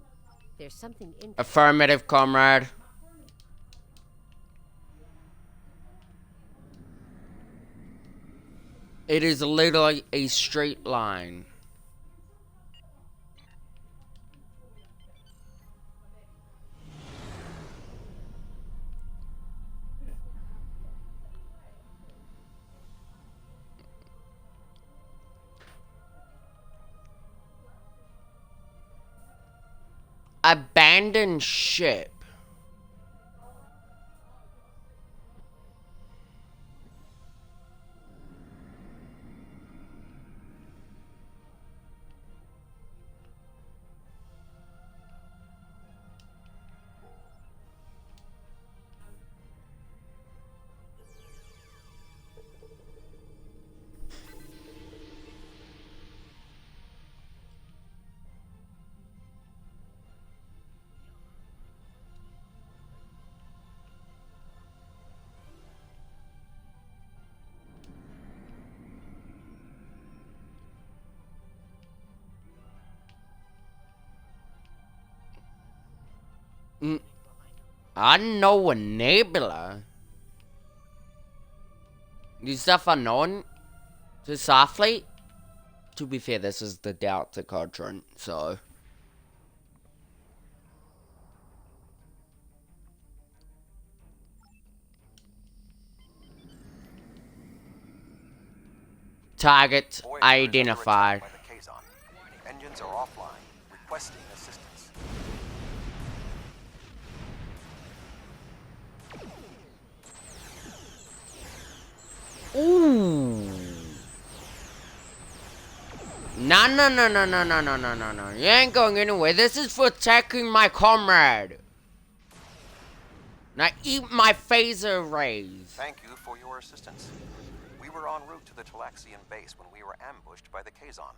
There's something interesting. Affirmative, comrade. It is literally a straight line. Abandoned ship. Unknown Nebula? Is that unknown to Starfleet? To be fair, this is the Delta Quadrant, so... Target identified. Engines are offline, requesting assistance. Ooh. No. You ain't going anywhere. This is for attacking my comrade. Now eat my phaser rays. Thank you for your assistance. We were en route to the Talaxian base when we were ambushed by the Kazon.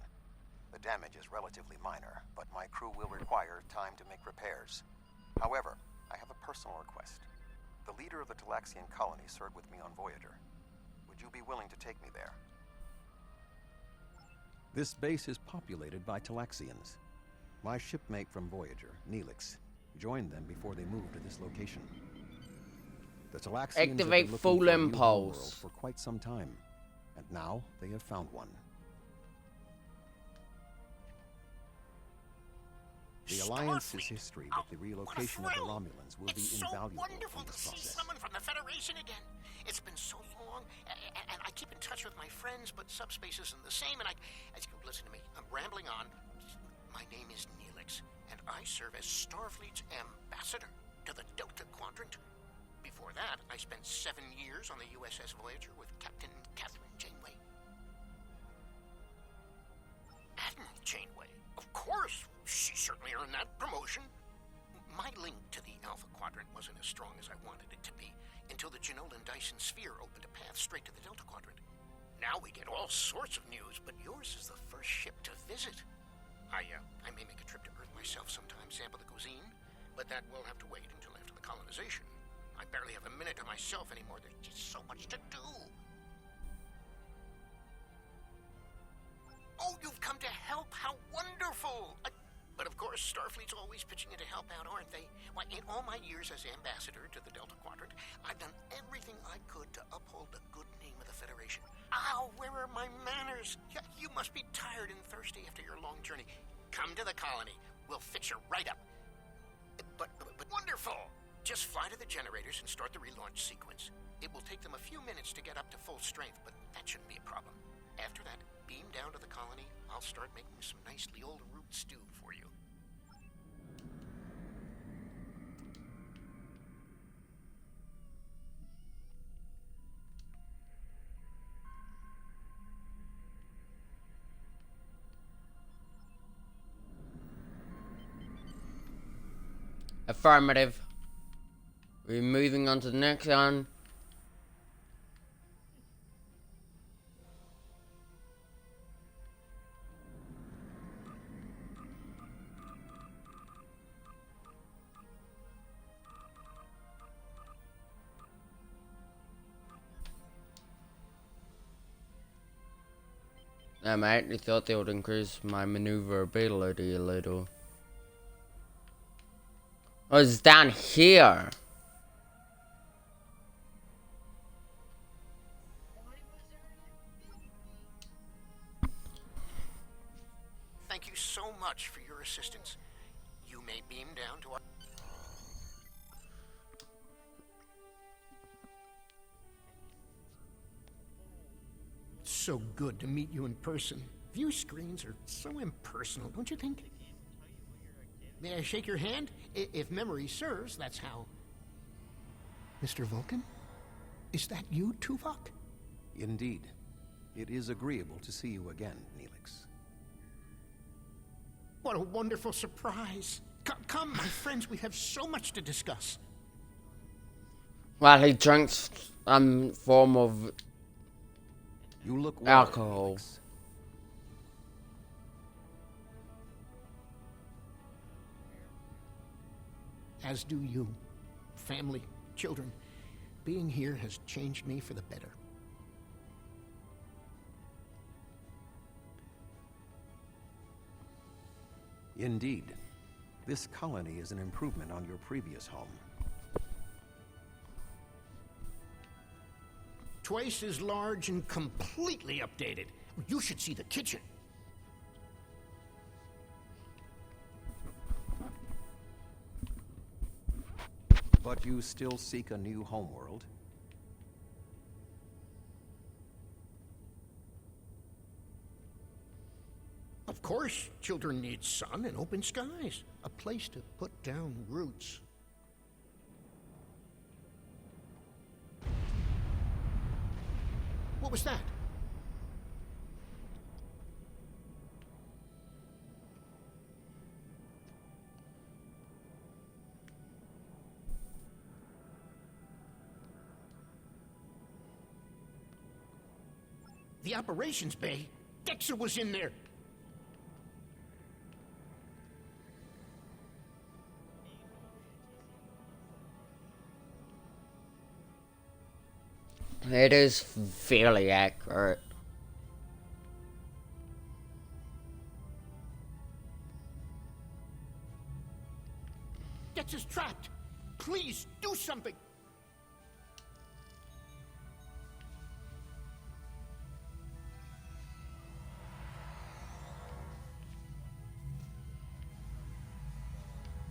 The damage is relatively minor, but my crew will require time to make repairs. However, I have a personal request. The leader of the Talaxian colony served with me on Voyager. Would you be willing to take me there? This base is populated by Talaxians. My shipmate from Voyager, Neelix, joined them before they moved to this location. The Talaxians activate have been full looking for a new impulse homeworld for quite some time, and now they have found one. The Alliance's history with the relocation of the Romulans will be invaluable in this process. Someone from the Federation again. It's been so long, and I keep in touch with my friends, but subspace isn't the same, and listen to me, I'm rambling on. My name is Neelix, and I serve as Starfleet's ambassador to the Delta Quadrant. Before that, I spent 7 years on the USS Voyager with Captain Catherine Janeway. Admiral Janeway? Of course! She certainly earned that promotion. My link to the Alpha Quadrant wasn't as strong as I wanted it to be until the Jenolan Dyson Sphere opened a path straight to the Delta Quadrant. Now we get all sorts of news, but yours is the first ship to visit. I may make a trip to Earth myself sometime, sample the cuisine, but that will have to wait until after the colonization. I barely have a minute to myself anymore. There's just so much to do. Oh, you've come to help. How wonderful. But of course, Starfleet's always pitching in to help out, aren't they? Why, in all my years as ambassador to the Delta Quadrant, I've done everything I could to uphold the good name of the Federation. Ow, where are my manners? You must be tired and thirsty after your long journey. Come to the colony. We'll fix you right up. But wonderful! Just fly to the generators and start the relaunch sequence. It will take them a few minutes to get up to full strength, but that shouldn't be a problem. After that, beam down to the colony. I'll start making some nicely old root stew for you. Affirmative. We're moving on to the next one. I actually thought they would increase my maneuverability a little. Oh, it's down here. Thank you so much for your assistance. You may beam down to our... So good to meet you in person. View screens are so impersonal, don't you think? May I shake your hand? If memory serves, that's how... Mr. Vulcan? Is that you, Tuvok? Indeed. It is agreeable to see you again, Neelix. What a wonderful surprise. Come, my friends, we have so much to discuss. Well, he drank some form of you look alcohol. Neelix. As do you. Family, children. Being here has changed me for the better. Indeed. This colony is an improvement on your previous home. Twice as large and completely updated. You should see the kitchen. But you still seek a new homeworld? Of course, children need sun and open skies. A place to put down roots. What was that? The operations bay? Dexter was in there! It is fairly accurate. Dexter's trapped! Please, do something!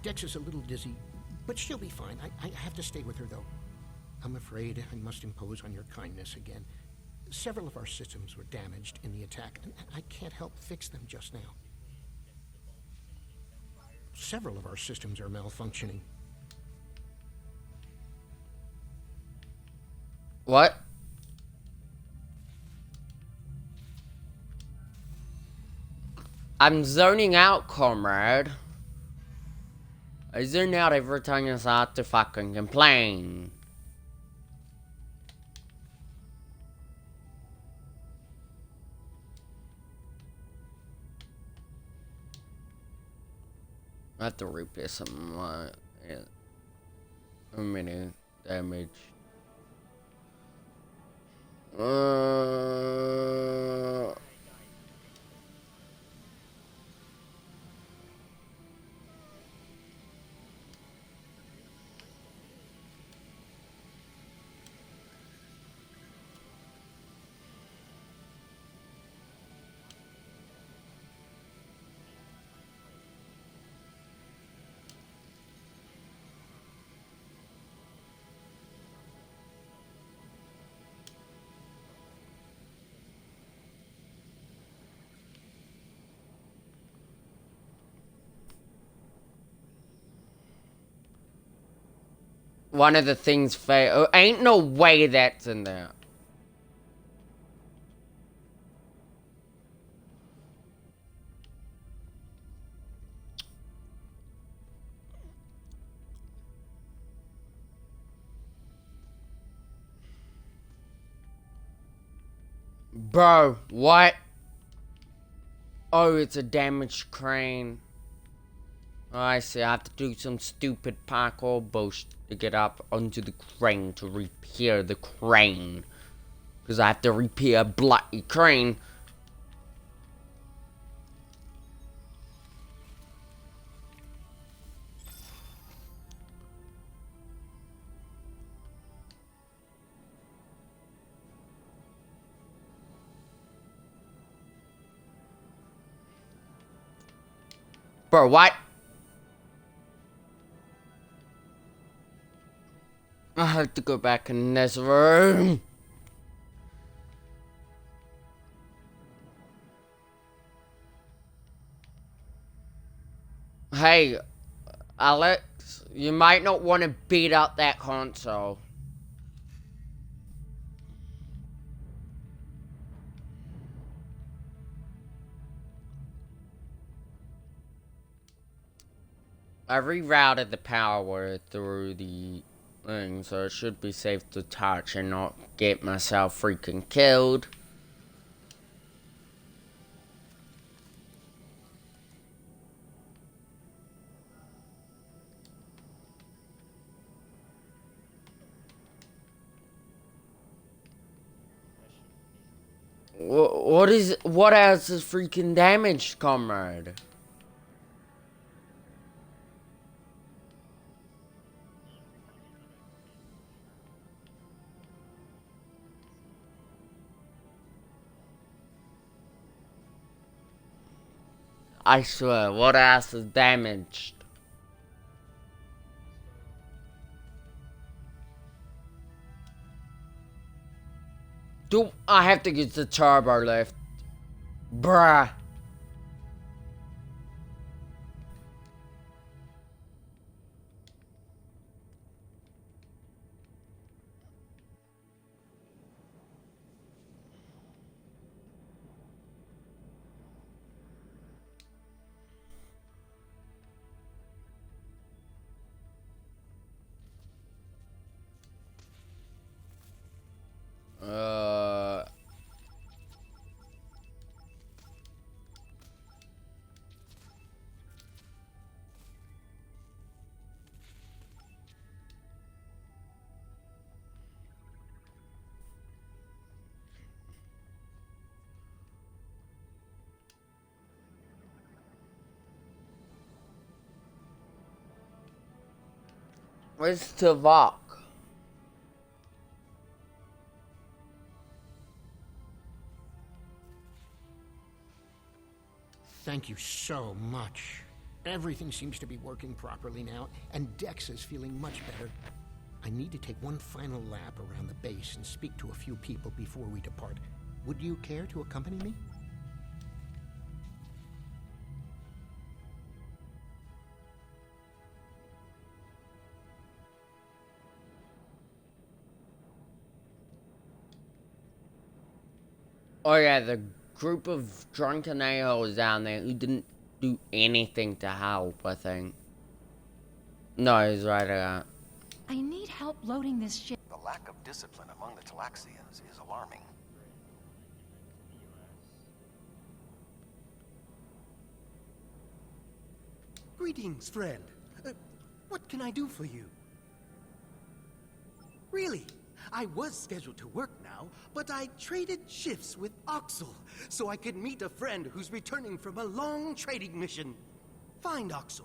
Dex is a little dizzy, but she'll be fine. I have to stay with her, though. I'm afraid I must impose on your kindness again. Several of our systems were damaged in the attack, and I can't help fix them just now. Several of our systems are malfunctioning. What? I'm zoning out, comrade. I zone out every time you start to fucking complain. I have to repair some many damage. One of the things fail. Ain't no way that's in there. Bro, what? Oh, it's a damaged crane. Oh, I see. I have to do some stupid parkour bullshit to get up onto the crane to repair the crane. Because I have to repair a bloody crane. Bro, what? I have to go back in this room. Hey, Alex, you might not want to beat up that console. I rerouted the power through the thing, so it should be safe to touch and not get myself freaking killed. What else is freaking damaged, comrade? I swear, what else is damaged? Do I have to use the turbo lift? Bruh. Where's Tuvok? Thank you so much. Everything seems to be working properly now, and Dex is feeling much better. I need to take one final lap around the base and speak to a few people before we depart. Would you care to accompany me? Oh yeah, the group of drunken a-holes down there who didn't do anything to help, I think. No, he's right about. I need help loading this ship. The lack of discipline among the Talaxians is alarming. Greetings, friend. What can I do for you? Really? I was scheduled to work now, but I traded shifts with Oxel so I could meet a friend who's returning from a long trading mission. Find Oxel.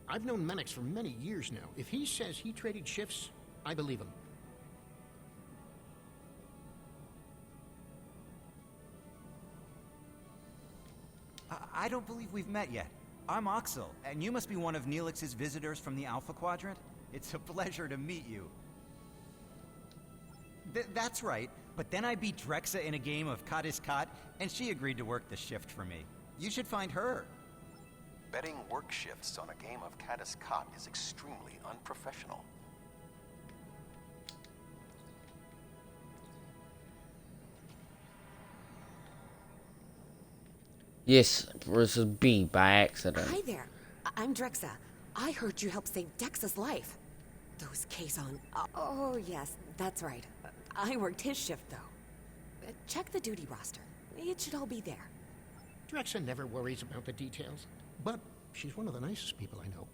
I've known Menix for many years now. If he says he traded shifts, I believe him. I don't believe we've met yet. I'm Oxel, and you must be one of Neelix's visitors from the Alpha Quadrant. It's a pleasure to meet you. That's right, but then I beat Drexa in a game of Kat is Kat, and she agreed to work the shift for me. You should find her. Betting work shifts on a game of Caddis Cot is extremely unprofessional. Yes, versus B by accident. Hi there. I'm Drexa. I heard you helped save Dex's life. Those Kazon. Oh, yes, that's right. I worked his shift, though. Check the duty roster. It should all be there. Drexa never worries about the details, but she's one of the nicest people I know.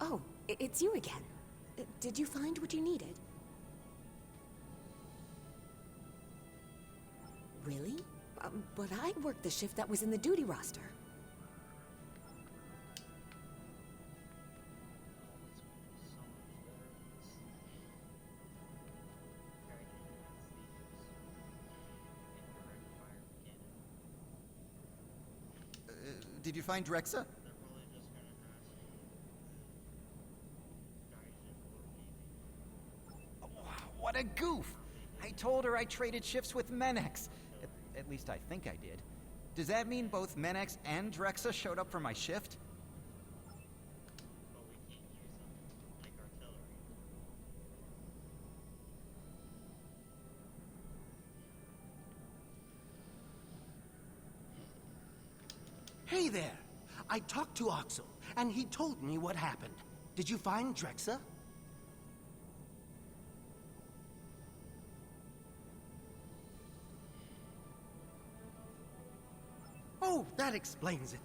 Oh, it's you again. Did you find what you needed? Really? But I worked the shift that was in the duty roster. Did you find Drexa? What a goof! I told her I traded shifts with Menix. At least I think I did. Does that mean both Menix and Drexa showed up for my shift? Hey there! I talked to Oxel, and he told me what happened. Did you find Drexa? Oh, that explains it.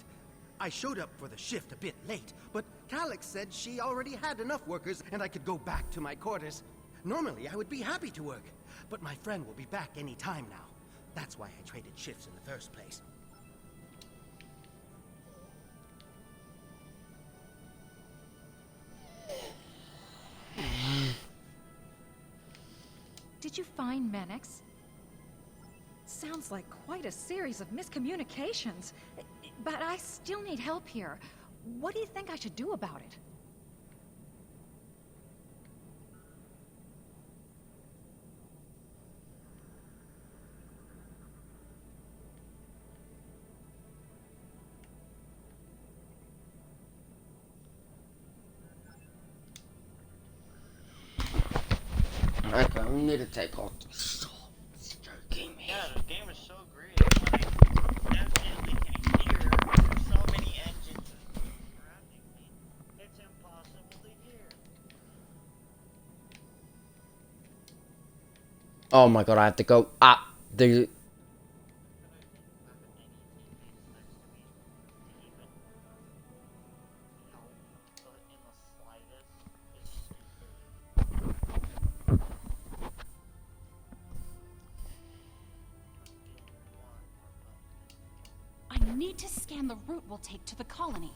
I showed up for the shift a bit late, but Calyx said she already had enough workers and I could go back to my quarters. Normally, I would be happy to work, but my friend will be back any time now. That's why I traded shifts in the first place. Did you find Menex? Sounds like quite a series of miscommunications. But I still need help here. What do you think I should do about it? Okay, we need to take off the salt. It's joking me. Yeah, the game is so great. I definitely can hear so many engines surrounding me. It's impossible to hear. Oh my god, I have to go up the... I need to scan the route we'll take to the colony.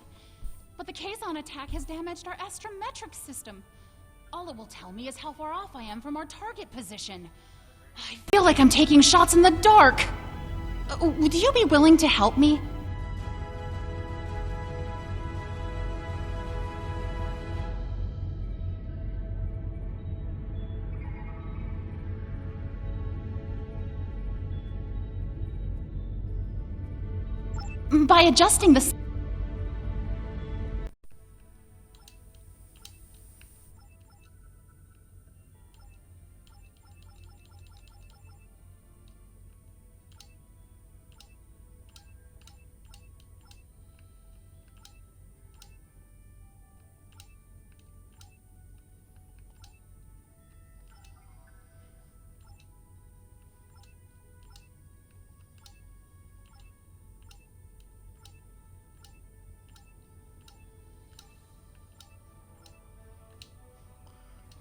But the Kazon attack has damaged our astrometric system. All it will tell me is how far off I am from our target position. I feel like I'm taking shots in the dark. Would you be willing to help me? By adjusting the...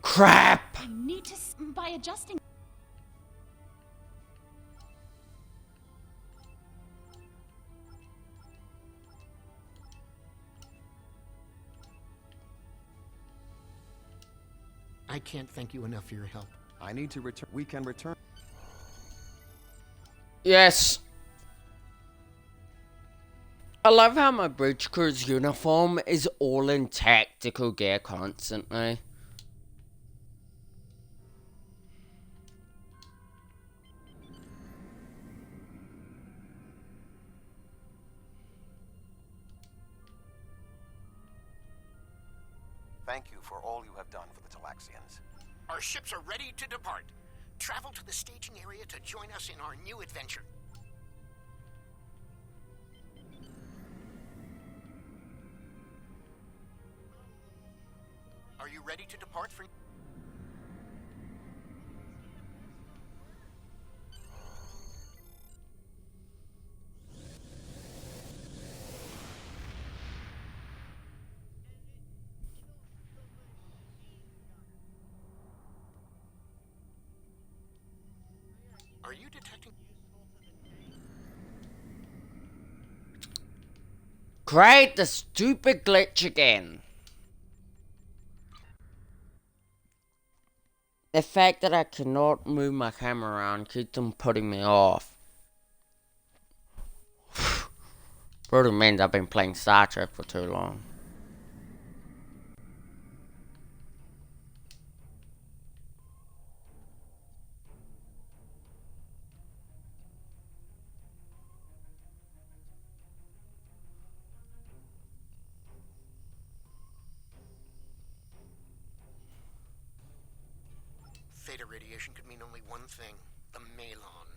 Crap! I need to... By adjusting... I can't thank you enough for your help. I need to return. We can return. Yes! I love how my bridge crew's uniform is all in tactical gear constantly. Thank you for all you have done for the Talaxians. Our ships are ready to depart. Travel to the staging area to join us in our new adventure. Are you ready to depart for... Are you detecting... Great, the stupid glitch again. The fact that I cannot move my camera around keeps them putting me off. Probably means I've been playing Star Trek for too long. Theta radiation could mean only one thing, the Malon.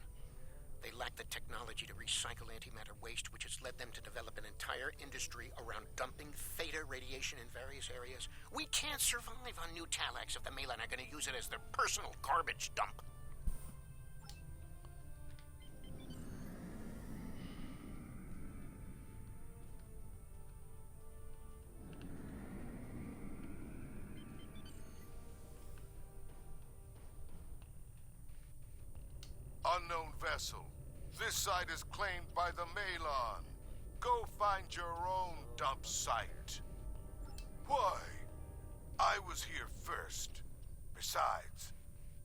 They lack the technology to recycle antimatter waste, which has led them to develop an entire industry around dumping theta radiation in various areas. We can't survive on New Talax if the Malon are going to use it as their personal garbage dump. Unknown vessel. This site is claimed by the Malon. Go find your own dump site. Why? I was here first. Besides,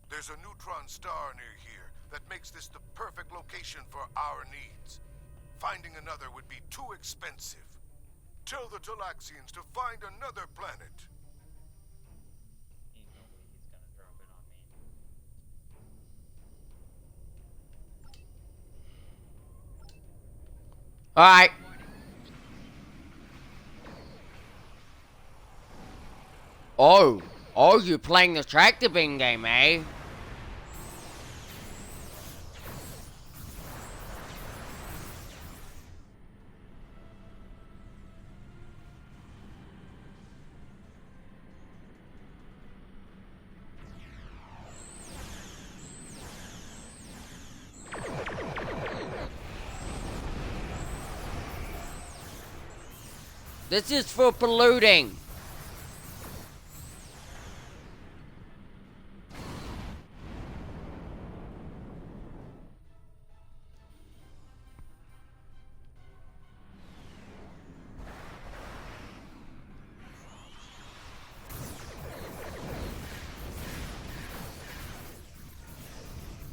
there's a neutron star near here that makes this the perfect location for our needs. Finding another would be too expensive. Tell the Talaxians to find another planet. Alright. Oh, you're playing the tractor beam game, eh? This is for polluting.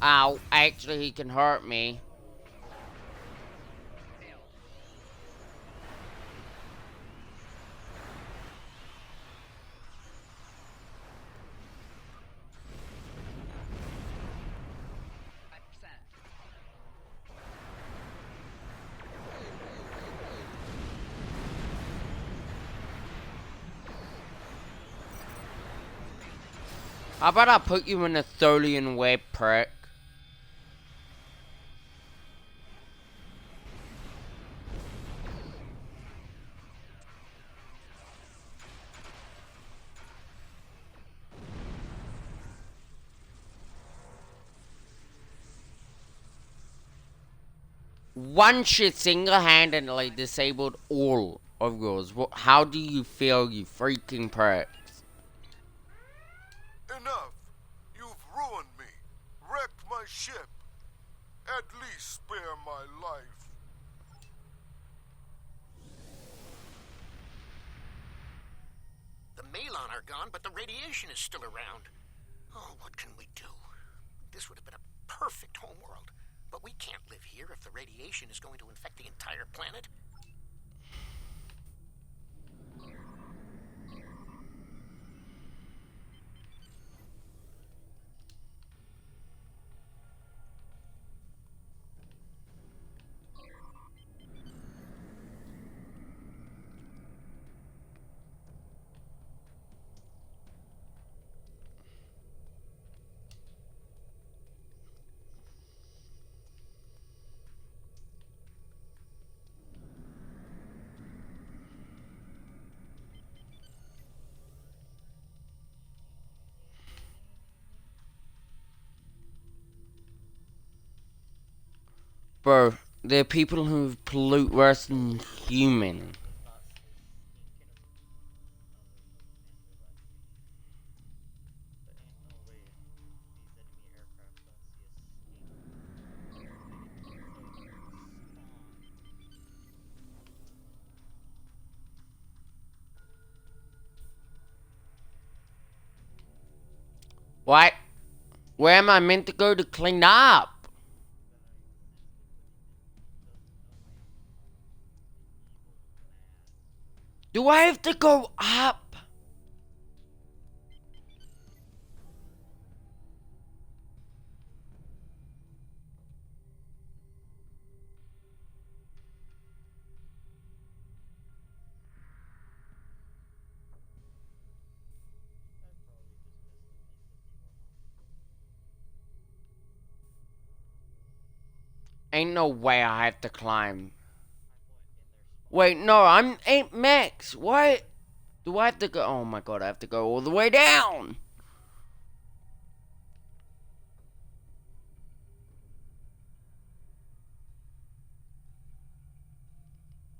Ow, actually he can hurt me. How about I put you in a Tholian web, prick? One shit single-handedly disabled all of yours. How do you feel, you freaking prick? Enough! You've ruined me. Wrecked my ship. At least spare my life. The Malon are gone, but the radiation is still around. Oh, what can we do? This would have been a perfect homeworld. But we can't live here if the radiation is going to infect the entire planet. Bro, there are people who pollute worse than human. What? Where am I meant to go to clean up? Do I have to go up? Ain't no way I have to climb. Wait, no, I'm 8 max. What? Do I have to go? Oh my god, I have to go all the way down.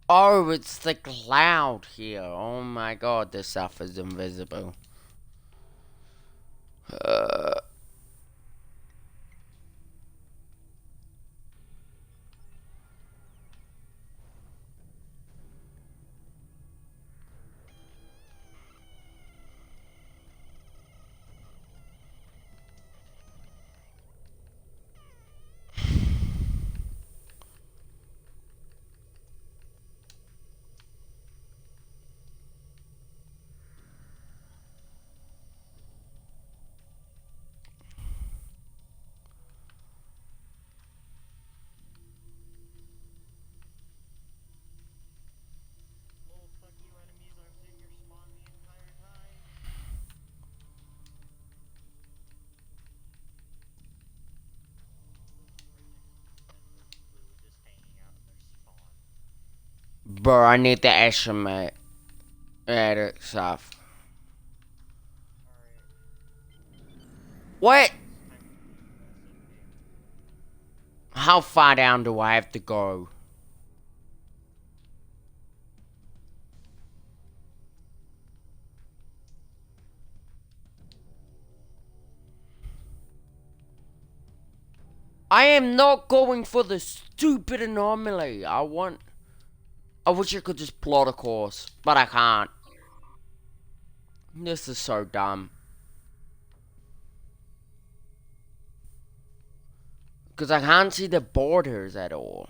Oh, it's the cloud here. Oh my god, this stuff is invisible. Bro, I need to estimate edit stuff. What? How far down do I have to go? I am not going for the stupid anomaly. I wish I could just plot a course, but I can't. This is so dumb. Because I can't see the borders at all.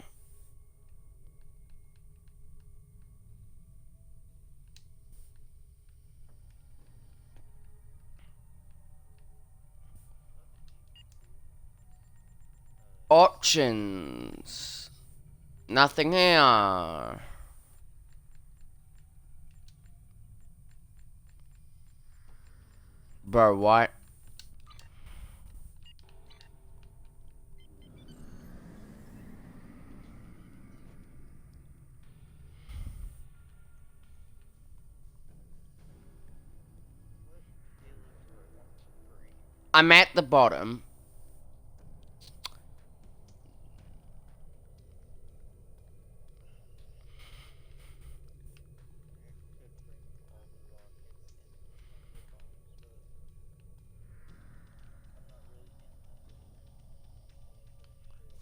Options. Nothing here. Bro, what? I'm at the bottom.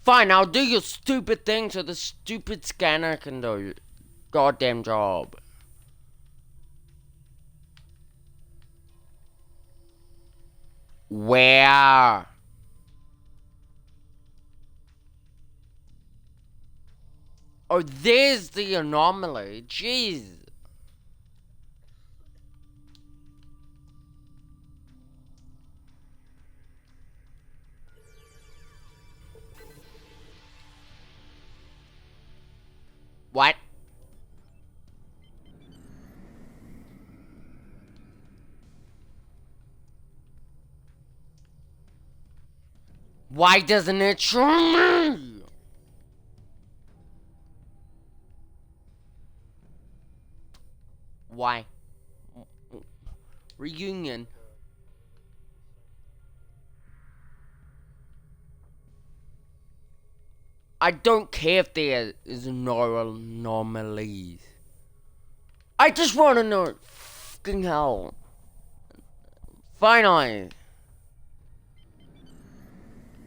Fine, I'll do your stupid thing so the stupid scanner can do your goddamn job. Where? Oh, there's the anomaly. Jeez. What? Why doesn't it show me? Why? Reunion. I don't care if there is no anomalies. I just want to know. Fucking hell. Finally.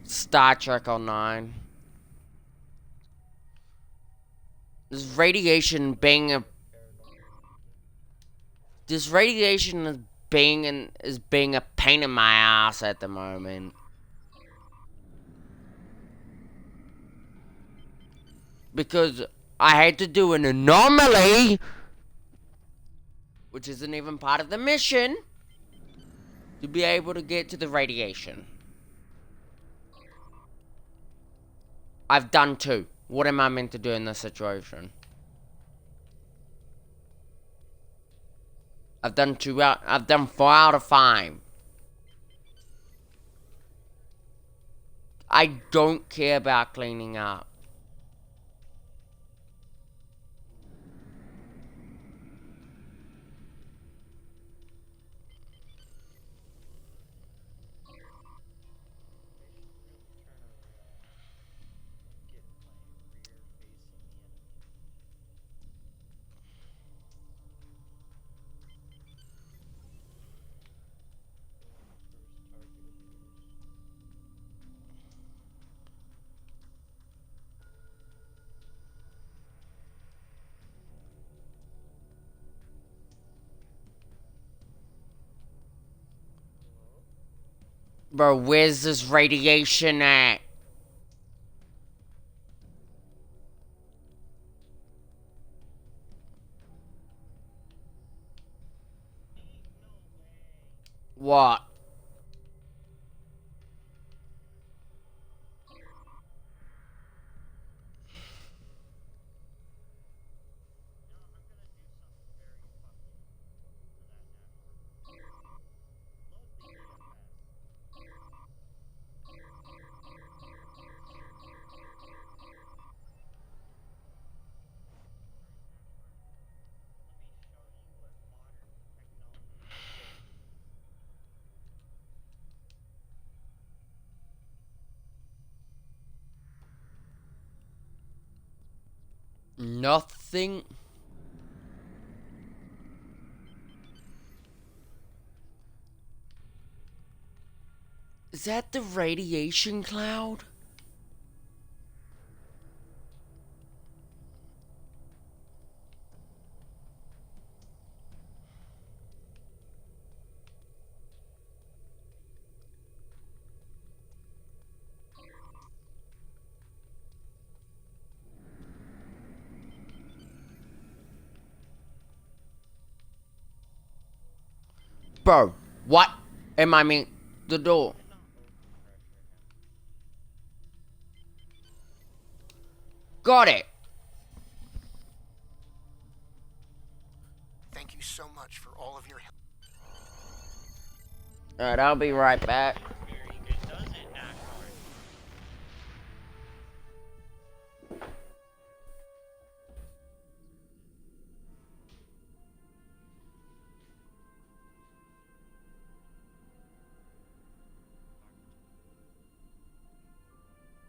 Star Trek Online. This radiation being a pain in my ass at the moment. Because I had to do an anomaly, which isn't even part of the mission, to be able to get to the radiation. I've done 2. What am I meant to do in this situation? I've done 4 out of 5. I don't care about cleaning up. Bro, where's this radiation at? What? Nothing. Is that the radiation cloud? Bro, what? Am I mean the door? Got it. Thank you so much for all of your help. Alright, I'll be right back.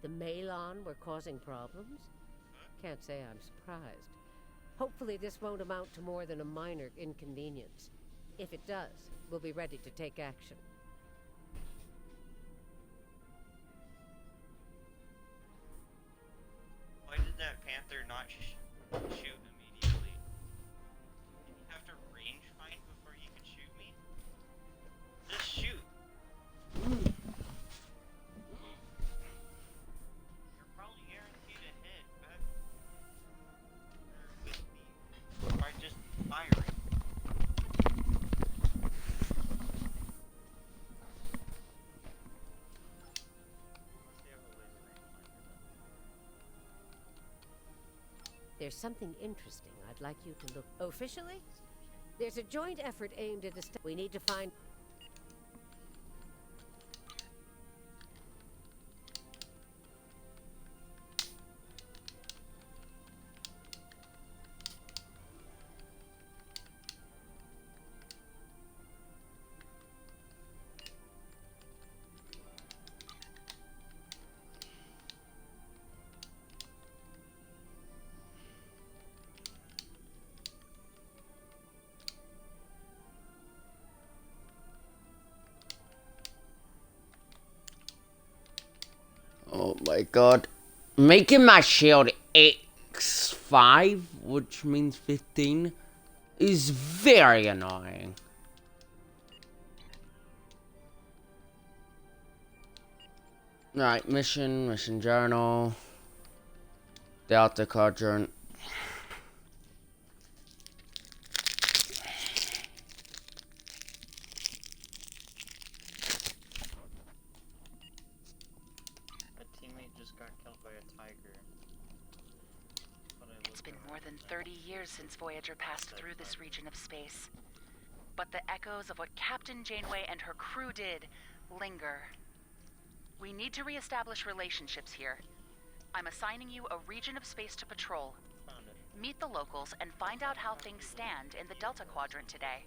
The Malon were causing problems? Can't say I'm surprised. Hopefully this won't amount to more than a minor inconvenience. If it does, we'll be ready to take action. Why did that panther not shoot immediately? Did you have to range find before you could shoot me? Just shoot. You're probably guaranteed a hit, but with me by just firing. There's something interesting I'd like you to look. Officially? There's a joint effort aimed at we need to find. Oh my god. Making my shield X5, which means 15, is very annoying. Right, mission journal. Delta Quadrant. It's been more than 30 years since Voyager passed through this region of space. But the echoes of what Captain Janeway and her crew did linger. We need to reestablish relationships here. I'm assigning you a region of space to patrol. Meet the locals and find out how things stand in the Delta Quadrant today.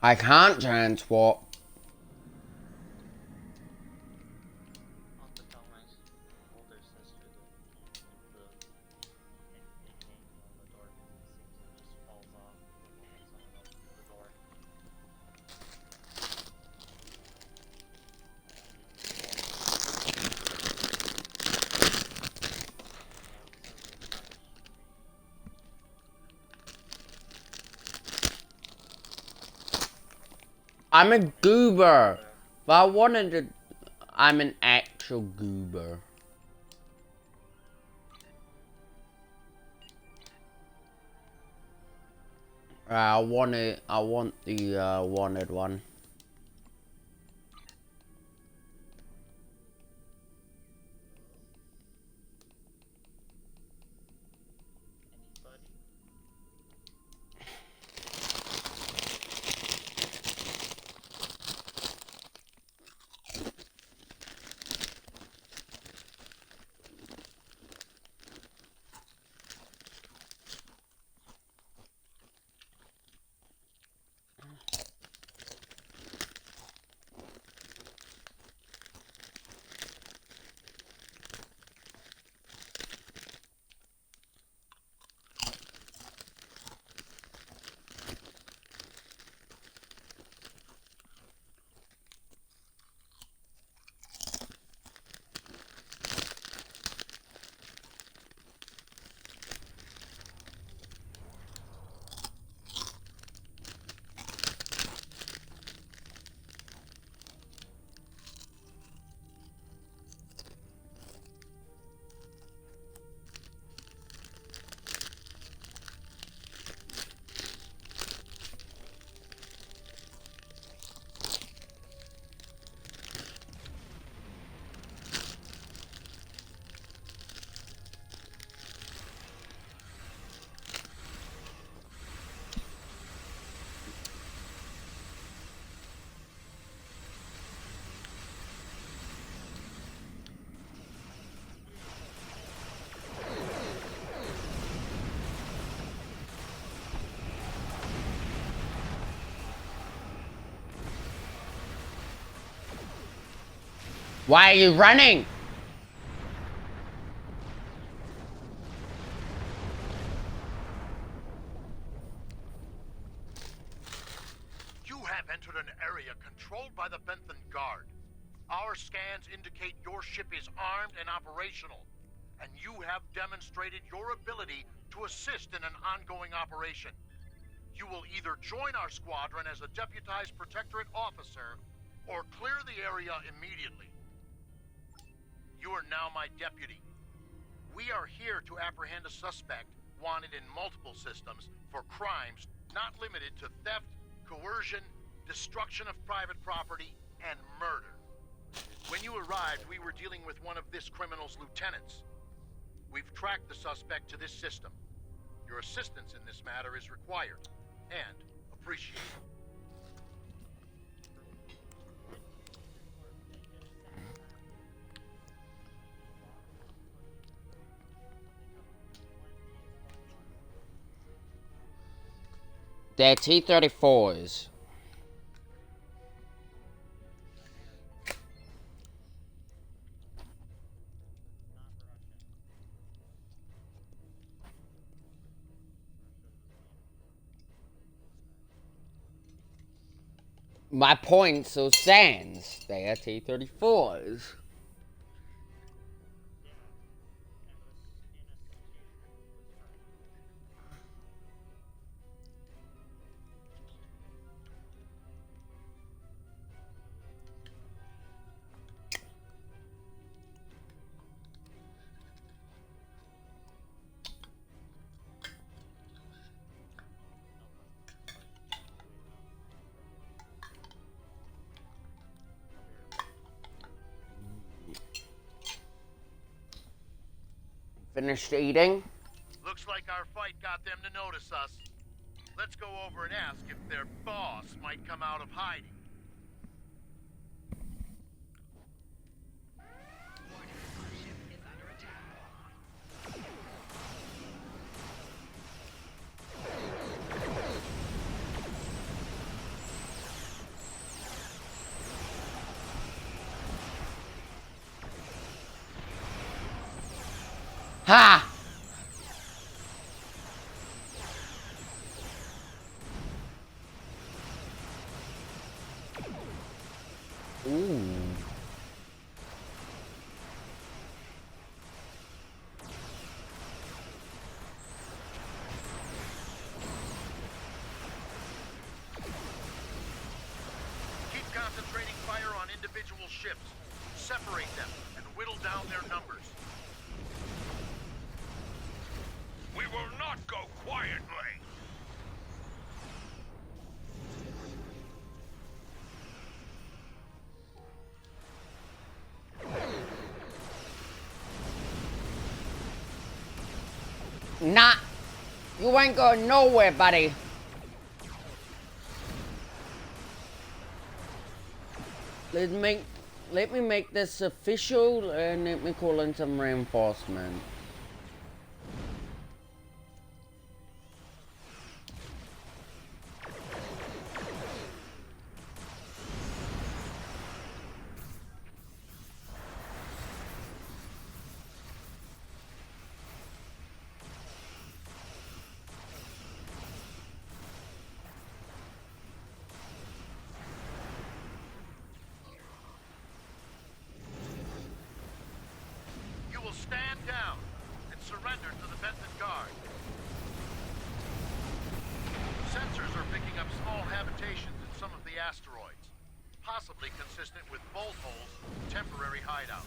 I can't transport. I'm a goober. But I wanted to... I'm an actual goober. I want the wanted one. Why are you running? You have entered an area controlled by the Bentham Guard. Our scans indicate your ship is armed and operational, and you have demonstrated your ability to assist in an ongoing operation. You will either join our squadron as a deputized Protectorate officer, or clear the area immediately. You are now my deputy. We are here to apprehend a suspect wanted in multiple systems for crimes not limited to theft, coercion, destruction of private property, and murder. When you arrived, we were dealing with one of this criminal's lieutenants. We've tracked the suspect to this system. Your assistance in this matter is required and appreciated. They're T-34s. My point still stands. They are T-34s. Finished eating? Looks like our fight got them to notice us. Let's go over and ask if their boss might come out of hiding. Ha! Ooh. Keep concentrating fire on individual ships. Separate them and whittle down their numbers. We will not go quietly. Nah, you ain't going nowhere, buddy. Let me make this official and let me call in some reinforcements. Stand down and surrender to the Bentham Guard. Sensors are picking up small habitations in some of the asteroids, possibly consistent with bolt holes, temporary hideouts.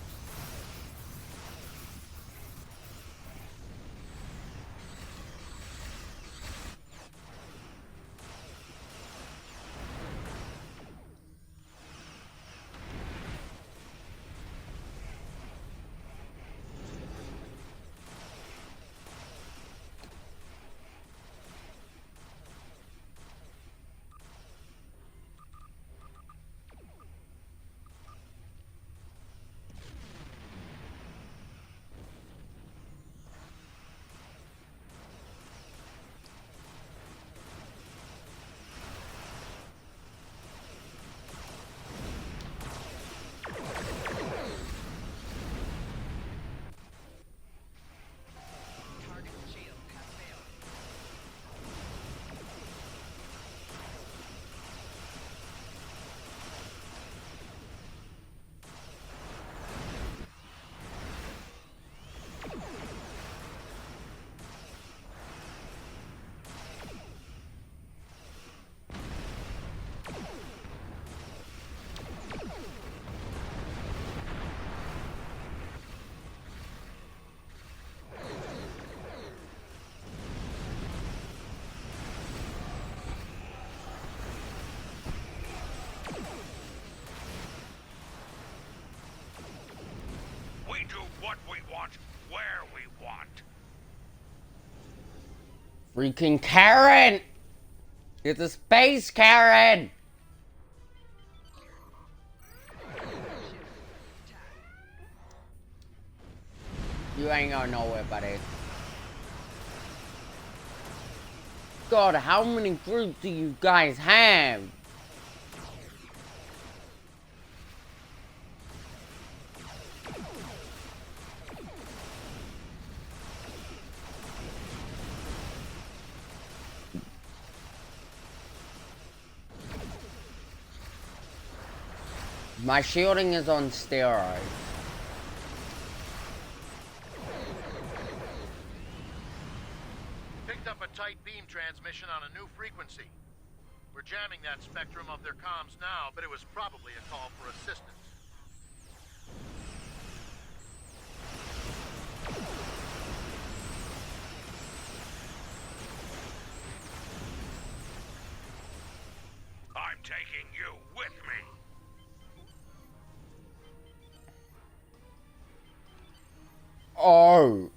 Freaking Karen! It's a space Karen! You ain't going nowhere, buddy. God, how many groups do you guys have? My shielding is on steroids. Picked up a tight beam transmission on a new frequency. We're jamming that spectrum of their comms now, but it was probably a call for assistance. I'm taking you with me. Oh.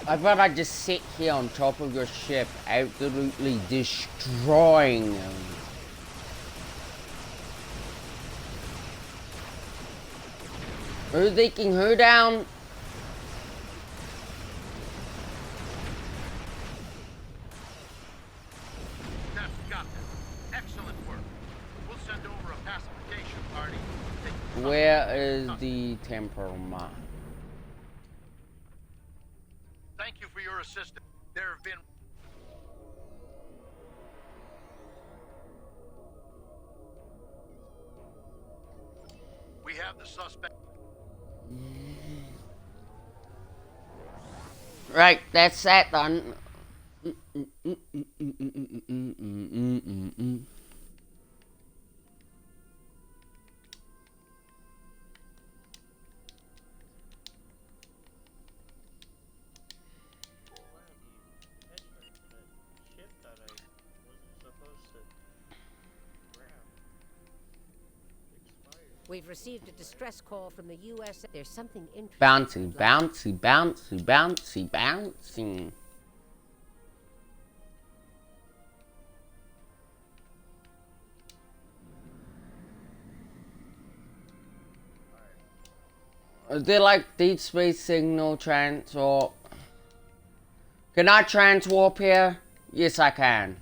I thought I'd just sit here on top of your ship, absolutely destroying them. Who's taking who down? That's got them. Excellent work. We'll send over a pacification party. Where is the temperament? Thank you for your assistance. There have been... We have the suspect... Right, that's that done. We've received a distress call from the U.S. There's something interesting. Bouncy, bouncy, bouncy, bouncy, bouncy. Is there like deep space signal transwarp? Can I transwarp here? Yes, I can.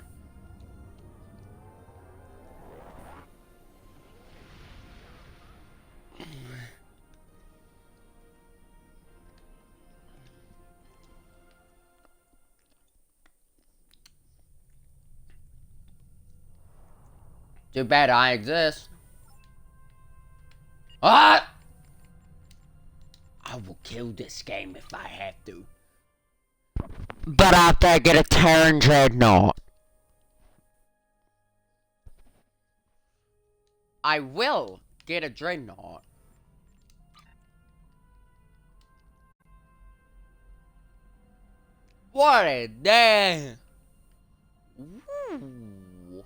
Too bad I exist. Ah! I will kill this game if I have to. But I have to get a Terran Dreadnought. I will get a Dreadnought. What a day! Woo.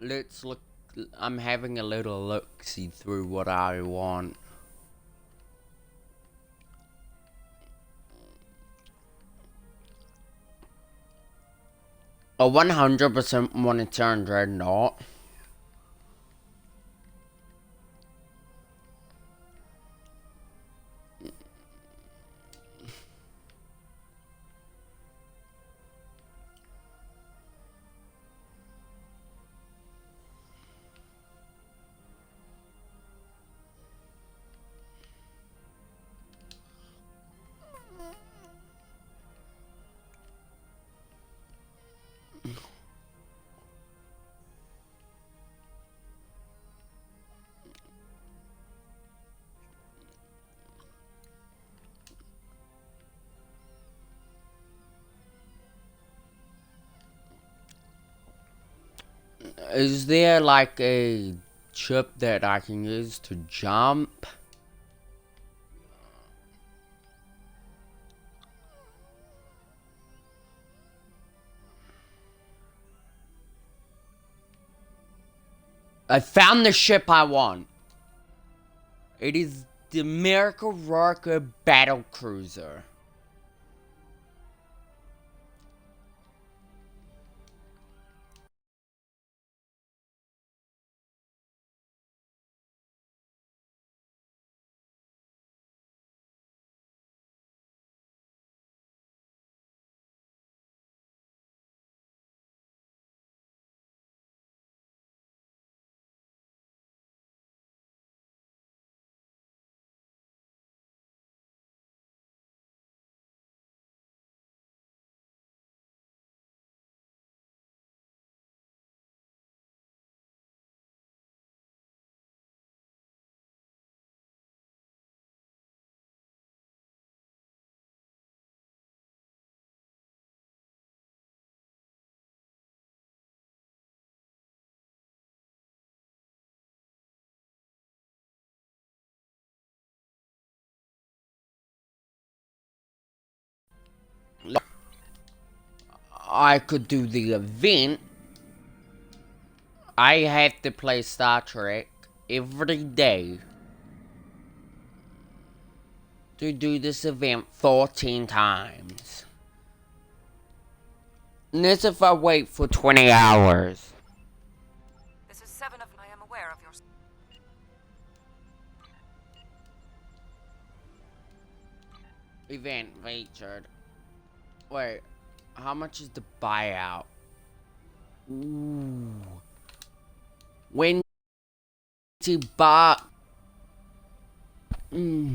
Let's look. I'm having a little look-see through what I want. A 100% monitoring Dreadnought. Is there like a chip that I can use to jump? I found the ship I want. It is the Miracle Worker Battle Cruiser. I could do the event. I have to play Star Trek every day to do this event 14 times. And this if I wait for 20 hours. This is Seven of... I am aware of your... Event featured. Wait, how much is the buyout? Ooh. $20.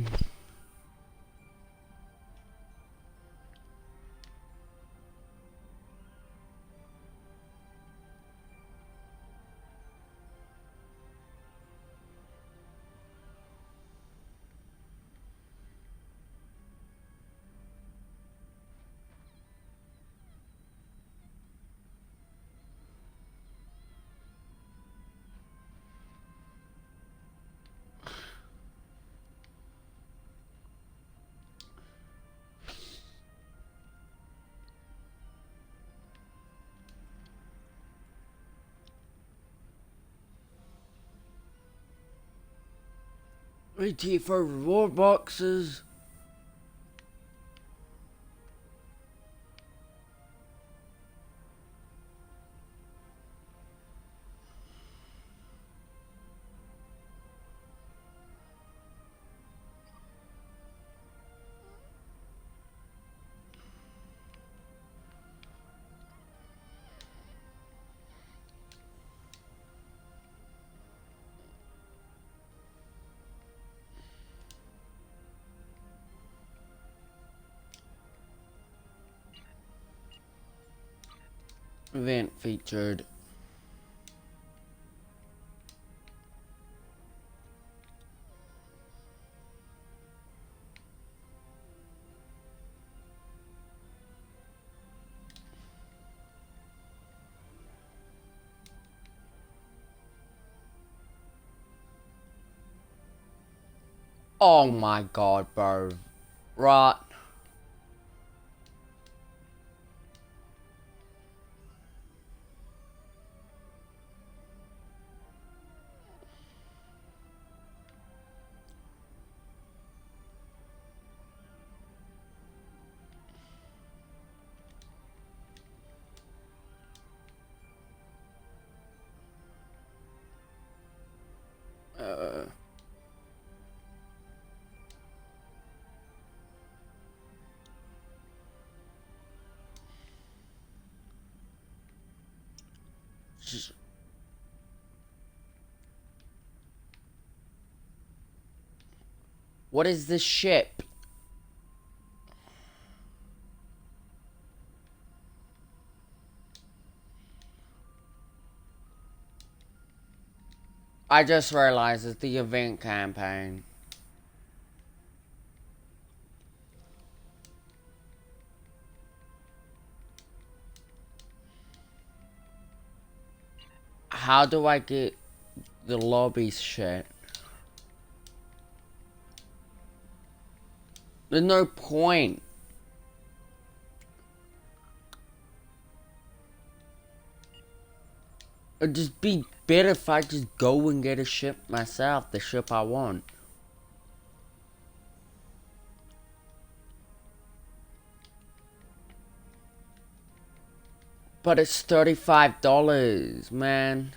AT for reward boxes. Event featured. Oh my god, bro. Right. What is this ship? I just realized it's the event campaign. how do I get the lobby shit? There's no point. It'd just be better if I just go and get a ship myself, the ship I want. But it's $35, man.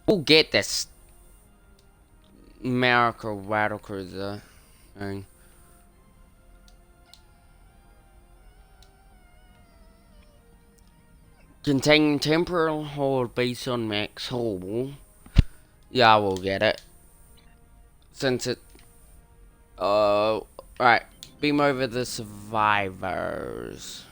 We'll get this America battle cruiser thing. Containing temporal hold based on max haul. Yeah, we'll get it. Since it... right. Beam over the survivors.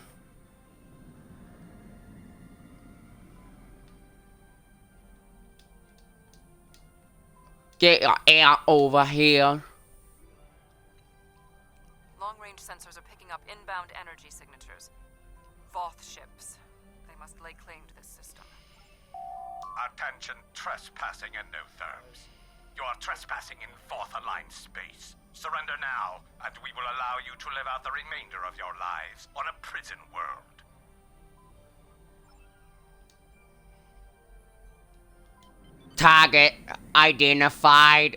Get out over here. Long-range sensors are picking up inbound energy signatures. Voth ships. They must lay claim to this system. Attention, trespassing endotherms. You are trespassing in Voth-aligned space. Surrender now, and we will allow you to live out the remainder of your lives on a prison world. Target identified.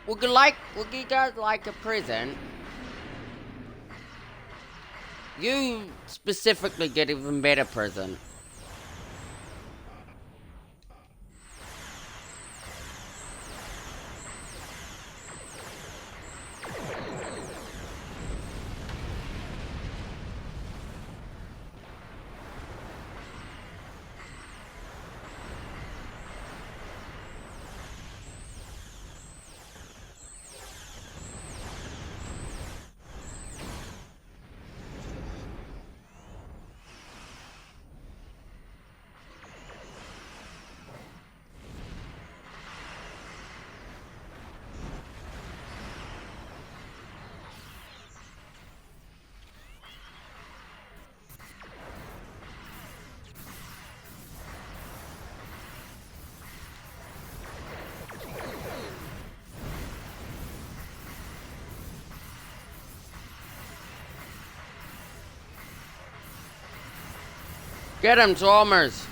Would you guys like a prison? You specifically get even better prison. Get him, Chalmers!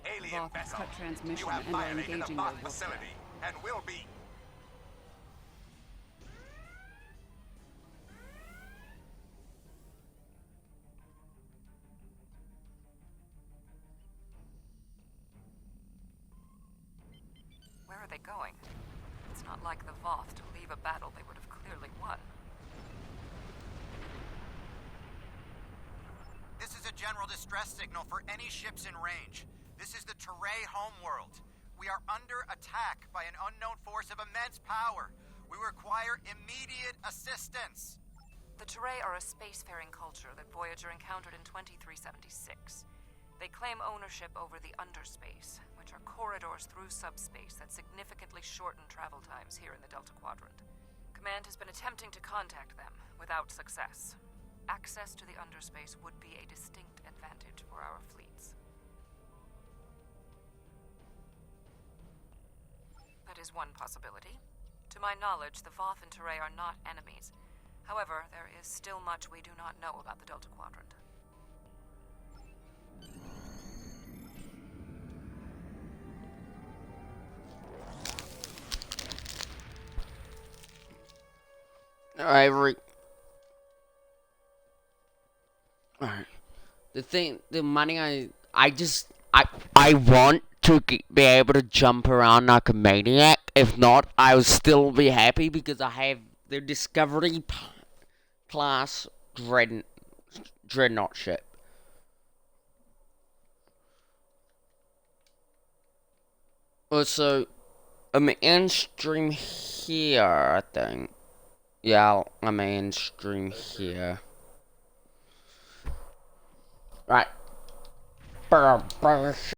Alien vessel, cut transmission you have and are violated engaging the their Voth facility and will be... Where are they going? It's not like the Voth to leave a battle they would have clearly won. This is a general distress signal for any ships in range. This is the Teray homeworld. We are under attack by an unknown force of immense power. We require immediate assistance. The Teray are a spacefaring culture that Voyager encountered in 2376. They claim ownership over the underspace, which are corridors through subspace that significantly shorten travel times here in the Delta Quadrant. Command has been attempting to contact them, without success. Access to the underspace would be a distinct advantage for our fleets. That is one possibility. To my knowledge, the Voth and Teray are not enemies. However, there is still much we do not know about the Delta Quadrant. Alright, the money I want to be able to jump around like a maniac. If not, I'll still be happy because I have the Discovery class dreadnought ship. Also, I'm in stream here, I think. Yeah, I'm in stream here. Right.